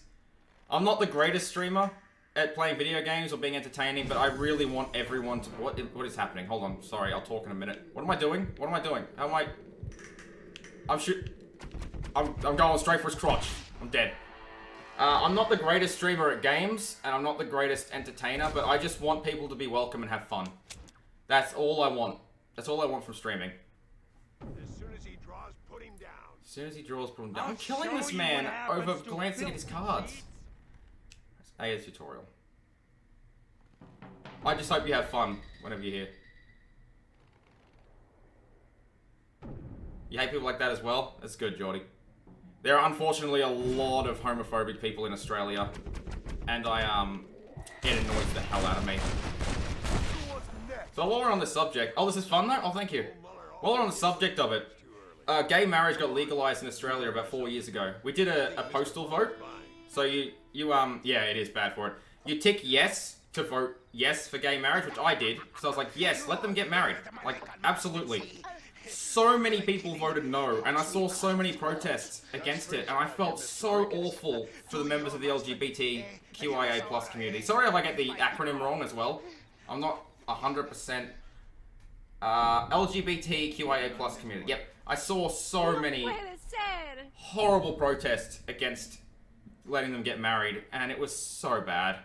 I'm not the greatest streamer. at playing video games or being entertaining, but I really want everyone to... What is happening? Hold on. Sorry, I'll talk in a minute. What am I doing? What am I doing? How am I... I'm going straight for his crotch. I'm dead. I'm not the greatest streamer at games, and I'm not the greatest entertainer, but I just want people to be welcome and have fun. That's all I want. That's all I want from streaming. As soon as he draws, put him down. As soon as he draws, put him down. I'm killing this man over glancing at his cards. That's AA's tutorial. I just hope you have fun whenever you're here. You hate people like that as well? That's good, Geordie. There are unfortunately a lot of homophobic people in Australia, and it annoys the hell out of me. So while we're on the subject, oh, this is fun though? Oh, thank you. While we're on the subject of it, gay marriage got legalized in Australia about 4 years ago. We did a postal vote. So yeah, it is bad for it. You tick yes to vote yes for gay marriage, which I did. So I was like, yes, let them get married. Like, absolutely. So many people voted no, and I saw so many protests against it, and I felt so awful for the members of the LGBTQIA+ community. Sorry if I get the acronym wrong as well. I'm not 100%. LGBTQIA+ community. Yep. I saw so many horrible protests against letting them get married, and it was so bad.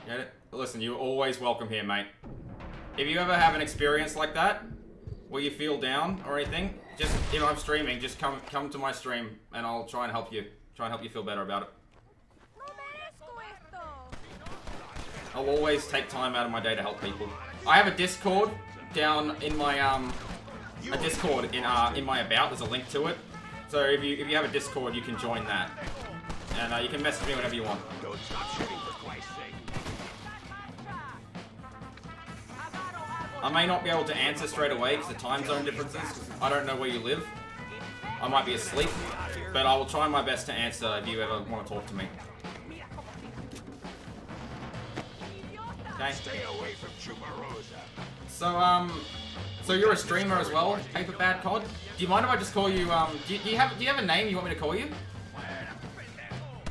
Get it? Listen, you're always welcome here, mate. If you ever have an experience like that, where you feel down or anything, just, if I'm streaming, just come to my stream, and I'll try and help you. Try and help you feel better about it. I'll always take time out of my day to help people. I have a Discord down in my a Discord in my about. There's a link to it. So if you have a Discord, you can join that, and you can message me whenever you want. Don't stop shooting for Christ's sake. I may not be able to answer straight away because the time zone differences. I don't know where you live. I might be asleep, but I will try my best to answer if you ever want to talk to me. Okay. Stay away from Chuparosa. So you're a streamer as well, Paper Bad Cod? Do you mind if I just call you, do you have a name you want me to call you?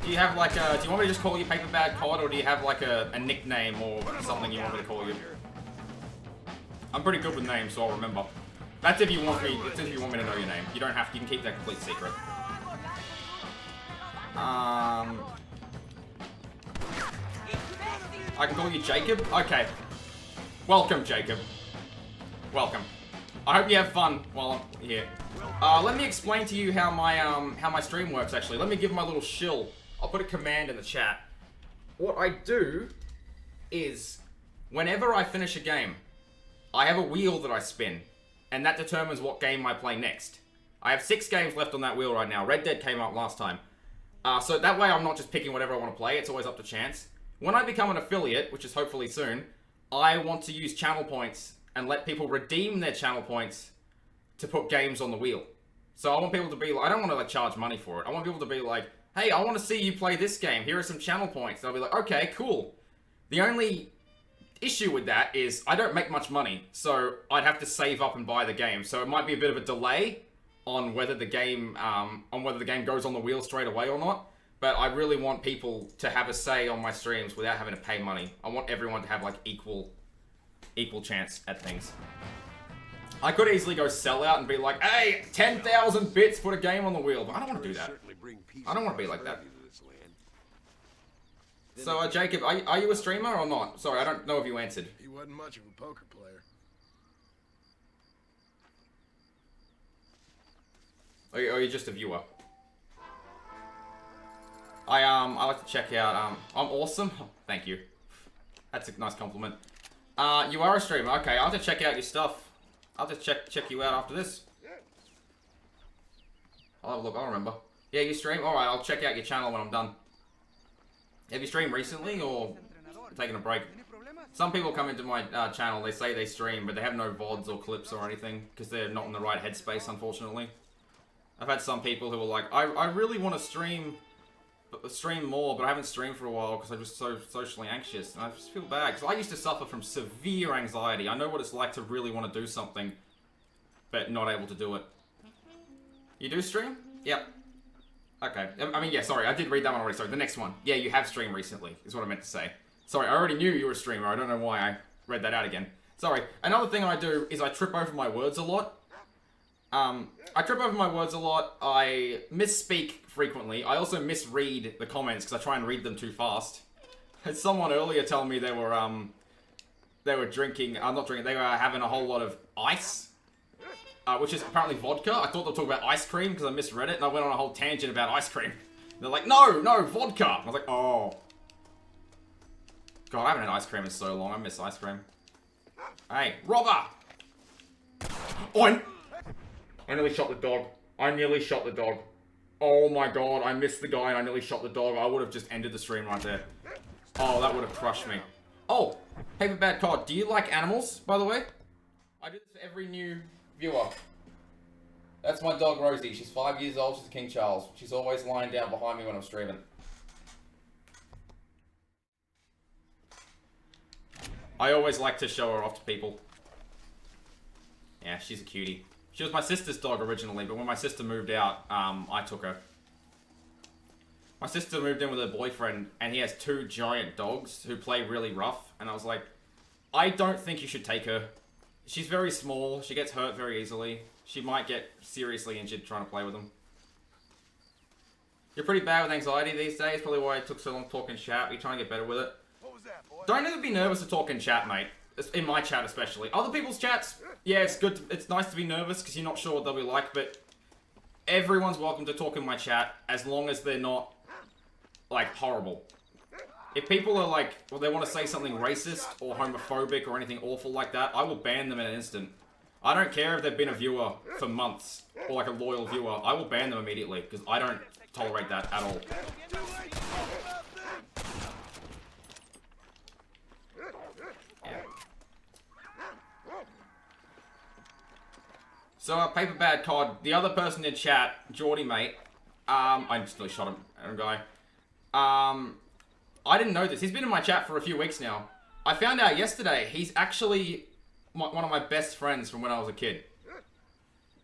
Do you have like do you want me to just call you Paper Bad Cod, or do you have like a nickname or something you want me to call you? I'm pretty good with names, so I'll remember. That's if you want me, it's if you want me to know your name. You don't have to, you can keep that complete secret. I can call you Jacob? Okay. Welcome, Jacob. Welcome. I hope you have fun while I'm here. Let me explain to you how my stream works, actually. Let me give my little shill. I'll put a command in the chat. What I do is, whenever I finish a game, I have a wheel that I spin, and that determines what game I play next. I have 6 games left on that wheel right now. Red Dead came out last time. So that way I'm not just picking whatever I want to play, it's always up to chance. When I become an affiliate, which is hopefully soon, I want to use channel points and let people redeem their channel points to put games on the wheel. So I want people to be like, I don't want to like charge money for it. I want people to be like, hey, I want to see you play this game. Here are some channel points. And I'll be like, okay, cool. The only issue with that is I don't make much money, so I'd have to save up and buy the game. So it might be a bit of a delay on whether the game goes on the wheel straight away or not. But I really want people to have a say on my streams without having to pay money. I want everyone to have like equal chance at things. I could easily go sell out and be like, hey, 10,000 bits, put a game on the wheel, but I don't want to do that. I don't want to be like that. So, Jacob, are you a streamer or not? Sorry, I don't know if you answered. He wasn't much of a poker player. Or are you just a viewer? I like to check out, I'm awesome. Oh, thank you. That's a nice compliment. You are a streamer. Okay, I'll have to check out your stuff. I'll just check you out after this. I'll have a look, I'll remember. Yeah, you stream? Alright, I'll check out your channel when I'm done. Have you streamed recently, or taking a break? Some people come into my channel, they say they stream, but they have no VODs or clips or anything, because they're not in the right headspace, unfortunately. I've had some people who are like, I really want to stream more, but I haven't streamed for a while because I'm just so socially anxious, and I just feel bad, because I used to suffer from severe anxiety. I know what it's like to really want to do something, but not able to do it. You do stream? Yep. Okay. I mean, yeah, sorry. I did read that one already. Sorry, the next one. Yeah, you have streamed recently, is what I meant to say. Sorry, I already knew you were a streamer. I don't know why I read that out again. Sorry. Another thing I do is I trip over my words a lot. I trip over my words a lot. I misspeak frequently. I also misread the comments because I try and read them too fast. Had someone earlier tell me they were drinking, not drinking, they were having a whole lot of ice. Which is apparently vodka. I thought they were talking about ice cream because I misread it and I went on a whole tangent about ice cream. They're like, no, vodka. I was like, oh. God, I haven't had ice cream in so long. I miss ice cream. Hey, robber! Oh, I nearly shot the dog. I nearly shot the dog. Oh my God, I missed the guy and I nearly shot the dog. I would have just ended the stream right there. Oh, that would have crushed me. Oh, Paper Bad Cod, do you like animals, by the way? I do this for every new viewer. That's my dog Rosie. She's 5 years old. She's a King Charles. She's always lying down behind me when I'm streaming. I always like to show her off to people. Yeah, she's a cutie. She was my sister's dog originally, but when my sister moved out, I took her. My sister moved in with her boyfriend, and he has 2 giant dogs who play really rough, and I was like, I don't think you should take her. She's very small, she gets hurt very easily. She might get seriously injured trying to play with them. You're pretty bad with anxiety these days, probably why it took so long talking chat. You're trying to get better with it. What was that, boy? Don't ever be nervous to talk in chat, mate. In my chat especially. Other people's chats, yeah, it's good. It's nice to be nervous because you're not sure what they'll be like, but everyone's welcome to talk in my chat as long as they're not, like, horrible. If people are like, well, they want to say something racist or homophobic or anything awful like that, I will ban them in an instant. I don't care if they've been a viewer for months or like a loyal viewer. I will ban them immediately because I don't tolerate that at all. Yeah. So, Paper Bad Cod, the other person in chat, Geordie mate, I just really shot him, guy. I didn't know this. He's been in my chat for a few weeks now. I found out yesterday he's actually one of my best friends from when I was a kid.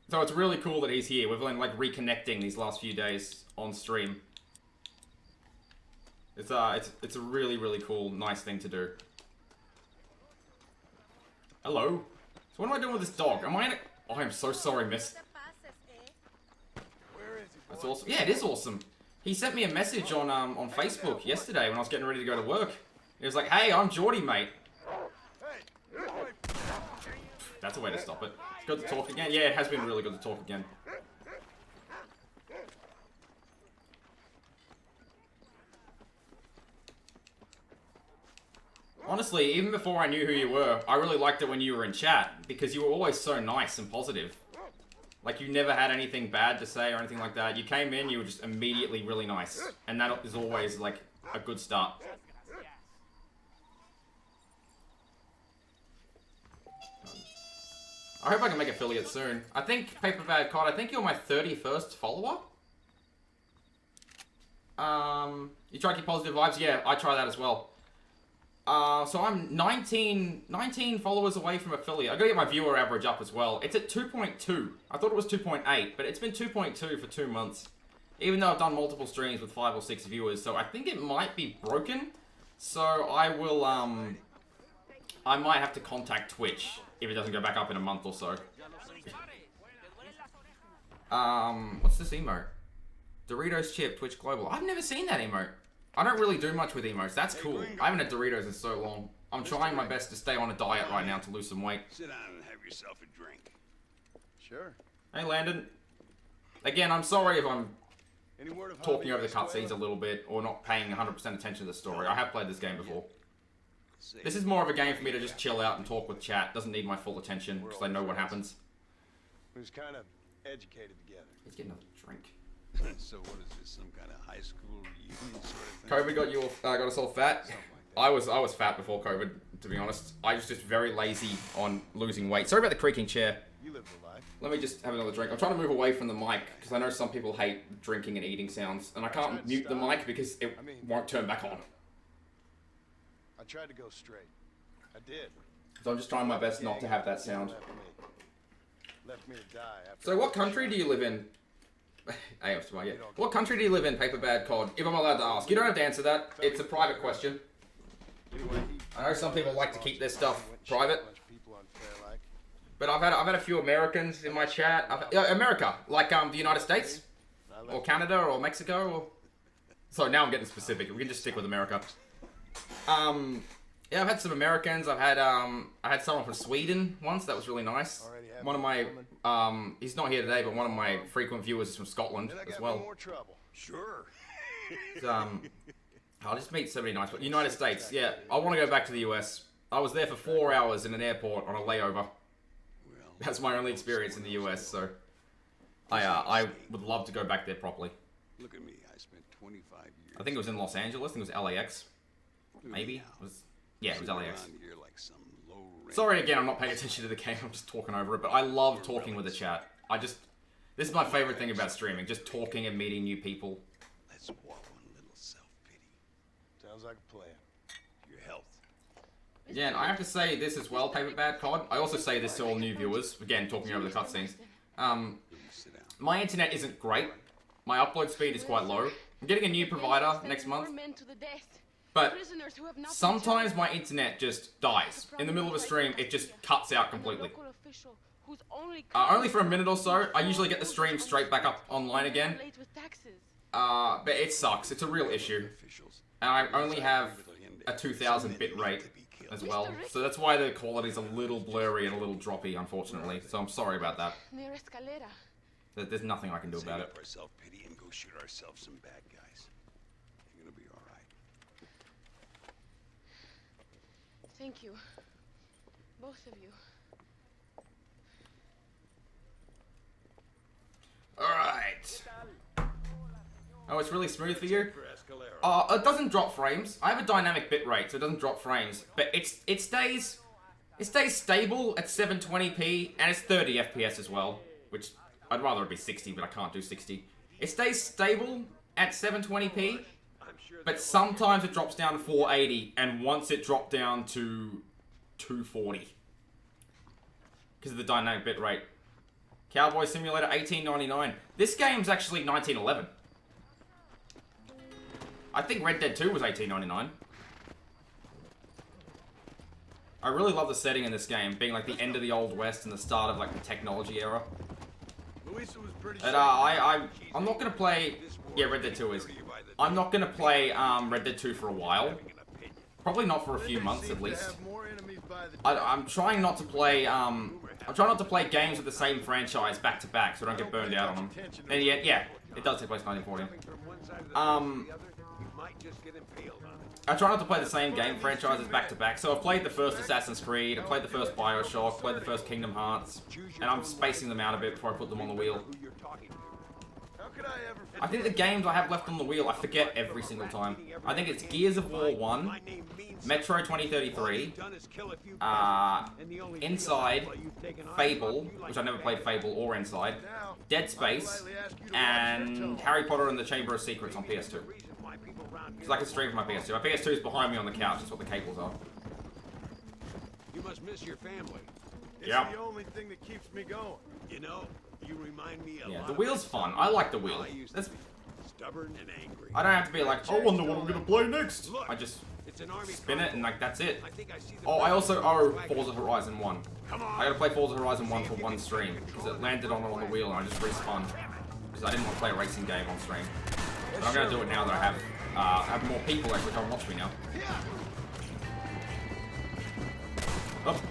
So it's really cool that he's here. We've been like reconnecting these last few days on stream. It's a really, really cool, nice thing to do. Hello? So what am I doing with this dog? Am I in a... Oh, I'm so sorry, miss. That's awesome. Yeah, it is awesome. He sent me a message on Facebook yesterday when I was getting ready to go to work. He was like, hey, I'm Geordie, mate. That's a way to stop it. It's good to talk again. Yeah, it has been really good to talk again. Honestly, even before I knew who you were, I really liked it when you were in chat because you were always so nice and positive. Like, you never had anything bad to say or anything like that. You came in, you were just immediately really nice. And that is always, like, a good start. I hope I can make affiliate soon. I think, Paper Bad Cod, I think you're my 31st follower? You try to keep positive vibes? Yeah, I try that as well. So I'm 19 followers away from affiliate. I gotta get my viewer average up as well. It's at 2.2. I thought it was 2.8, but it's been 2.2 for 2 months. Even though I've done multiple streams with 5 or 6 viewers, so I think it might be broken. So I will, I might have to contact Twitch if it doesn't go back up in a month or so. What's this emote? Doritos chip, Twitch Global. I've never seen that emote. I don't really do much with emotes. That's cool. I haven't had Doritos in so long. I'm trying my best to stay on a diet right now to lose some weight. Sit down and have yourself a drink. Sure. Hey, Landon. Again, I'm sorry if I'm talking over the cutscenes a little bit or not paying 100% attention to the story. I have played this game before. This is more of a game for me to just chill out and talk with chat. Doesn't need my full attention because I know what happens. We was kind of educated together. Let's get another drink. So what is this, some kind of high school reunion sort of thing? COVID got us all fat. I was fat before COVID, to be honest. I was just very lazy on losing weight. Sorry about the creaking chair. You live the life. Let me just have another drink. I'm trying to move away from the mic because I know some people hate drinking and eating sounds, and I can't mute the mic because it won't turn back on. I tried to go straight. I did. So I'm just trying my best not to have that sound. Left me to die after So what country do you live in, AF's yeah. What country do you live in, Paperbad Cod? If I'm allowed to ask. You don't have to answer that. It's a private question. I know some people like to keep their stuff private. But I've had a few Americans in my chat. America, like the United States, or Canada, or Mexico, or. So now I'm getting specific. We can just stick with America. Yeah, I've had some Americans. I had someone from Sweden once. That was really nice. One of my he's not here today, but one of my frequent viewers is from Scotland as well. Sure. I'll just meet so many nice. But United States, yeah. I want to go back to the US. I was there for 4 hours in an airport on a layover. That's my only experience in the US, so I would love to go back there properly. Look at me. I spent 25 years. I think it was in Los Angeles. I think it was LAX. Maybe. It was LAX. Sorry again, I'm not paying attention to the game. I'm just talking over it. But I love talking with the chat. This is my favorite thing about streaming. Just talking and meeting new people. Let's wallow in a little self-pity. Sounds like a plan. Your health. Yeah, and I have to say this as well, Paperbad Cod. I also say this to all new viewers. Again, talking over the cutscenes. My internet isn't great. My upload speed is quite low. I'm getting a new provider next month. But sometimes my internet just dies. In the middle of a stream, it just cuts out completely. Only for a minute or so. I usually get the stream straight back up online again. But it sucks. It's a real issue. And I only have a 2000 bit rate as well. So that's why the quality's a little blurry and a little droppy, unfortunately. So I'm sorry about that. There's nothing I can do about it. Our self-pity and go shoot ourselves some bad guys. You're gonna be all right. Thank you. Both of you. Alright. Oh, it's really smooth for you? It doesn't drop frames. I have a dynamic bitrate, so it doesn't drop frames. But it stays stable at 720p, and it's 30 FPS as well. Which, I'd rather it be 60, but I can't do 60. It stays stable at 720p, but sometimes it drops down to 480, and once it dropped down to 240. Because of the dynamic bitrate. Cowboy Simulator, $18.99. This game's actually $19.11. I think Red Dead 2 was $18.99. I really love the setting in this game, being like the end of the Old West and the start of like the technology era. And I'm not gonna play. Yeah, Red Dead 2 is. I'm not gonna play Red Dead 2 for a while. Probably not for a few months at least. I'm trying not to play. I'm trying not to play games with the same franchise back to back, so I don't get burned out on them. And yet, yeah, it does take place in 1940. I try not to play the same game franchises back to back. So I've played the first Assassin's Creed, I played the first BioShock, played the first Kingdom Hearts, and I'm spacing them out a bit before I put them on the wheel. I think the games I have left on the wheel, I forget every single time. I think it's Gears of War 1, Metro 2033, Inside, Fable, which I never played Fable or Inside, Dead Space, and Harry Potter and the Chamber of Secrets on PS2. Because I can stream from my PS2. My PS2 is behind me on the couch, that's what the cables are. You must miss your family. Yeah. It's the only thing that keeps me going. You know, you remind me a lot. The wheel's fun. I like the wheel. That's stubborn and angry. I don't have to be like, I wonder what I'm gonna play next. I just spin it and like that's it. Oh, I also owe Forza Horizon 1. I gotta play Forza Horizon 1 for one stream because it landed on the wheel and I just respun because I didn't want to play a racing game on stream. But I'm gonna do it now that I have more people actually come watch me now. Oh.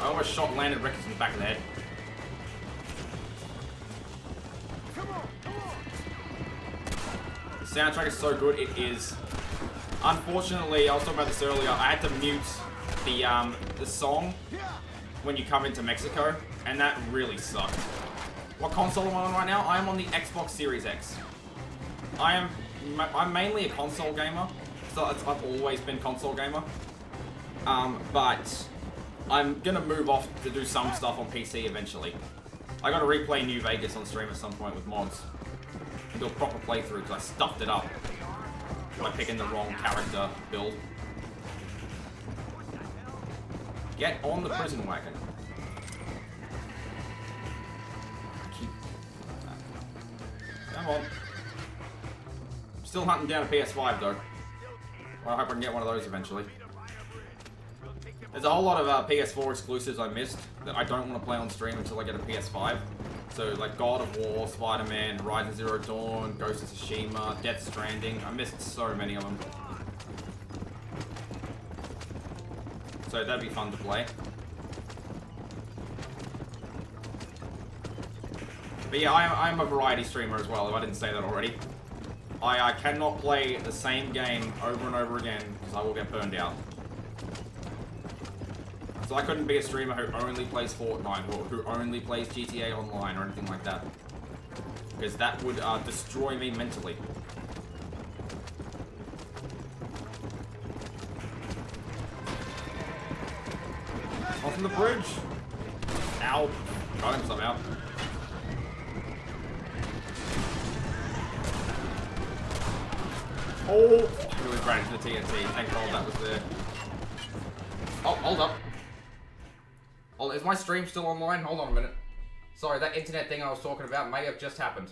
I almost shot landed Ricketts in the back of the head. The soundtrack is so good, it is. Unfortunately, I was talking about this earlier, I had to mute the song when you come into Mexico, and that really sucked. What console am I on right now? I am on the Xbox Series X. I'm mainly a console gamer, so I've always been console gamer. But I'm gonna move off to do some stuff on PC eventually. I gotta replay New Vegas on stream at some point with mods. Do a proper playthrough because I stuffed it up by picking the wrong character build. Get on the prison wagon. Come on. I'm still hunting down a PS5 though. Well, I hope I can get one of those eventually. There's a whole lot of PS4 exclusives I missed that I don't want to play on stream until I get a PS5. So like God of War, Spider-Man, Horizon Zero Dawn, Ghost of Tsushima, Death Stranding. I missed so many of them. So that'd be fun to play. But yeah, I'm a variety streamer as well, if I didn't say that already. I cannot play the same game over and over again, because I will get burned out. So I couldn't be a streamer who only plays Fortnite, or who only plays GTA Online, or anything like that. Because that would destroy me mentally. Off from the bridge! Ow! Got him somehow. Oh! I really ran into the TNT. Thank God that was there. Oh, hold up. Oh, is my stream still online? Hold on a minute. Sorry, that internet thing I was talking about may have just happened.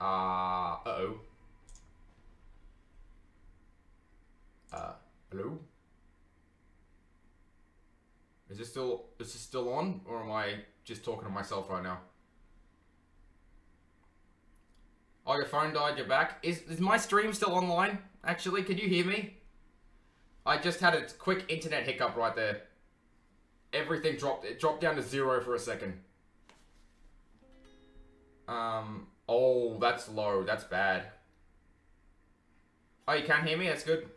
Uh-oh. Hello? Is this still on? Or am I just talking to myself right now? Oh, your phone died, you're back? Is my stream still online? Actually, can you hear me? I just had a quick internet hiccup right there. Everything dropped. It dropped down to 0 for a second. Oh, that's low. That's bad. Oh, you can't hear me? That's good.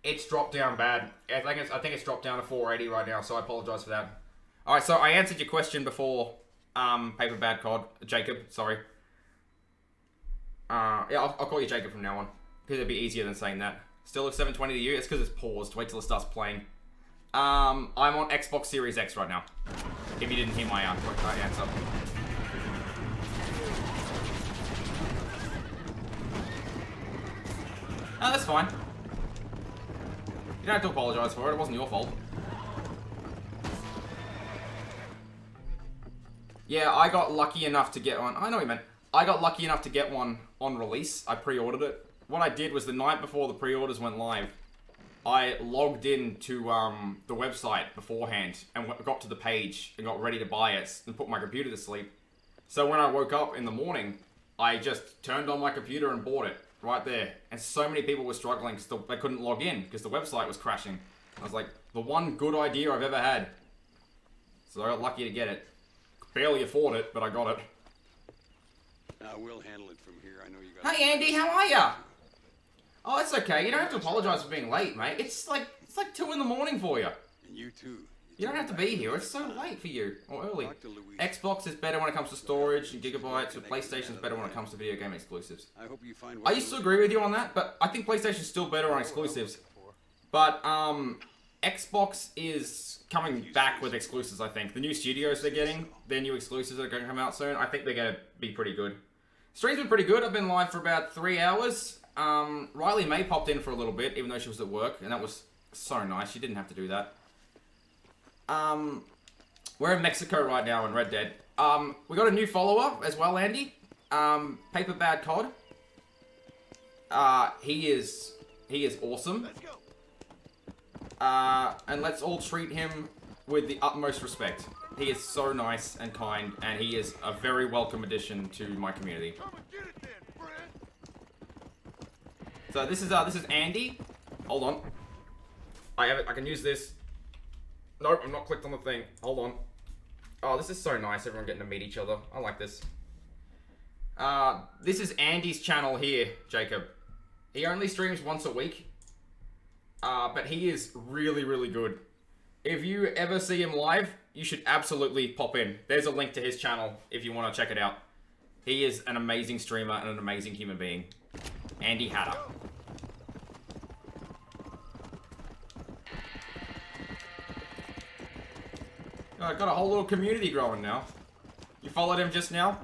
It's dropped down bad. I think it's dropped down to 480 right now, so I apologize for that. Alright, so I answered your question before, Paper Bad Cod. Jacob, sorry. Yeah, I'll call you Jacob from now on. Because it'd be easier than saying that. Still looks 720 to you? It's because it's paused. Wait till it starts playing. I'm on Xbox Series X right now. If you didn't hear my answer. Oh, that's fine. You don't have to apologize for it. It wasn't your fault. Yeah, I got lucky enough to get one. I know what you meant. I got lucky enough to get one on release. I pre-ordered it. What I did was the night before the pre-orders went live, I logged in to the website beforehand and got to the page and got ready to buy it and put my computer to sleep. So when I woke up in the morning, I just turned on my computer and bought it right there. And so many people were struggling because they couldn't log in because the website was crashing. I was like, the one good idea I've ever had. So I got lucky to get it. Barely afford it, but I got it. We'll handle it from here. I know you got. Hey Andy, how are ya? Oh, it's okay. You don't have to apologize for being late, mate. It's like 2 in the morning for you. And you too. You don't have to be here. It's so late for you, or early. Xbox is better when it comes to storage and gigabytes, but PlayStation's better when it comes to video game exclusives. I hope you find. I used to agree with you on that, but I think PlayStation's still better on exclusives. But Xbox is coming back with exclusives. I think the new studios they're getting, their new exclusives that are going to come out soon. I think they're going to be pretty good. Stream's been pretty good. I've been live for about 3 hours. Riley May popped in for a little bit, even though she was at work, and that was so nice. She didn't have to do that. We're in Mexico right now in Red Dead. We got a new follower as well, Andy. Paper Bad Cod. He is awesome. Let's go. And let's all treat him with the utmost respect. He is so nice and kind, and he is a very welcome addition to my community. Come and get it then, friend. So this is Andy. Hold on. I have it. I can use this. Nope, I'm not clicked on the thing. Hold on. Oh, this is so nice. Everyone getting to meet each other. I like this. This is Andy's channel here, Jacob. He only streams once a week. But he is really, really good. If you ever see him live, you should absolutely pop in. There's a link to his channel if you want to check it out. He is an amazing streamer and an amazing human being. Andy Hatter. I've got a whole little community growing now. You followed him just now?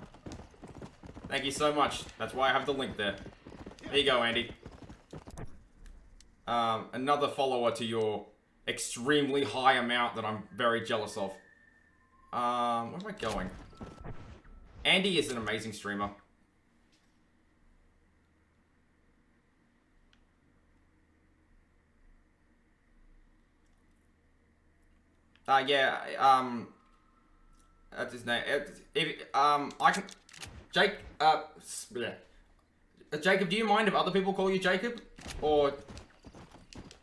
Thank you so much. That's why I have the link there. There you go, Andy. Another follower to your extremely high amount that I'm very jealous of. Where am I going? Andy is an amazing streamer. Yeah, that's his name. I can... Jake, yeah. Jacob, do you mind if other people call you Jacob? Or...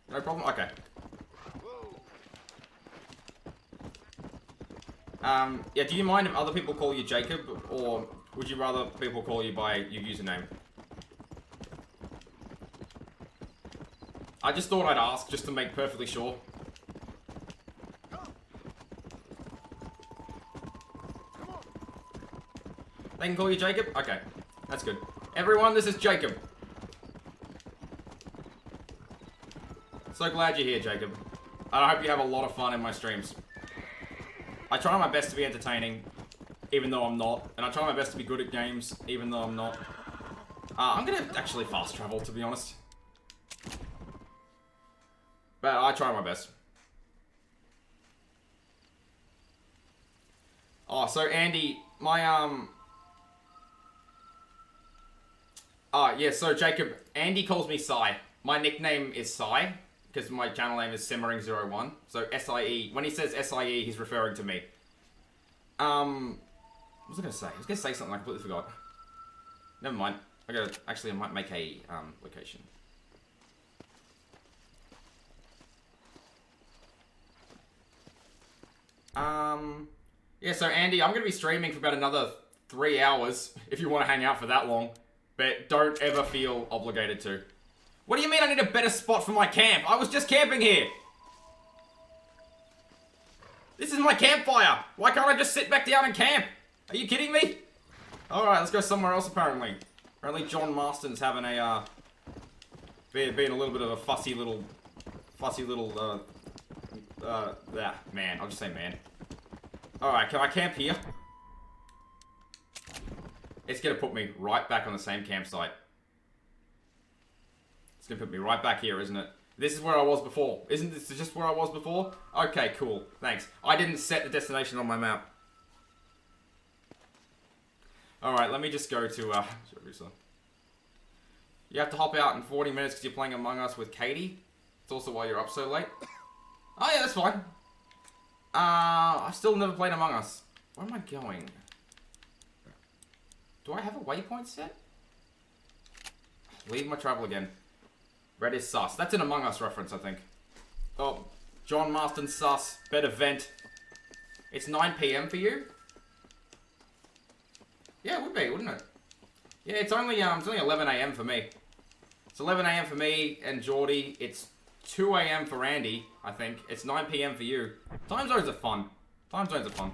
No problem? Okay. Yeah, do you mind if other people call you Jacob? Or would you rather people call you by your username? I just thought I'd ask, just to make perfectly sure. They can call you Jacob? Okay, that's good. Everyone, this is Jacob. So glad you're here, Jacob. And I hope you have a lot of fun in my streams. I try my best to be entertaining, even though I'm not. And I try my best to be good at games, even though I'm not. I'm gonna actually fast travel, to be honest. But I try my best. Oh, so Andy, my, yeah, so Jacob, Andy calls me Sai. My nickname is Sai, because my channel name is Simmering01. So S-I-E. When he says S-I-E, he's referring to me. What was I gonna say? I was gonna say something I completely forgot. Never mind. Actually, I might make a, location. Yeah, so Andy, I'm gonna be streaming for about another 3 hours, if you want to hang out for that long. But don't ever feel obligated to. What do you mean I need a better spot for my camp? I was just camping here! This is my campfire! Why can't I just sit back down and camp? Are you kidding me? Alright, let's go somewhere else apparently. Apparently John Marston's having a, being a little bit of a fussy little, man. I'll just say man. Alright, can I camp here? It's gonna put me right back on the same campsite. It's gonna put me right back here, isn't it? This is where I was before. Isn't this just where I was before? Okay, cool. Thanks. I didn't set the destination on my map. Alright, let me just go to, you have to hop out in 40 minutes because you're playing Among Us with Katie. It's also why you're up so late. Oh yeah, that's fine. I've still never played Among Us. Where am I going? Do I have a waypoint set? Leave my travel again. Red is sus. That's an Among Us reference, I think. Oh, John Marston sus. Better vent. It's 9 PM for you? Yeah, it would be, wouldn't it? Yeah, it's only 11 AM for me. It's 11 AM for me and Geordie. It's 2 AM for Andy, I think. It's 9 PM for you. Time zones are fun. Time zones are fun.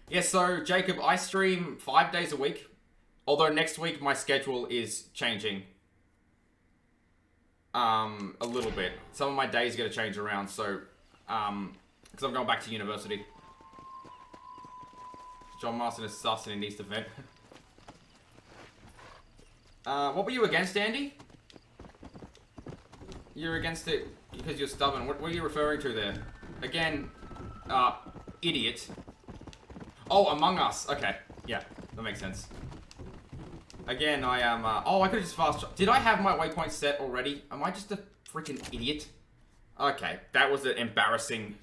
Yeah, so, Jacob, I stream 5 days a week. Although next week my schedule is changing. A little bit. Some of my days are going to change around, so, because I'm going back to university. John Marston is sus and he needs to vent. What were you against, Andy? You're against it because you're stubborn. What were you referring to there? Again, idiot. Oh, Among Us. Okay. Yeah, that makes sense. Again, I am, oh, I could have just fast... Did I have my waypoint set already? Am I just a freaking idiot? Okay, that was an embarrassing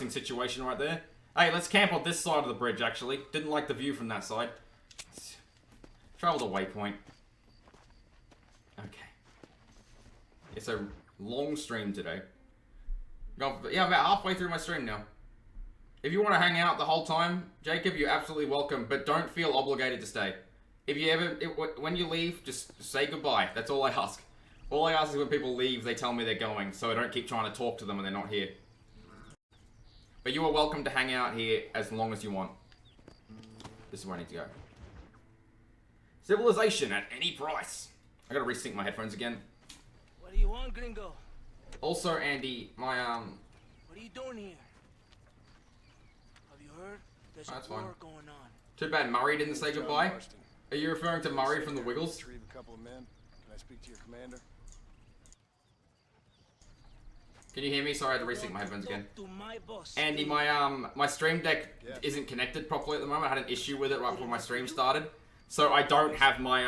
situation right there. Hey, let's camp on this side of the bridge, actually. Didn't like the view from that side. Travel to waypoint. Okay. It's a long stream today. Yeah, I'm about halfway through my stream now. If you want to hang out the whole time, Jacob, you're absolutely welcome, but don't feel obligated to stay. If you when you leave, just say goodbye. That's all I ask. All I ask is when people leave, they tell me they're going, so I don't keep trying to talk to them when they're not here. But you are welcome to hang out here as long as you want. This is where I need to go. Civilization at any price. I gotta resync my headphones again. What do you want, gringo? Also, Andy, my, What are you doing here? Have you heard? There's a war going on. Too bad Murray didn't say goodbye. Are you referring to Murray from the Wiggles? Retrieve a couple of men. Can I speak to your commander? Can you hear me? Sorry, I had to resync my headphones again. To my boss. Andy, my Stream Deck isn't connected properly at the moment. I had an issue with it right before my stream started, so I don't have my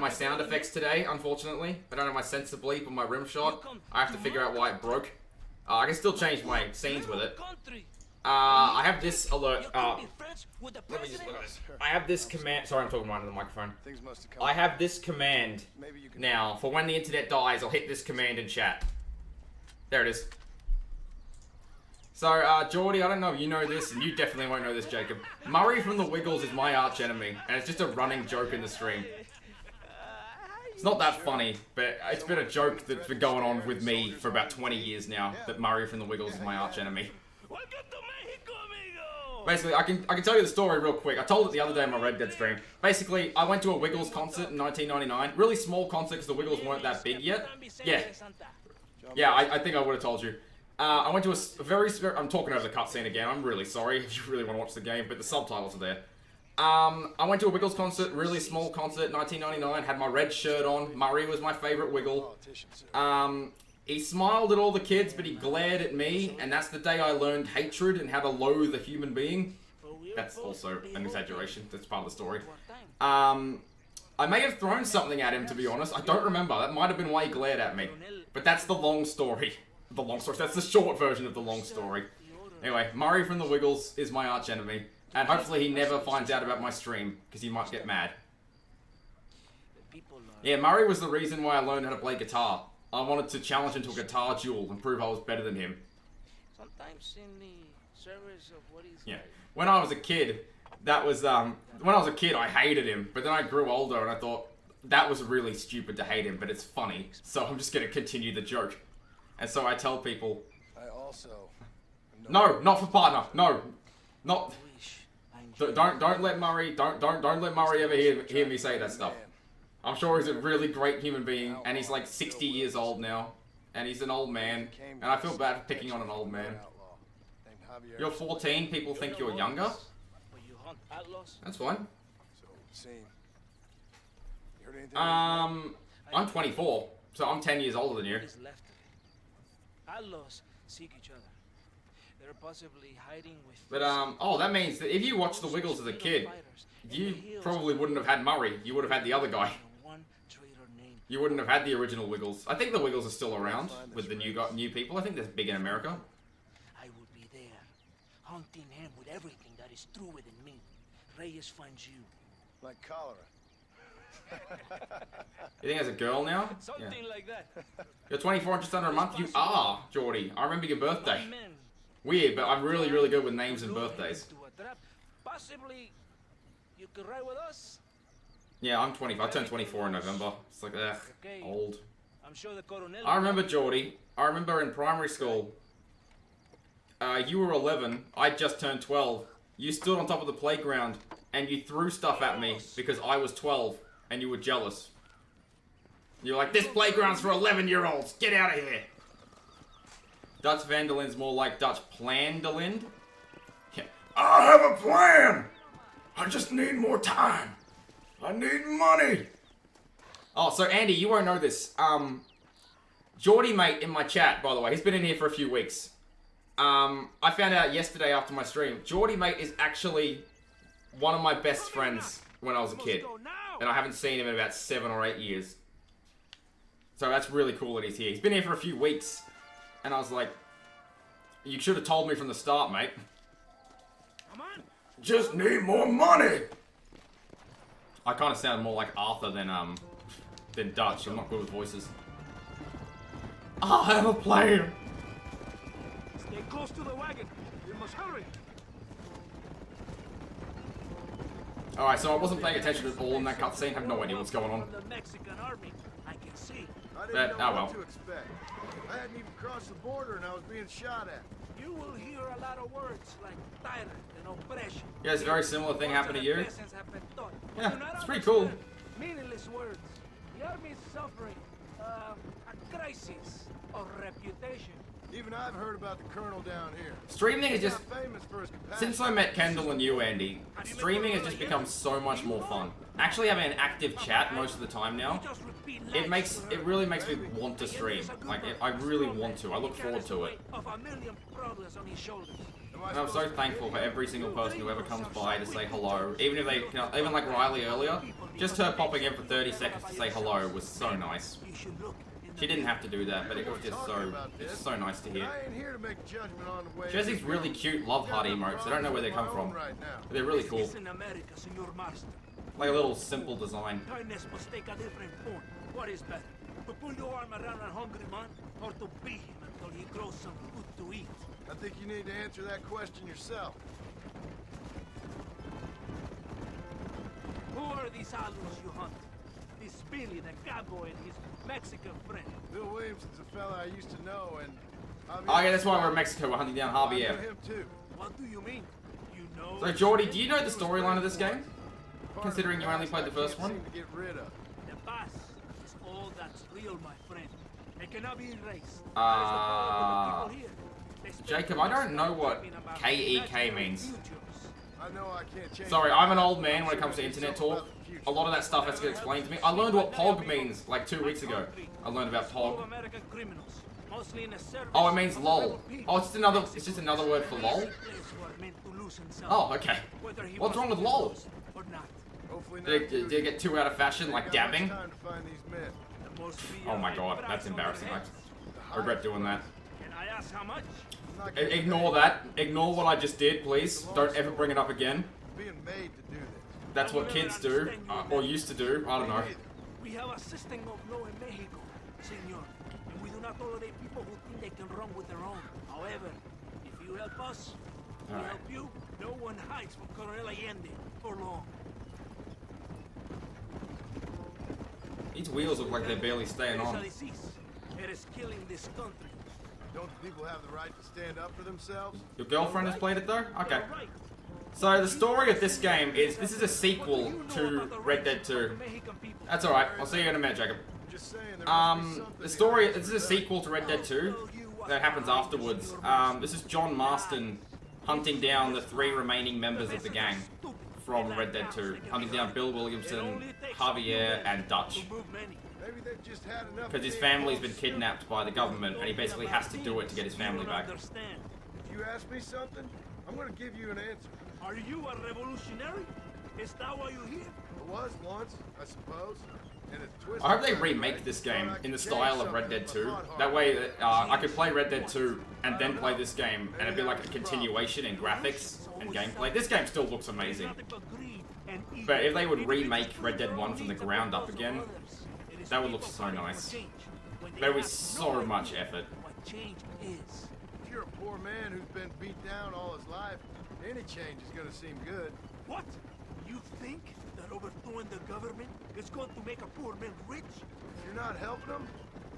sound effects today, unfortunately. I don't have my sensor bleep or my rim shot. I have to figure out why it broke. I can still change my scenes with it. I have this alert. Let me just look at this. I have this command. Sorry, I'm talking right into the microphone. I have this command now for when the internet dies. I'll hit this command in chat. There it is. So, Geordie, I don't know if you know this, and you definitely won't know this, Jacob. Murray from the Wiggles is my arch enemy, and it's just a running joke in the stream. It's not that funny, but it's been a joke that's been going on with me for about 20 years now, that Murray from the Wiggles is my arch enemy. Basically, I can tell you the story real quick. I told it the other day in my Red Dead stream. Basically, I went to a Wiggles concert in 1999. Really small concert because the Wiggles weren't that big yet. Yeah, I think I would have told you. I went to a very... I'm talking over the cutscene again. I'm really sorry if you really want to watch the game, but the subtitles are there. I went to a Wiggles concert, really small concert, 1999. Had my red shirt on. Murray was my favorite Wiggle. He smiled at all the kids, but he glared at me, and that's the day I learned hatred and how to loathe a human being. That's also an exaggeration. That's part of the story. I may have thrown something at him, to be honest. I don't remember. That might have been why he glared at me. But that's the long story. The long story. That's the short version of the long story. Anyway, Murray from the Wiggles is my arch enemy. And hopefully he never finds out about my stream, because he might get mad. Yeah, Murray was the reason why I learned how to play guitar. I wanted to challenge him to a guitar duel and prove I was better than him. Sometimes in the service of what is Yeah. When I was a kid, that was, when I was a kid, I hated him. But then I grew older and I thought, that was really stupid to hate him, but it's funny. So I'm just going to continue the joke. And so I tell people... I also... No, not for partner. No. Not... Don't let Murray, don't let Murray ever hear me say that stuff. I'm sure he's a really great human being, and he's like 60 years old now, and he's an old man, and I feel bad for picking on an old man. You're 14, people think you're younger? That's fine. I'm 24, so I'm 10 years older than you. Outlaws seek each other. They're possibly hiding with... But, oh, that means that if you watched the Wiggles as a kid, you probably wouldn't have had Murray. You would have had the other guy. You wouldn't have had the original Wiggles. I think the Wiggles are still around with the new people. I think they're big in America. I will be there, hunting him with everything that is true within me. Reyes finds you. Like cholera. You think there's a girl now? Something like that. You're 24 and just under a month? You are, Geordie. I remember your birthday. Weird, but I'm really, really good with names and birthdays. Possibly you could ride with us. Yeah, I'm 20. I turned 24 in November. It's like, ugh, old. I'm sure the Coronel... I remember, Geordie. I remember in primary school. You were 11. I just turned 12. You stood on top of the playground and you threw stuff at me because I was 12 and you were jealous. You're like, this playground's for 11-year-olds. Get out of here. Dutch Vandelin's more like Dutch Plandelind. Yeah. I have a plan. I just need more time. I need money. Oh, so Andy, you won't know this. Geordie mate in my chat, by the way, he's been in here for a few weeks. I found out yesterday after my stream, Geordie mate is actually one of my best friends when I was a kid. And I haven't seen him in about 7 or 8 years. So that's really cool that he's here. He's been here for a few weeks. And I was like, you should have told me from the start, mate. Come on. Just need more money. I kind of sound more like Arthur than Dutch. I'm not good with voices. I have a plan. Stay close to the wagon. We must hurry. Alright, so I wasn't paying attention at all in that cutscene. I have no idea what's going on. The Mexican army, I can see. I didn't know what to expect. I hadn't even crossed the border and I was being shot at. You will hear a lot of words like tyrant and oppression. Yeah, it's a very similar thing happened to you. Yeah, it's pretty cool. Meaningless words. The army is suffering a crisis of reputation. Even I've heard about the Colonel down here. Streaming is He's just... not famous for his compassion. Since I met Kendall and you, Andy, streaming has just become so much more fun. Actually having an active chat most of the time now, it really makes me want to stream. Like, I really want to. I look forward to it. And I'm so thankful for every single person who ever comes by to say hello. Even if they, even like Riley earlier, just her popping in for 30 seconds to say hello was so nice. She didn't have to do that, but it was just so nice to hear. She has these really cute love heart emotes. I don't know where they come from. They're really cool. Like a little simple design. Kindness must take a different form. What is better? To pull your arm around a hungry man, or to beat him until he grows some food to eat? I think you need to answer that question yourself. Who are these alus you hunt? This Billy, the cowboy, and his Mexican friend. Bill Williamson's a fella I used to know, and... Oh yeah, that's why we're in Mexico. We're hunting down Javier. I know him too. What do you mean? You know... So Jordy, do you know the storyline of this game? Considering you only played the first one? To get rid of. The past is all that's real, my friend. It cannot be erased. Jacob, I don't know what KEK means. I know I can't change. Sorry, I'm an old man when it comes to internet talk. A lot of that stuff has to get explained to me. I learned what POG means like 2 weeks ago. I learned about POG. Oh, it means LOL. Oh, it's just another word for LOL? Oh, okay. What's wrong with LOL? Did it get too out of fashion, like dabbing? Oh my god, that's embarrassing. I regret doing that. Ignore that. Ignore what I just did, please. Don't ever bring it up again. That's what kids do, or used to do. I don't know. We have a system of law in Mexico, senor, and we do not tolerate people who think they can run with their own. However, if you help us, we help you. No one hides from Colonel Allende for long. These wheels look like they're barely staying on. It is killing this country. Don't people have the right to stand up for themselves? Your girlfriend has played it though? Okay. So the story of this game is, this is a sequel to Red Dead 2. That's alright, I'll see you in a minute, Jacob. The story, this is a sequel to Red Dead 2 that happens afterwards. This is John Marston hunting down the 3 remaining members of the gang from Red Dead 2. Hunting down Bill Williamson, Javier, and Dutch. Because his family's been kidnapped by the government, and he basically has to do it to get his family back. If you ask me something, I'm gonna give you an answer. Are you a revolutionary? Is that why you're here? I was once, I suppose. And it's twisted. I hope they remake this game in the style of Red Dead 2. That way, I could play Red Dead 2 and then play this game, and it'd be like a continuation in graphics and gameplay. This game still looks amazing. But if they would remake Red Dead 1 from the ground up again, that would look so nice. There was so much effort. If you're a poor man who's been beat down all his life, any change is gonna seem good. What? You think that overthrowing the government is going to make a poor man rich? If you're not helping them,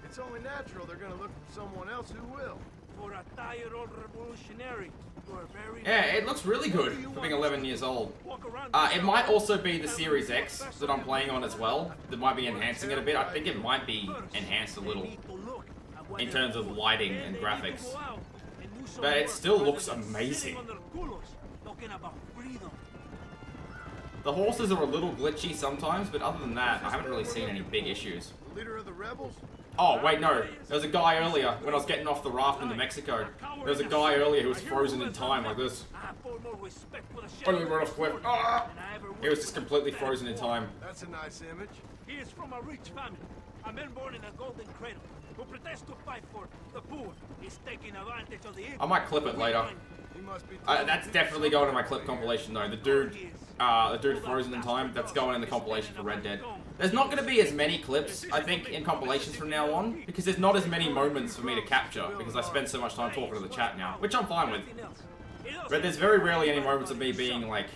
it's only natural they're gonna look for someone else who will. For a tired old revolutionary, you are very... Yeah, it looks really good for being 11 years old. It might also be the Series X that I'm playing on as well that might be enhancing it a bit. I think it might be enhanced a little in terms of lighting and graphics. But it still looks amazing. The horses are a little glitchy sometimes, but other than that, I haven't really seen any big issues. The leader of the rebels? Oh, wait, no. There was a guy earlier, when I was getting off the raft into Mexico. There was a guy earlier who was frozen in time like this. Only right off cliff. Ah! He was just completely frozen in time. That's a nice image. He is from a rich family. A man born in a golden cradle who pretends to fight for the poor. He's taking advantage of the... I might clip it later. That's definitely going in my clip compilation though. The dude frozen in time, that's going in the compilation for Red Dead. There's not going to be as many clips, I think, in compilations from now on, because there's not as many moments for me to capture, because I spend so much time talking to the chat now, which I'm fine with. But there's very rarely any moments of me being, like,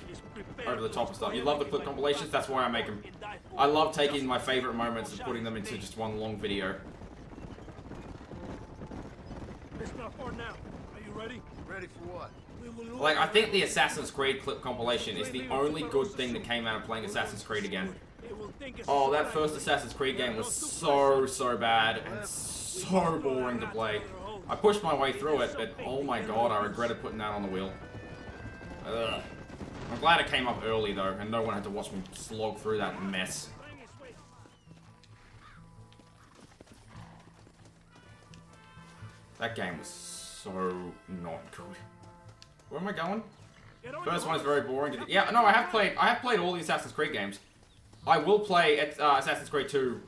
over the top of stuff. You love the clip compilations, that's why I make them. I love taking my favorite moments and putting them into just one long video. It's not far now. Are you ready? Ready for what? Like, I think the Assassin's Creed clip compilation is the only good thing that came out of playing Assassin's Creed again. Oh, that first Assassin's Creed game was so bad and so boring to play. I pushed my way through it, but oh my god, I regretted putting that on the wheel. Ugh. I'm glad it came up early though, and no one had to watch me slog through that mess. That game was so not good. Where am I going? First one is very boring. Yeah, no, I have played all the Assassin's Creed games. I will play Assassin's Creed 2.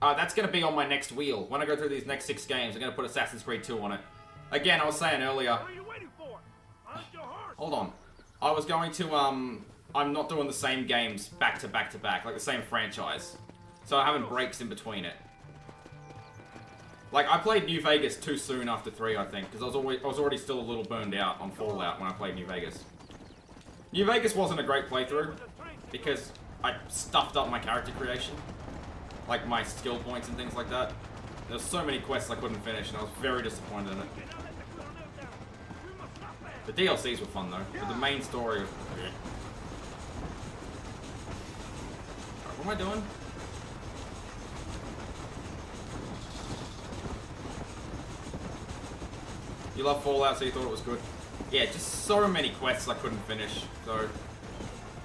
That's going to be on my next wheel. When I go through these next 6 games, I'm going to put Assassin's Creed 2 on it. Again, I was saying earlier... Hold on. I was going to, I'm not doing the same games back to back to back, like the same franchise. So I'm having breaks in between it. Like, I played New Vegas too soon after 3, I think, because I was already still a little burned out on Fallout when I played New Vegas. New Vegas wasn't a great playthrough, because I stuffed up my character creation. Like, my skill points and things like that. There's so many quests I couldn't finish, and I was very disappointed in it. The DLCs were fun, though, but the main story was... Right, what am I doing? You love Fallout, so you thought it was good? Yeah, just so many quests I couldn't finish, so...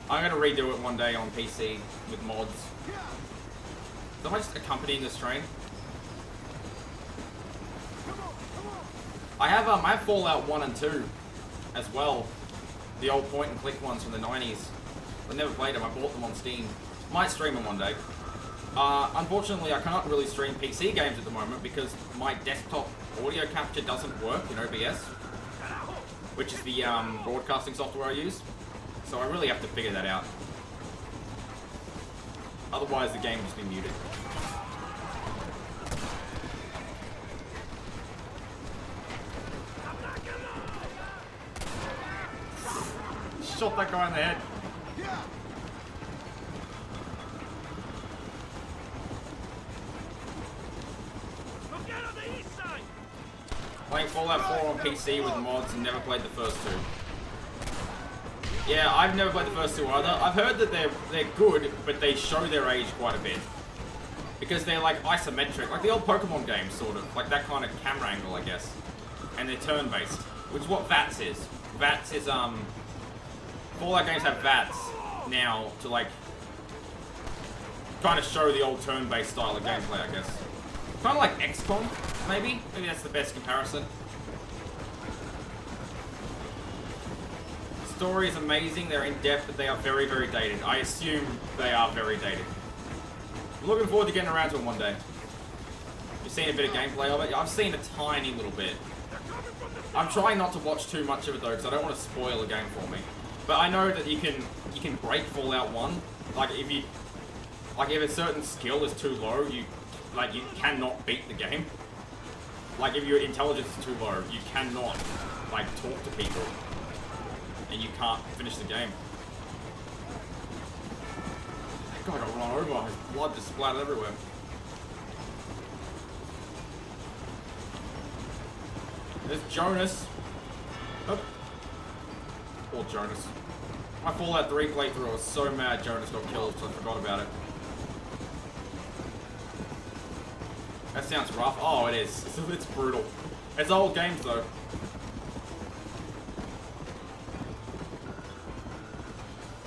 I'm gonna redo it one day on PC with mods. So am I just accompanying this train? I have Fallout 1 and 2 as well. The old point-and-click ones from the 90s. I never played them, I bought them on Steam. Might stream them one day. Unfortunately, I can't really stream PC games at the moment because my desktop audio capture doesn't work in OBS, which is the broadcasting software I use. So I really have to figure that out. Otherwise, the game will just be muted. Shot that guy in the head. Playing Fallout 4 on PC with mods and never played the first 2. Yeah, I've never played the first 2 either. I've heard that they're good, but they show their age quite a bit. Because they're like isometric, like the old Pokemon games, sort of. Like that kind of camera angle, I guess. And they're turn-based, which is what VATS is. VATS is, Fallout games have VATS now to like kind of show the old turn-based style of gameplay, I guess. Kind of like XCOM, maybe? Maybe that's the best comparison. The story is amazing, they're in-depth, but they are very, very dated. I assume they are very dated. I'm looking forward to getting around to them one day. You've seen a bit of gameplay of it? I've seen a tiny little bit. I'm trying not to watch too much of it though, because I don't want to spoil a game for me. But I know that you can break Fallout 1. Like if a certain skill is too low, you cannot beat the game. Like if your intelligence is too low, you cannot like talk to people, and you can't finish the game. That guy got run over. His blood just splattered everywhere. There's Jonas. Oh. Poor Jonas. My Fallout 3 playthrough, I was so mad Jonas got killed, so I forgot about it. That sounds rough. Oh, it is. It's brutal. It's old games, though.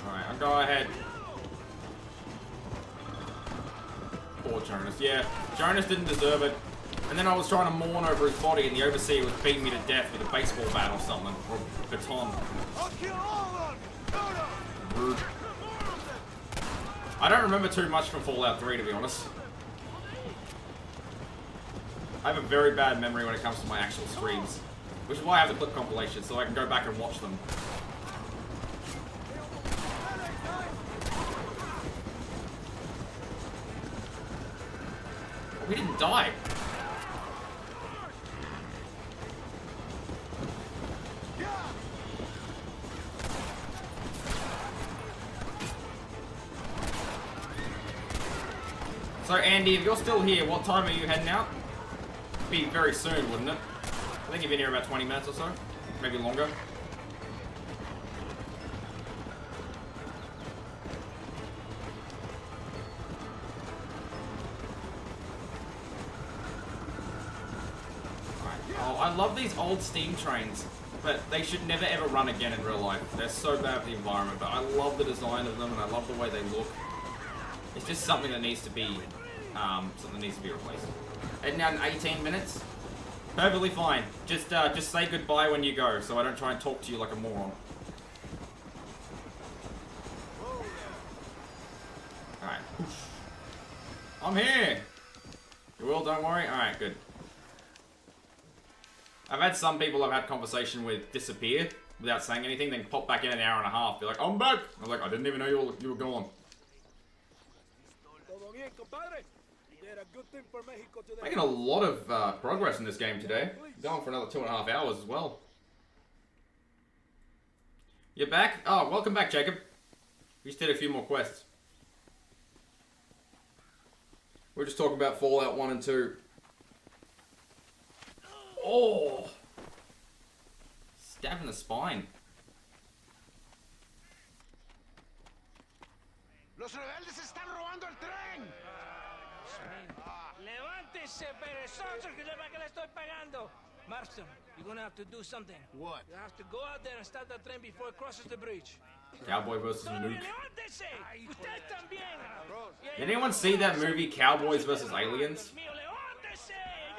Alright, I'll go ahead. Poor Jonas. Yeah, Jonas didn't deserve it. And then I was trying to mourn over his body, and the Overseer was beating me to death with a baseball bat or something. Or a baton. I'll kill all of them! Rude. I don't remember too much from Fallout 3, to be honest. I have a very bad memory when it comes to my actual streams. Which is why I have the clip compilation, so I can go back and watch them. Oh, we didn't die. So Andy, if you're still here, what time are you heading out? Be very soon, wouldn't it? I think you've been here about 20 minutes or so, maybe longer. Alright. I love these old steam trains, but they should never ever run again in real life. They're so bad for the environment, but I love the design of them and I love the way they look. It's just something that needs to be, replaced. And now in 18 minutes, perfectly fine. Just say goodbye when you go, so I don't try and talk to you like a moron. Alright. I'm here! You will, don't worry? Alright, good. I've had some people I've had conversation with disappear without saying anything, then pop back in an hour and a half. Be like, I'm back! I'm like, I didn't even know you were gone. Making a lot of progress in this game today. Going for another 2.5 hours as well. You're back? Oh, welcome back, Jacob. We just did a few more quests. We're just talking about Fallout 1 and 2. Oh! Stab in the spine. Los rebeldes están robando el tren. Levántese, perezoso, que para que le estoy pagando. Marston, you're gonna have to do something. What? You have to go out there and stop the train before it crosses the bridge. Cowboy versus Nuke. Levántese! Usted también! Did anyone see that movie, Cowboys versus Aliens?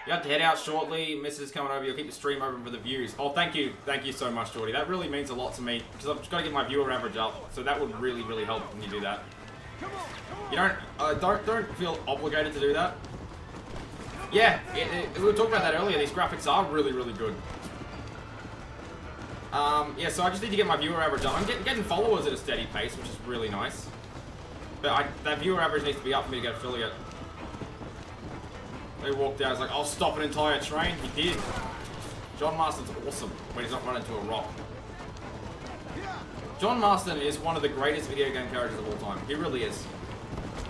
You have to head out shortly. Mrs. coming over. You'll keep the stream open for the views. Oh, thank you. Thank you so much, Jordy. That really means a lot to me because I've just got to get my viewer average up. So that would really, really help when you do that. You don't feel obligated to do that. Yeah, we were talking about that earlier. These graphics are really, really good. Yeah, so I just need to get my viewer average up. I'm getting followers at a steady pace, which is really nice. But that viewer average needs to be up for me to get affiliate. They walked out, I was like, I'll stop an entire train. He did. John Marston's awesome when he's not running into a rock. John Marston is one of the greatest video game characters of all time. He really is.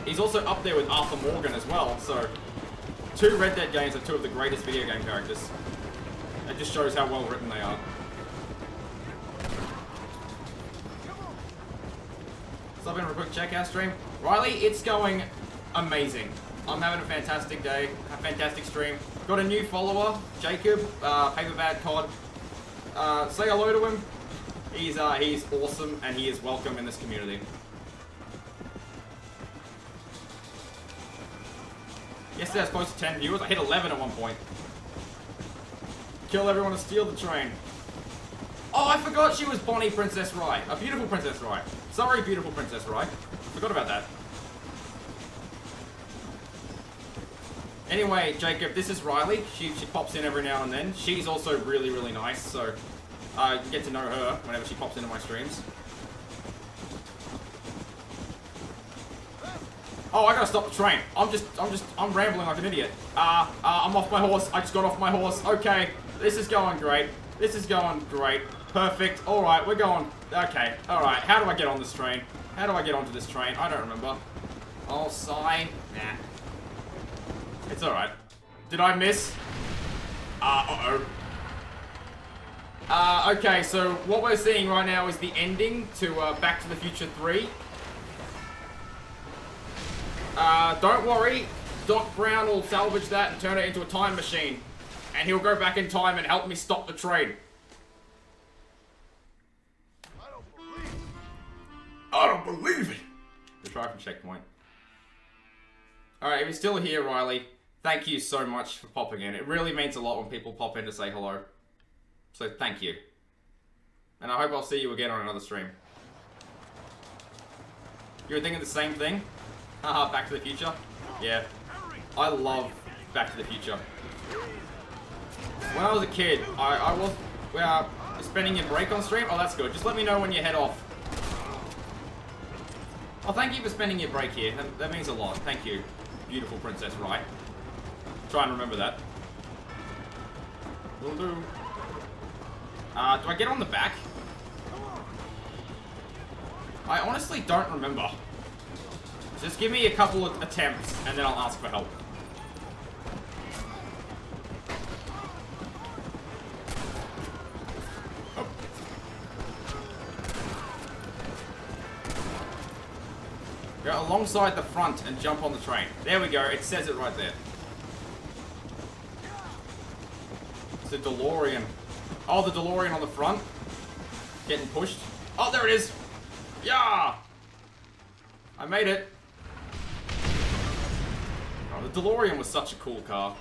He's also up there with Arthur Morgan as well, so 2 Red Dead games are 2 of the greatest video game characters. It just shows how well written they are. Stop in for a quick checkout stream. Riley, it's going amazing. I'm having a fantastic day, a fantastic stream. Got a new follower, Jacob, Paperbad Cod. Say hello to him. He's awesome and he is welcome in this community. Yesterday I was close to 10 viewers. I hit 11 at one point. Kill everyone and steal the train. Oh, I forgot she was Bonnie Princess Rai. A beautiful Princess Rai. Sorry, beautiful Princess Rai. Forgot about that. Anyway, Jacob, this is Riley. She pops in every now and then. She's also really, really nice, so I get to know her whenever she pops into my streams. Oh, I gotta stop the train. I'm rambling like an idiot. I'm off my horse. I just got off my horse. Okay, this is going great. This is going great. Perfect. Alright, we're going. Okay, alright. How do I get on this train? How do I get onto this train? I don't remember. Oh, sign. Nah. It's alright. Did I miss? Uh-oh. Okay, so what we're seeing right now is the ending to Back to the Future 3. Don't worry. Doc Brown will salvage that and turn it into a time machine. And he'll go back in time and help me stop the train. I don't believe it. The trophy checkpoint. Alright, if you're still here, Riley, thank you so much for popping in. It really means a lot when people pop in to say hello. So thank you. And I hope I'll see you again on another stream. You were thinking the same thing? Haha, Back to the Future? Yeah. I love Back to the Future. When I was a kid, I was spending your break on stream? Oh, that's good. Just let me know when you head off. Oh, thank you for spending your break here. That means a lot. Thank you, beautiful Princess Rai. Try and remember that. Will do. Do I get on the back? I honestly don't remember. Just give me a couple of attempts, and then I'll ask for help. Go alongside the front and jump on the train. There we go. It says it right there. It's a DeLorean. Oh, the DeLorean on the front. Getting pushed. Oh, there it is. Yeah! I made it. Oh, the DeLorean was such a cool car.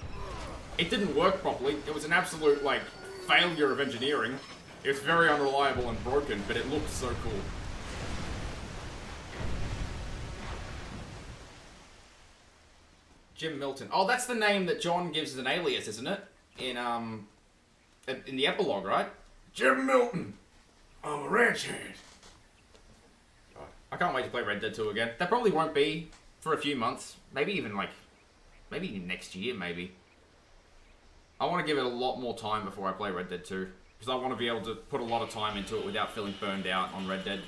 It didn't work properly. It was an absolute, like, failure of engineering. It was very unreliable and broken, but it looked so cool. Jim Milton. Oh, that's the name that John gives as an alias, isn't it? In the epilogue, right? Jim Milton. I'm a ranch hand. I can't wait to play Red Dead 2 again. That probably won't be for a few months. Maybe even, like, maybe next year, maybe. I want to give it a lot more time before I play Red Dead 2. Because I want to be able to put a lot of time into it without feeling burned out on Red Dead.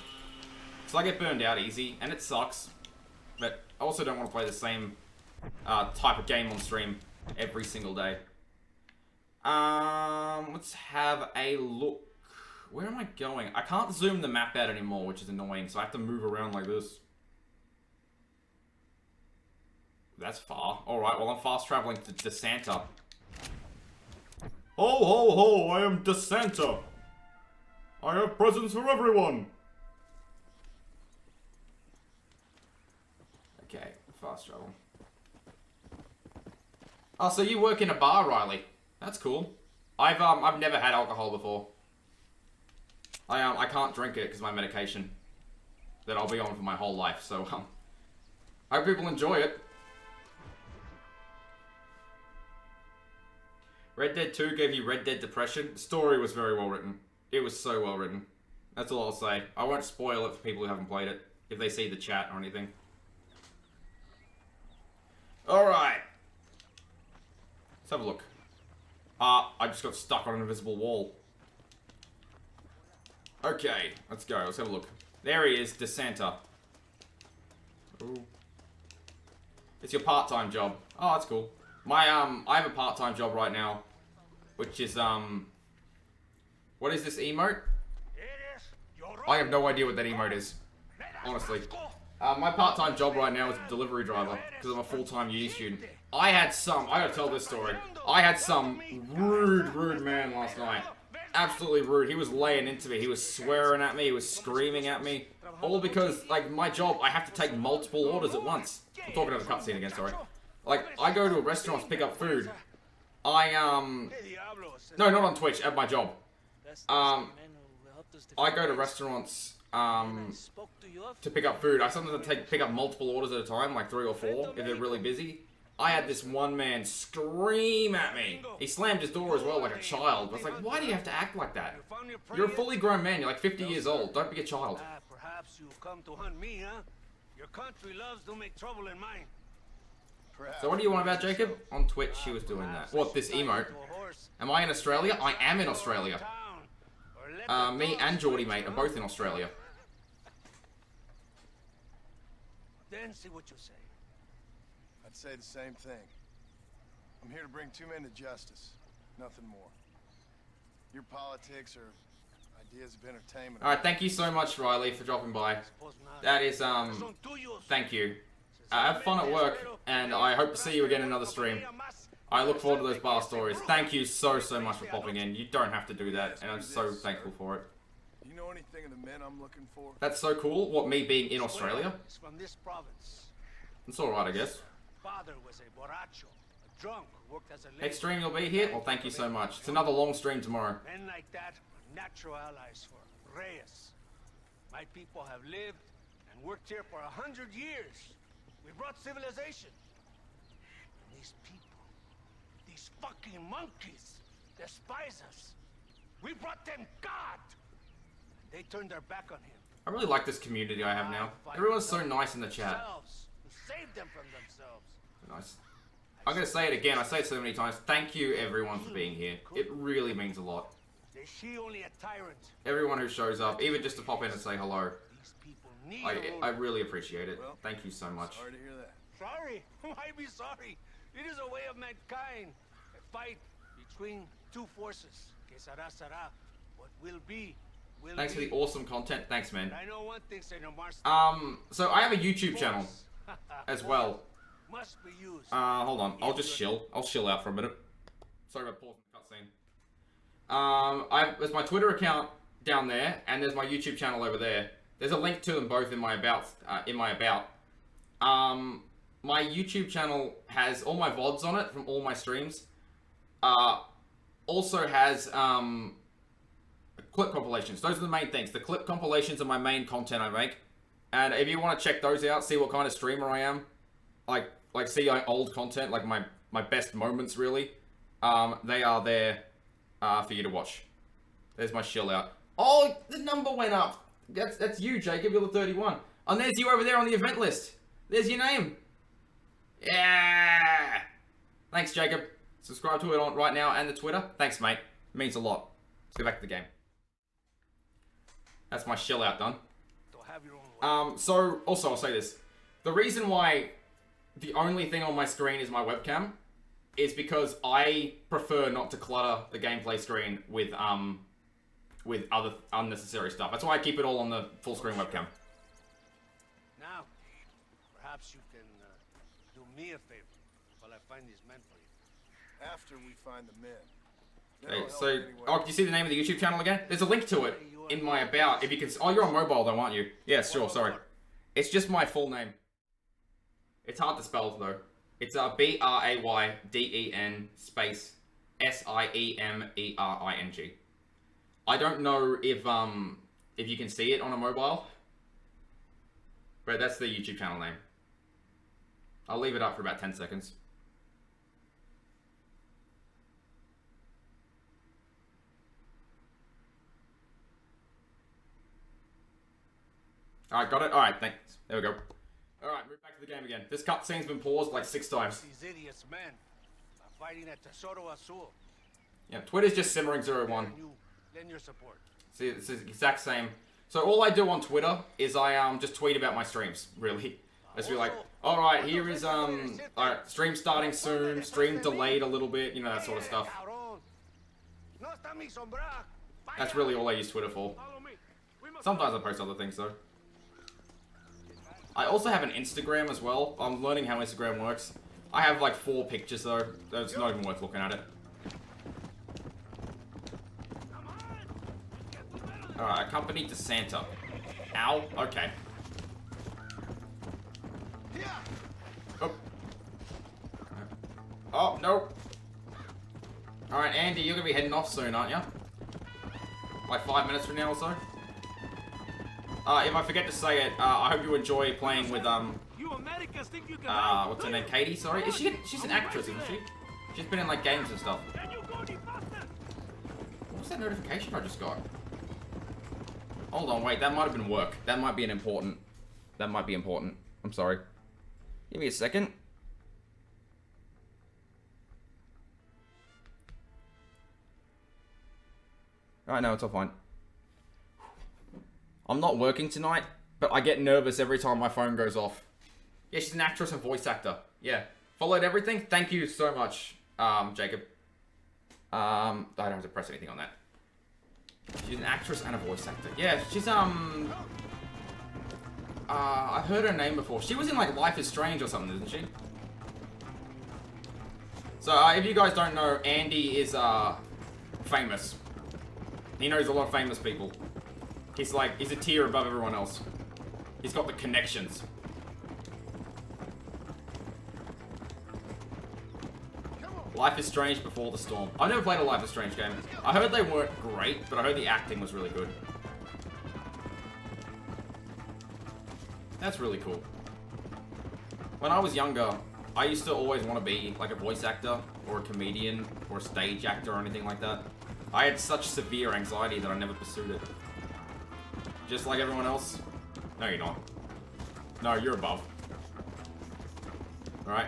So I get burned out easy, and it sucks. But I also don't want to play the same type of game on stream every single day. Let's have a look. Where am I going? I can't zoom the map out anymore, which is annoying, so I have to move around like this. That's far. Alright, well I'm fast traveling to DeSanta. Ho ho ho, I am DeSanta. I have presents for everyone. Okay, fast travel. Oh, so you work in a bar, Riley. That's cool. I've never had alcohol before. I can't drink it because of my medication that I'll be on for my whole life, so I hope people enjoy it. Red Dead 2 gave you Red Dead depression. The story was very well written. It was so well written. That's all I'll say. I won't spoil it for people who haven't played it, if they see the chat or anything. Alright. Let's have a look. I just got stuck on an invisible wall. Okay, let's go. Let's have a look. There he is, DeSanta. Ooh. It's your part-time job. Oh, that's cool. My, I have a part-time job right now, which is, what is this emote? I have no idea what that emote is, honestly. My part-time job right now is a delivery driver, because I'm a full-time uni student. I gotta tell this story. I had some rude man last night. Absolutely rude. He was laying into me. He was swearing at me. He was screaming at me. All because, like, my job, I have to take multiple orders at once. I'm talking about the cutscene again, sorry. Like, I go to a restaurant to pick up food. No, not on Twitch, at my job. I go to restaurants, to pick up food. I sometimes pick up multiple orders at a time, like 3 or 4, if they're really busy. I had this one man scream at me. He slammed his door as well like a child. I was like, why do you have to act like that? You're a fully grown man. You're like 50 years old. Don't be a child. Perhaps you've come to hunt me, huh? Your country loves to make trouble in mine. So what do you want about Jacob? On Twitch, he was doing that. What, this emote? Am I in Australia? I am in Australia. Me and Geordie, mate, are both in Australia. Then see what you say. I'd say the same thing. I'm here to bring 2 men to justice. Nothing more. Your politics are ideas of entertainment. Alright, thank you so much, Riley, for dropping by. That is, thank you. Have fun at work, and I hope to see you again in another stream. I look forward to those bar stories. Thank you so much for popping in. You don't have to do that, and I'm so thankful for it. Do you know anything of the men I'm looking for? That's so cool. What, me being in Australia? From this province. It's alright, I guess. Father was a borracho, a drunk who worked as a Next stream you'll be here? Well, thank you so much. It's another long stream tomorrow. Men like that are natural allies for Reyes. My people have lived and worked here for 100 years. We brought civilization. And these people, these fucking monkeys, despise us. We brought them God. They turned their back on him. I really like this community I have now. Everyone's so nice in the chat. Save them from themselves. Nice. I'm gonna say it again. I say it so many times. Thank you, everyone, for being here. It really means a lot. Is she only a tyrant? Everyone who shows up, even just to pop in and say hello. I really appreciate it. Thank you so much. Sorry to hear that. Sorry? Why be sorry? It is a way of mankind. A fight between 2 forces. Que sera, sera. What will be, will Thanks for the awesome content. Thanks, man. I know one thing, Senor Marston. So I have a YouTube channel as well. Must be used. Hold on. I'll just chill. I'll chill out for a minute. Sorry about pausing the cutscene. There's my Twitter account down there, and there's my YouTube channel over there. There's a link to them both in my about. My YouTube channel has all my VODs on it from all my streams. Also has clip compilations. Those are the main things. The clip compilations are my main content I make. And if you want to check those out, see what kind of streamer I am, like see old content, like my best moments really, they are there for you to watch. There's my shill out. Oh, the number went up. That's you, Jacob. You're the 31. And there's you over there on the event list. There's your name. Yeah. Thanks, Jacob. Subscribe to it on right now and the Twitter. Thanks, mate. It means a lot. Let's go back to the game. That's my shill out done. So also I'll say this. The reason why the only thing on my screen is my webcam is because I prefer not to clutter the gameplay screen with other unnecessary stuff. That's why I keep it all on the full screen webcam. Now, perhaps you can do me a favor while I find these men for you. After we find the men. Okay, so, oh, can you see the name of the YouTube channel again? There's a link to it in my about. If you can, oh, you're on mobile though, aren't you? Yeah, sure, sorry. It's just my full name. It's hard to spell though. It's B-R-A-Y-D-E-N space S-I-E-M-E-R-I-N-G. I don't know if you can see it on a mobile, but that's the YouTube channel name. I'll leave it up for about 10 seconds. Alright, got it? Alright, thanks. There we go. Alright, move back to the game again. This cutscene's been paused like 6 times. These idiots, men, are fighting at Tesoro Azul. Yeah, Twitter's just simmering 01. Lend your support. See, it's the exact same. So all I do on Twitter is I just tweet about my streams, really. Just be like, alright, here is alright, stream starting soon, stream delayed a little bit, you know, that sort of stuff. That's really all I use Twitter for. Sometimes I post other things though. I also have an Instagram as well. I'm learning how Instagram works. I have like 4 pictures though. It's not even worth looking at it. Alright, accompanied to Santa. Ow, okay. Oh. Oh, no. Alright, Andy, you're gonna be heading off soon, aren't you? Like 5 minutes from now or so? If I forget to say it, I hope you enjoy playing with, what's her name? Katie, sorry? She's an actress, isn't she? She's been in, like, games and stuff. What was that notification I just got? Hold on, wait, that might have been work. That might be important. I'm sorry. Give me a second. Alright, no, it's all fine. I'm not working tonight, but I get nervous every time my phone goes off. Yeah, she's an actress and voice actor. Yeah. Followed everything? Thank you so much, Jacob. I don't have to press anything on that. She's an actress and a voice actor. Yeah, she's, I've heard her name before. She was in, like, Life is Strange or something, isn't she? So, if you guys don't know, Andy is, famous. He knows a lot of famous people. He's a tier above everyone else. He's got the connections. Life is Strange Before the Storm. I've never played a Life is Strange game. I heard they weren't great, but I heard the acting was really good. That's really cool. When I was younger, I used to always want to be like a voice actor, or a comedian, or a stage actor, or anything like that. I had such severe anxiety that I never pursued it. Just like everyone else? No, you're not. No, you're above. Alright?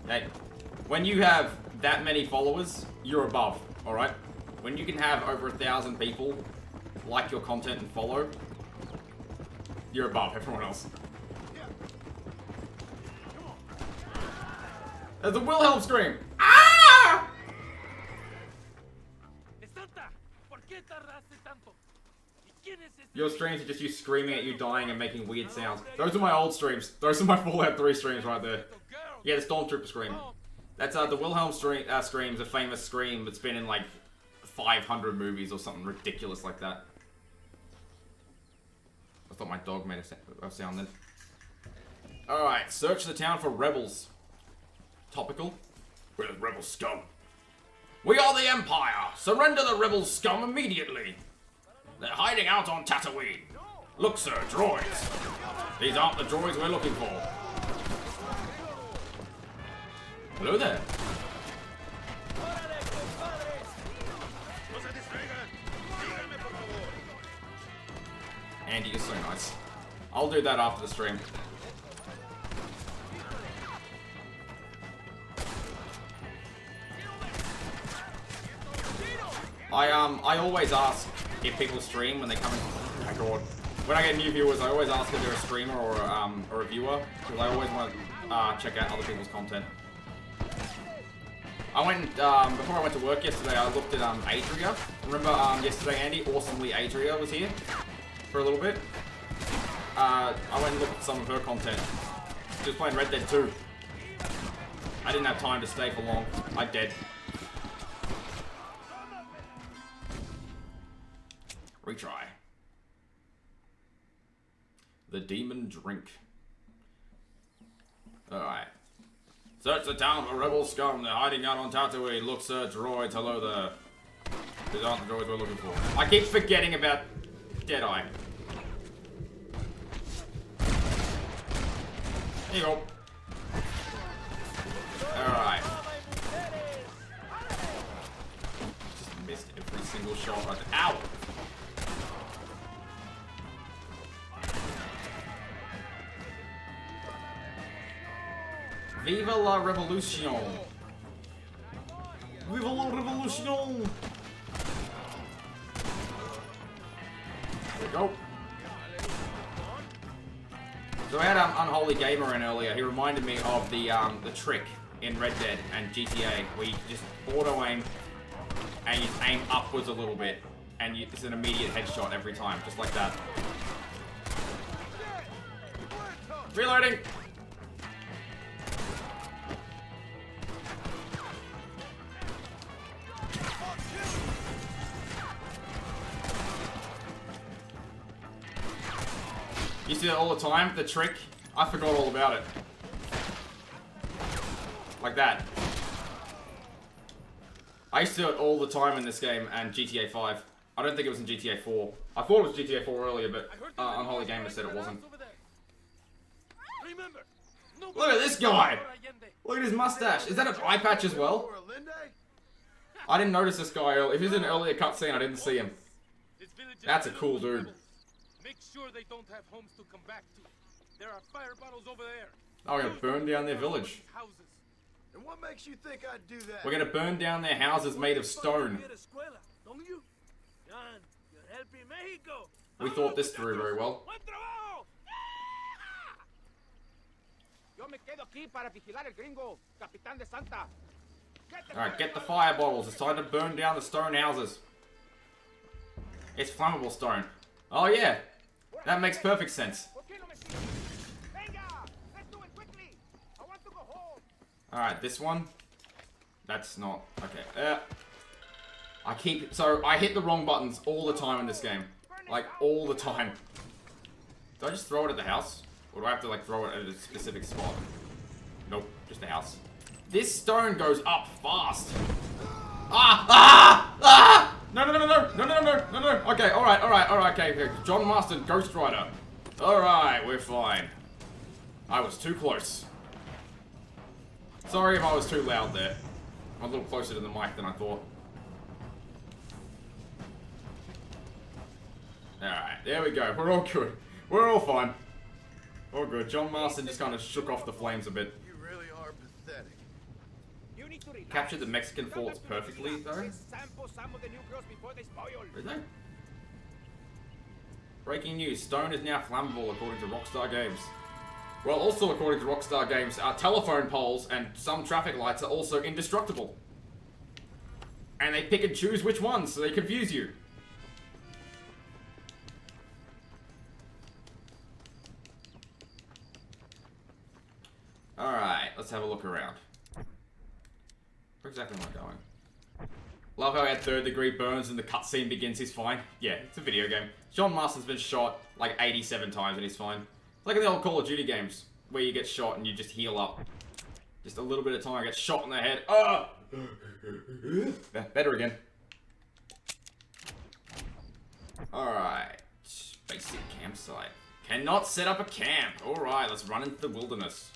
Hey, when you have that many followers, you're above, alright? When you can have over 1,000 people like your content and follow, you're above everyone else. There's a Wilhelm scream! Ah! Your streams are just you screaming at you, dying, and making weird sounds. Those are my old streams. Those are my Fallout 3 streams right there. Yeah, the Stormtrooper scream. That's the Wilhelm scream's a famous scream that's been in like 500 movies or something ridiculous like that. I thought my dog made a sound then. Alright, search the town for rebels. Topical. We're the rebel scum. We are the Empire! Surrender the rebel scum immediately! They're hiding out on Tatooine. Look, sir, droids. These aren't the droids we're looking for. Hello there. Andy, you're so nice. I'll do that after the stream. I always ask if people stream when they come in. Oh my god. When I get new viewers, I always ask if they're a streamer or a viewer, because I always want to check out other people's content. I went, before I went to work yesterday, I looked at Adria. Remember yesterday, Andy? Awesomely Adria was here for a little bit. I went and looked at some of her content. She was playing Red Dead 2. I didn't have time to stay for long. I dead. Retry. The Demon Drink. Alright. Search the town for rebel scum. They're hiding out on Tatooine. Look, sir, droids. Hello there. These aren't the droids we're looking for. I keep forgetting about Deadeye. Here you go. Alright. Just missed every single shot right there. Ow! Viva la Revolution! Viva la Revolution! There we go. So I had Unholy Gamer in earlier. He reminded me of the trick in Red Dead and GTA where you just auto aim and you aim upwards a little bit and it's an immediate headshot every time, just like that. Reloading! You see that all the time, the trick? I forgot all about it. Like that. I used to do it all the time in this game and GTA 5. I don't think it was in GTA 4. I thought it was GTA 4 earlier, but Unholy Gamer said it wasn't. Look at this guy! Look at his mustache. Is that an eye patch as well? I didn't notice this guy earlier. If he's in an earlier cutscene, I didn't see him. That's a cool dude. Make sure they don't have homes to come back to. There are fire bottles over there. Oh, we're gonna burn down their village. And what makes you think I'd do that? We're gonna burn down their houses made of stone. We thought this through very well. Alright, get the fire bottles. It's time to burn down the stone houses. It's flammable stone. Oh yeah, that makes perfect sense. Alright, this one. That's not... Okay. I hit the wrong buttons all the time in this game. Like, all the time. Do I just throw it at the house? Or do I have to, like, throw it at a specific spot? Nope, just the house. This stone goes up fast. Ah! Ah! Ah! No, no, no, no, no, no, no, no, no, no. Okay, alright, okay. John Marston, Ghost Rider. Alright, we're fine. I was too close. Sorry if I was too loud there. I'm a little closer to the mic than I thought. Alright, there we go. We're all good. We're all fine. All good. John Marston just kind of shook off the flames a bit. You really are pathetic. Captured the Mexican forts perfectly, though. Did they? Breaking news. Stone is now flammable according to Rockstar Games. Well, also according to Rockstar Games, telephone poles and some traffic lights are also indestructible. And they pick and choose which ones, so they confuse you. Alright, let's have a look around. Where exactly am I going? Love how he had third-degree burns and the cutscene begins, he's fine. Yeah, it's a video game. John Marston's been shot like 87 times and he's fine. It's like in the old Call of Duty games, where you get shot and you just heal up. Just a little bit of time, I get shot in the head. Ah! Better again. Alright. Basic campsite. Cannot set up a camp. Alright, let's run into the wilderness.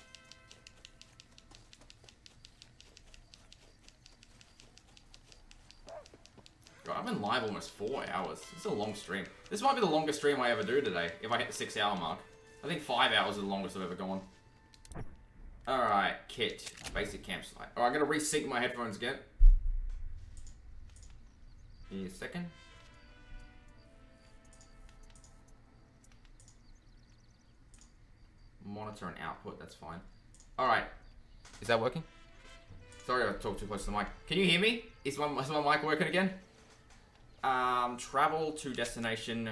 God, I've been live almost 4 hours. This is a long stream. This might be the longest stream I ever do today, if I hit the 6 hour mark. I think 5 hours is the longest I've ever gone. Alright, kit. Basic campsite. Alright, I'm gonna resync my headphones again. Give me a second. Monitor and output, that's fine. Alright. Is that working? Sorry I talked too close to the mic. Can you hear me? Is my mic working again? Travel to destination,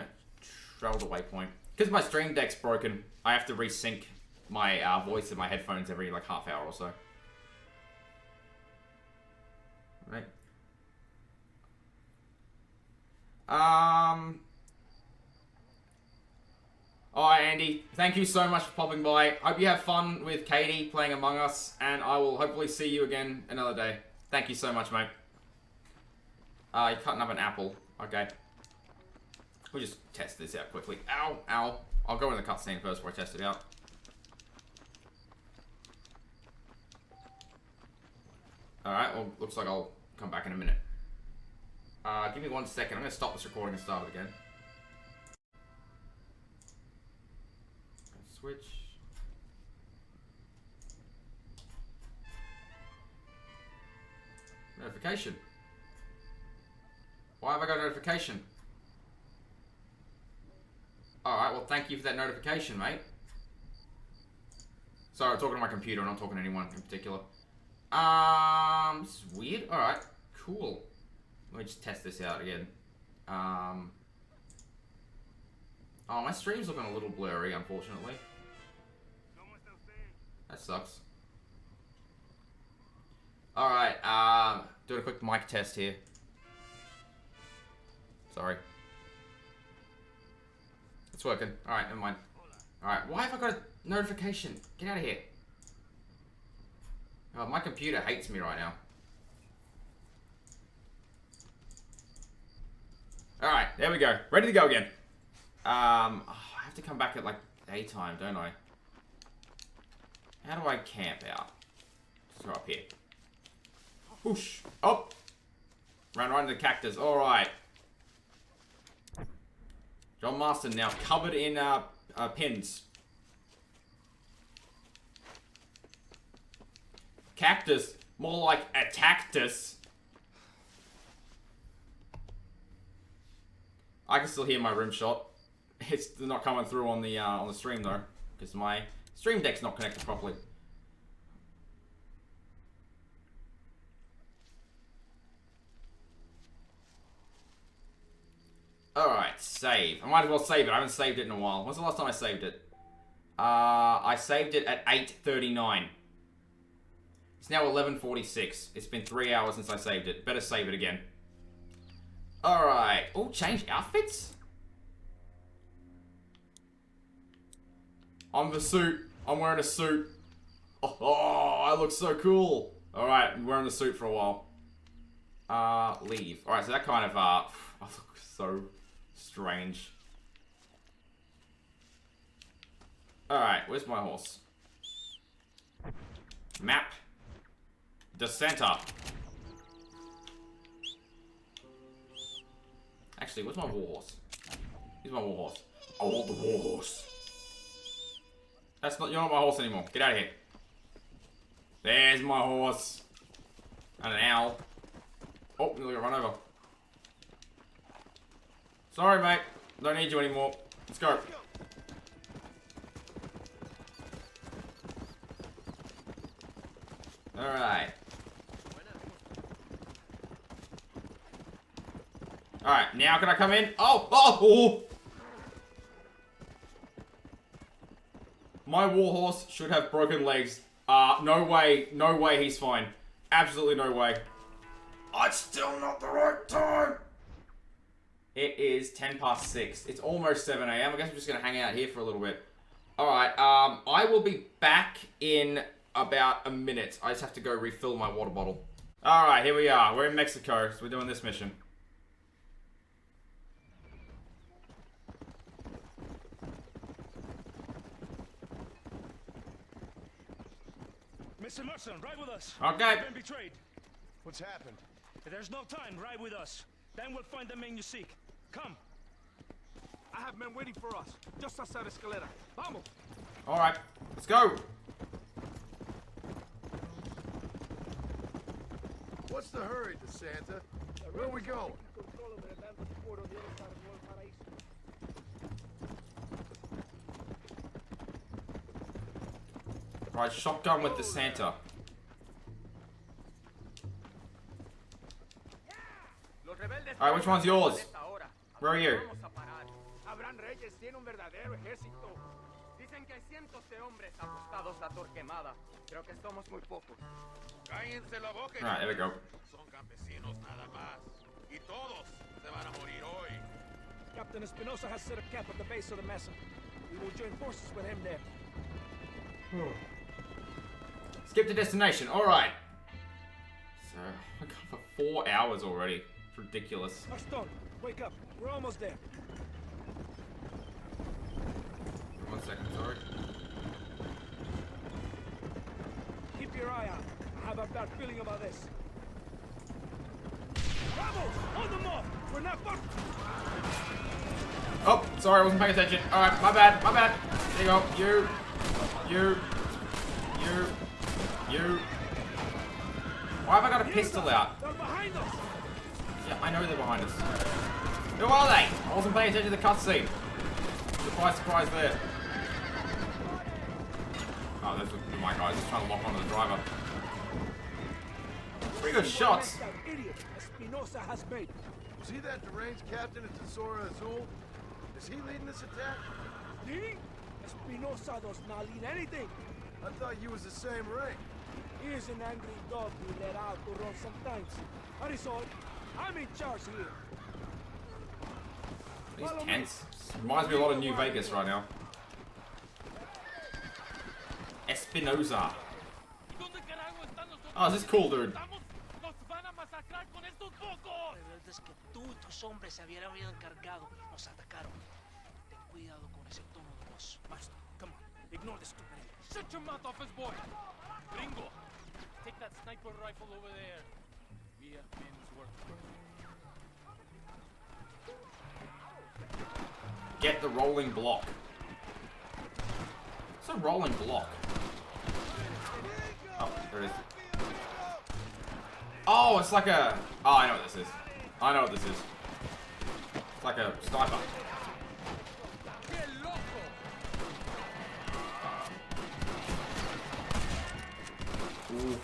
travel to waypoint. Because my stream deck's broken, I have to resync my voice in my headphones every like half hour or so. Right. Alright, Andy. Thank you so much for popping by. Hope you have fun with Katie playing Among Us, and I will hopefully see you again another day. Thank you so much, mate. You're cutting up an apple. Okay. We'll just test this out quickly. Ow, ow. I'll go in the cutscene first before I test it out. Alright, well, looks like I'll come back in a minute. Give me 1 second. I'm going to stop this recording and start it again. Switch. Notification. Why have I got a notification? Alright, well thank you for that notification, mate. Sorry, I'm talking to my computer and I'm not talking to anyone in particular. This is weird. Alright, cool. Let me just test this out again. Oh, my stream's looking a little blurry, unfortunately. That sucks. Alright, doing a quick mic test here. Sorry. It's working. Alright, never mind. Alright, why have I got a notification? Get out of here. Oh, my computer hates me right now. Alright, there we go. Ready to go again. Oh, I have to come back at like daytime, don't I? How do I camp out? Just go up here. Whoosh. Oh! Ran right into the cactus. Alright. John Marston now covered in pins. Cactus. More like a tactus. I can still hear my rim shot. It's not coming through on the stream though, because my stream deck's not connected properly. Alright, save. I might as well save it. I haven't saved it in a while. When's the last time I saved it? I saved it at 8:39. It's now 11:46. It's been 3 hours since I saved it. Better save it again. Alright. Oh, change outfits? I'm the suit. I'm wearing a suit. Oh, I look so cool. Alright, I'm wearing the suit for a while. Leave. Alright, so that kind of, I look so strange. Alright, where's my horse? Map. The center. Actually, where's my war horse? Here's my war horse. I want the war horse. That's not, you're not my horse anymore. Get out of here. There's my horse. And an owl. Oh, nearly got run over. Sorry, mate. Don't need you anymore. Let's go. Alright. Alright, now can I come in? Oh! My warhorse should have broken legs. No way he's fine. absolutely no way. It's still not the right time. It is 10 past 6. It's almost 7 a.m. I guess I'm just going to hang out here for a little bit. Alright, I will be back in about a minute. I just have to go refill my water bottle. Alright, here we are. We're in Mexico, so we're doing this mission. Mr. Mercer, ride with us. Okay. We've been betrayed. What's happened? There's no time. Ride with us. Then we'll find the man you seek. Come. I have men waiting for us, just outside Escalera. Vamos! Alright, let's go! What's the hurry, DeSanta? Where are we going? Right, shotgun with the Santa. Alright, which one's yours? Where are you? Abraham Reyes tiene un verdadero ejército. Dicen que hay cientos de hombres apostados a Torquemada. Creo que somos muy pocos. Cállense la boca. Alright, there we go. Son campesinos nada más. Y todos se van a morir hoy. Captain Espinosa has set a camp at the base of the mesa. We will join forces with him there. Skip the destination, alright. So, I got for 4 hours already. It's ridiculous. Aston, wake up. We're almost there. 1 second, sorry. Keep your eye out. I have a bad feeling about this. Bravo! Hold them off! We're not far. Oh, sorry, I wasn't paying attention. Alright, my bad, my bad. There you go. You. Why have I got a pistol out? They're behind us. Yeah, I know they're behind us. Who are they? I wasn't paying attention to the cutscene. Surprise, surprise there. Oh, those are my guys just trying to lock onto the driver. Pretty good shots. That idiot Espinosa has made. Was he that deranged captain at Tesoro Azul? Is he leading this attack? Leading? Espinosa does not lead anything. I thought you was the same rank. He is an angry dog we let out to run sometimes. Marisol, I'm in charge here. These tents. Reminds me a lot of New Vegas right now. Espinosa. Oh, this is cool, dude. Es que tú y tus hombres se habían encargado. Nos atacaron. Ten cuidado con ese tono de voz. Basta. Come on. Ignore the stupid. Shut your mouth, office boy! Gringo! Take that sniper rifle over there. We have men's work. Get the rolling block. It's a rolling block. Oh, there it is. Oh, it's like a... Oh, I know what this is. I know what this is. It's like a sniper. Ooh.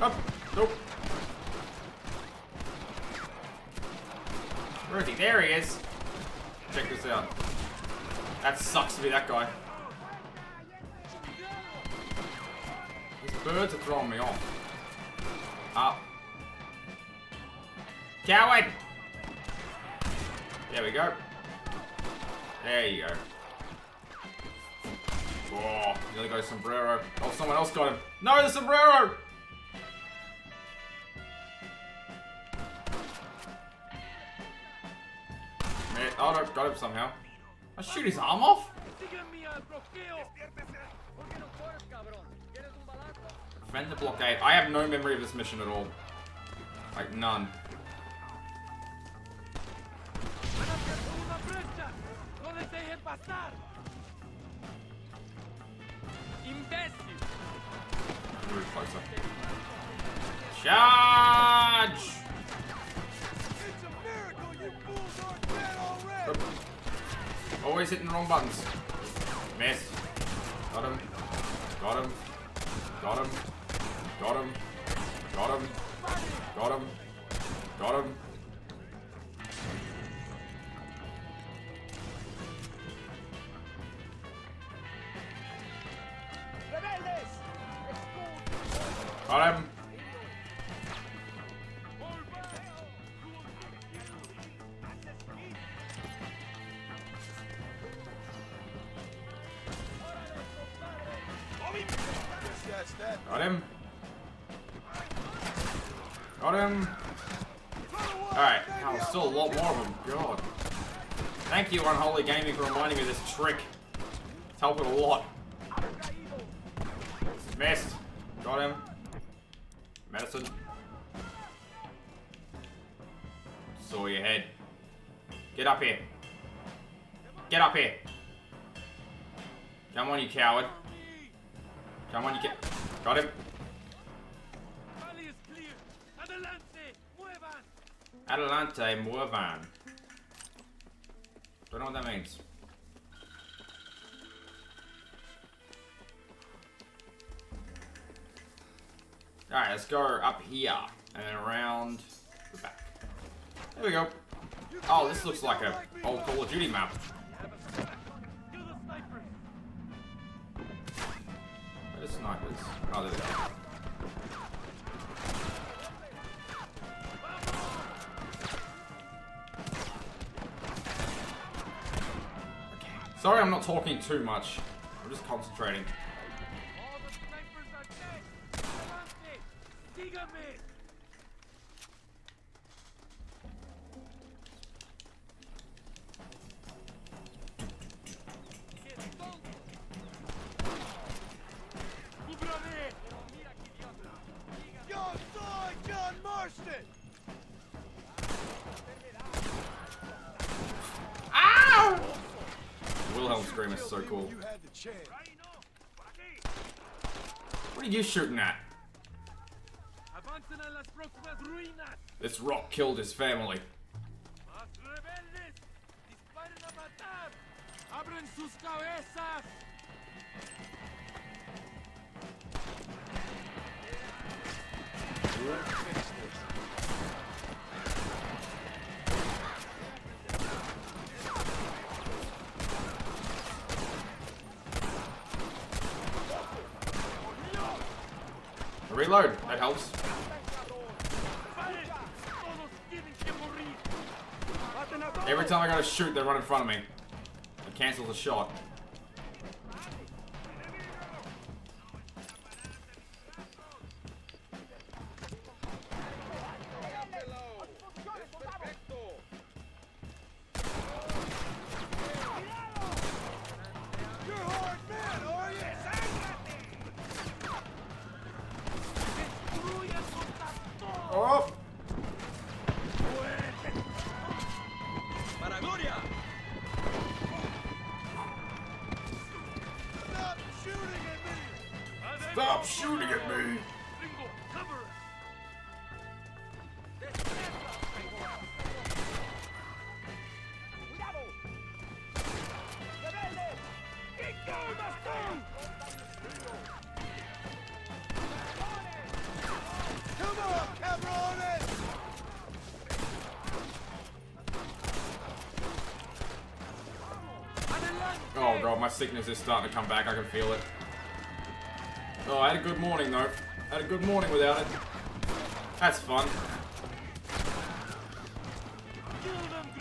Up. Nope. Where is he? There he is. Check this out. That sucks to be that guy. These birds are throwing me off. Up. Coward! There we go. There you go. Oh, nearly got a sombrero. Oh, someone else got him. No, the sombrero! Man, oh no, got him somehow. I shoot his arm off? Defend the blockade. I have no memory of this mission at all. Like, none. Move closer. Charge! It's a miracle you fools aren't dead already! Always hitting the wrong buttons. Miss. Got him. Got him. Got him. Got him. Got him. Got him. Got him. Got him. Got him. Got him. Alright, oh, still a lot more of them. God. Thank you, Unholy Gaming, for reminding me of this trick. It's helping a lot. Missed. Got him. Medicine. Saw your head. Get up here. Get up here. Come on, you coward. Come on, you can. Got him. Adelante, muevan. Don't know what that means. Alright, let's go up here and then around the back. There we go. Oh, this looks like a old Call of Duty map. Where's the snipers? Oh, there we go. Sorry, I'm not talking too much. I'm just concentrating. Wilhelm scream is so cool. What are you shooting at? This rock killed his family. Reload, that helps. Every time I gotta shoot, they run in front of me. It cancels the shot. Oh! Para Gloria! Stop shooting at me! Oh god, my sickness is starting to come back, I can feel it. Oh, I had a good morning though. I had a good morning without it. That's fun.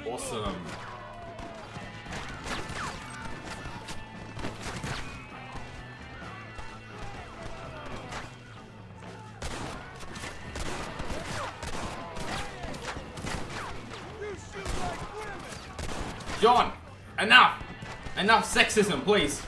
Awesome. John! Enough! Enough sexism, please!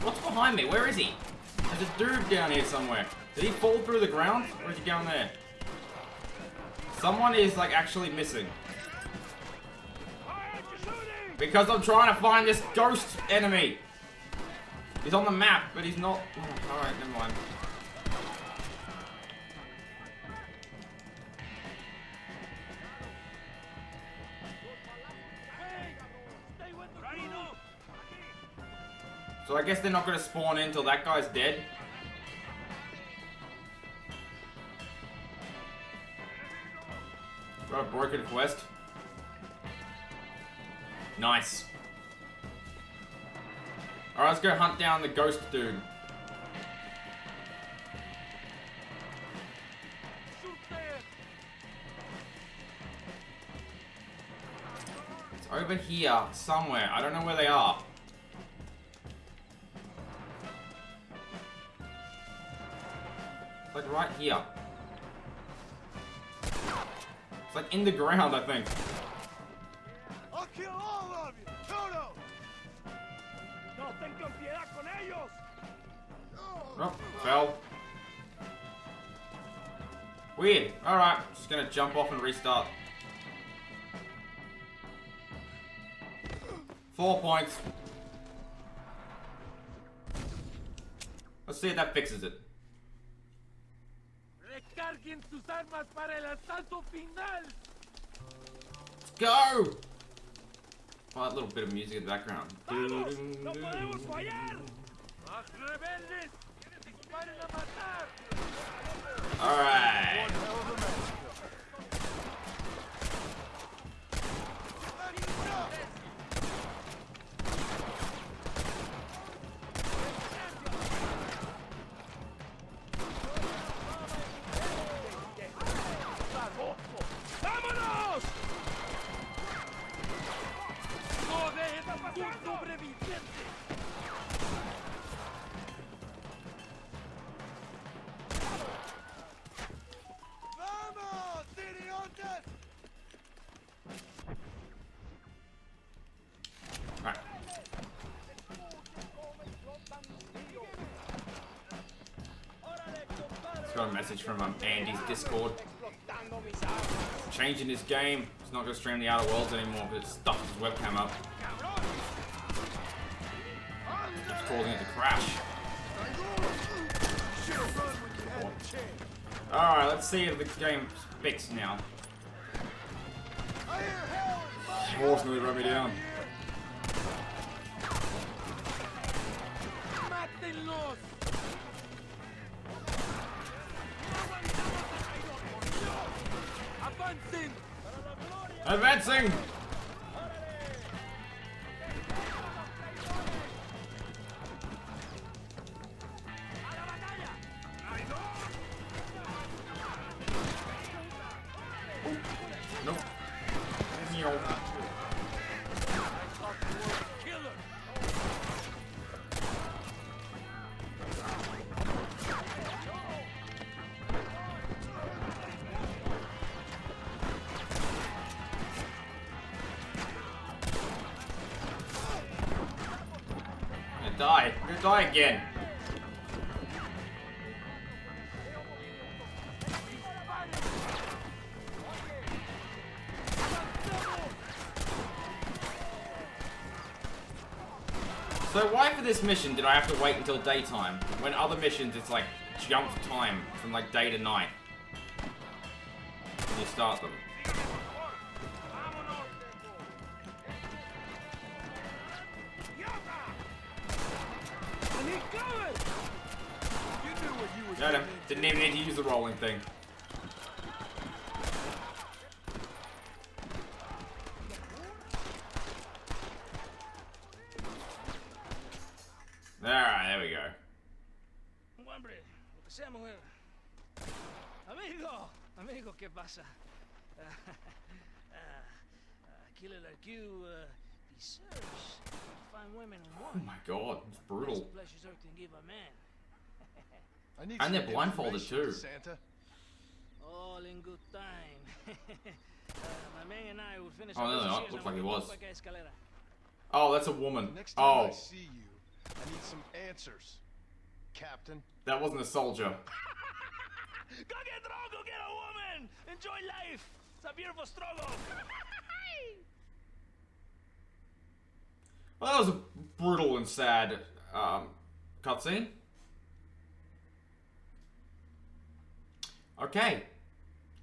What's behind me? Where is he? There's a dude down here somewhere. Did he fall through the ground? Or is he down there? Someone is like actually missing. Because I'm trying to find this ghost enemy. He's on the map, but he's not. Oh, alright, never mind. So I guess they're not going to spawn in until that guy's dead. broken quest. Nice. Alright, let's go hunt down the ghost dude. It's over here, somewhere. I don't know where they are. It's like right here. It's like in the ground, I think. I'll kill all of you! Toto! No tengan piedad con ellos. Oh, fell. Weird. Alright, just gonna jump off and restart. 4 points. Let's see if that fixes it. Recarguen sus armas para el asalto final. Let's go! Oh, that little bit of music in the background. Vamos, no podemos fallar. ¡Más rebeldes! ¡Disparen a matar! Alright. ¡Vámonos! ¡No dejes a pasar un sobreviviente! ¡Vamos, idiotas! Alright. Just got a message from Andy's Discord. Changing his game. He's not going to stream the Outer Worlds anymore because it stuffed his webcam up. It's causing it to crash. Alright, let's see if the game's fixed now. Horse nearly run me down. ¡Mátenlos! ¡Avancen! Advancing! Nope. No. I'm gonna die. I'm gonna die again. So why for this mission did I have to wait until daytime? When other missions it's like jump time from like day to night. When you start them. Got him. Didn't even need to use the rolling thing. Alright, there we go. Hombre, lo que sea, mujer. Amigo, ¿qué pasa? Killer like you deserves to find women who want. Oh my god, it's brutal. Pleasures Earth can give a man. And they're blindfolded too. Santa. All in good time. My man and I will finish. Oh, no, they're not. Looks like he was. Escalera. Oh, that's a woman. Next time I Oh, see you, I need some answers, Captain. that wasn't a soldier. Go get drunk, go get a woman. Enjoy life. It's a beautiful struggle. Well, that was a brutal and sad cutscene. Okay.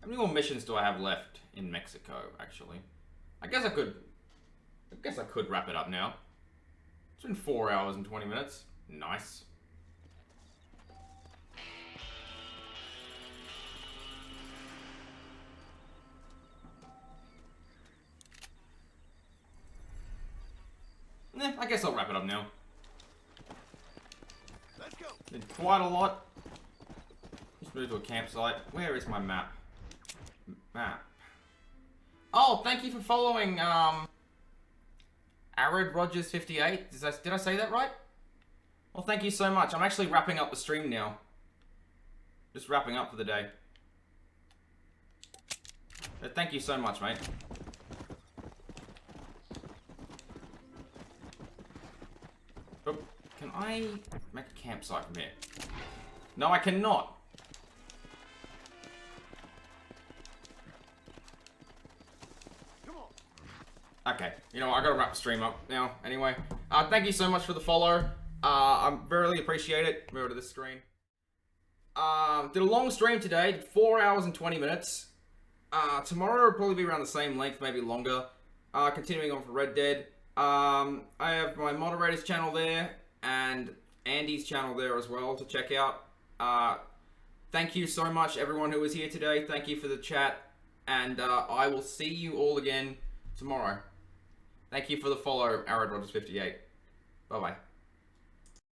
How many more missions do I have left in Mexico, actually? I guess I could wrap it up now. It's been 4 hours and 20 minutes. Nice. I guess I'll wrap it up now. Let's go. Did quite a lot. Just moved to a campsite. Where is my map? Map. Oh, thank you for following, Arid Rogers 58. Did I say that right? Well, thank you so much. I'm actually wrapping up the stream now. Just wrapping up for the day. But thank you so much, mate. Oh, can I make a campsite from here? No, I cannot. Okay, you know what, I gotta wrap the stream up now, anyway. Thank you so much for the follow. I really appreciate it. Move to this screen. Did a long stream today, 4 hours and 20 minutes. Tomorrow will probably be around the same length, maybe longer. Continuing on for Red Dead. I have my moderator's channel there, and Andy's channel there as well to check out. Thank you so much, everyone who was here today. Thank you for the chat, and I will see you all again tomorrow. Thank you for the follow, Arid Rogers 58. Bye-bye.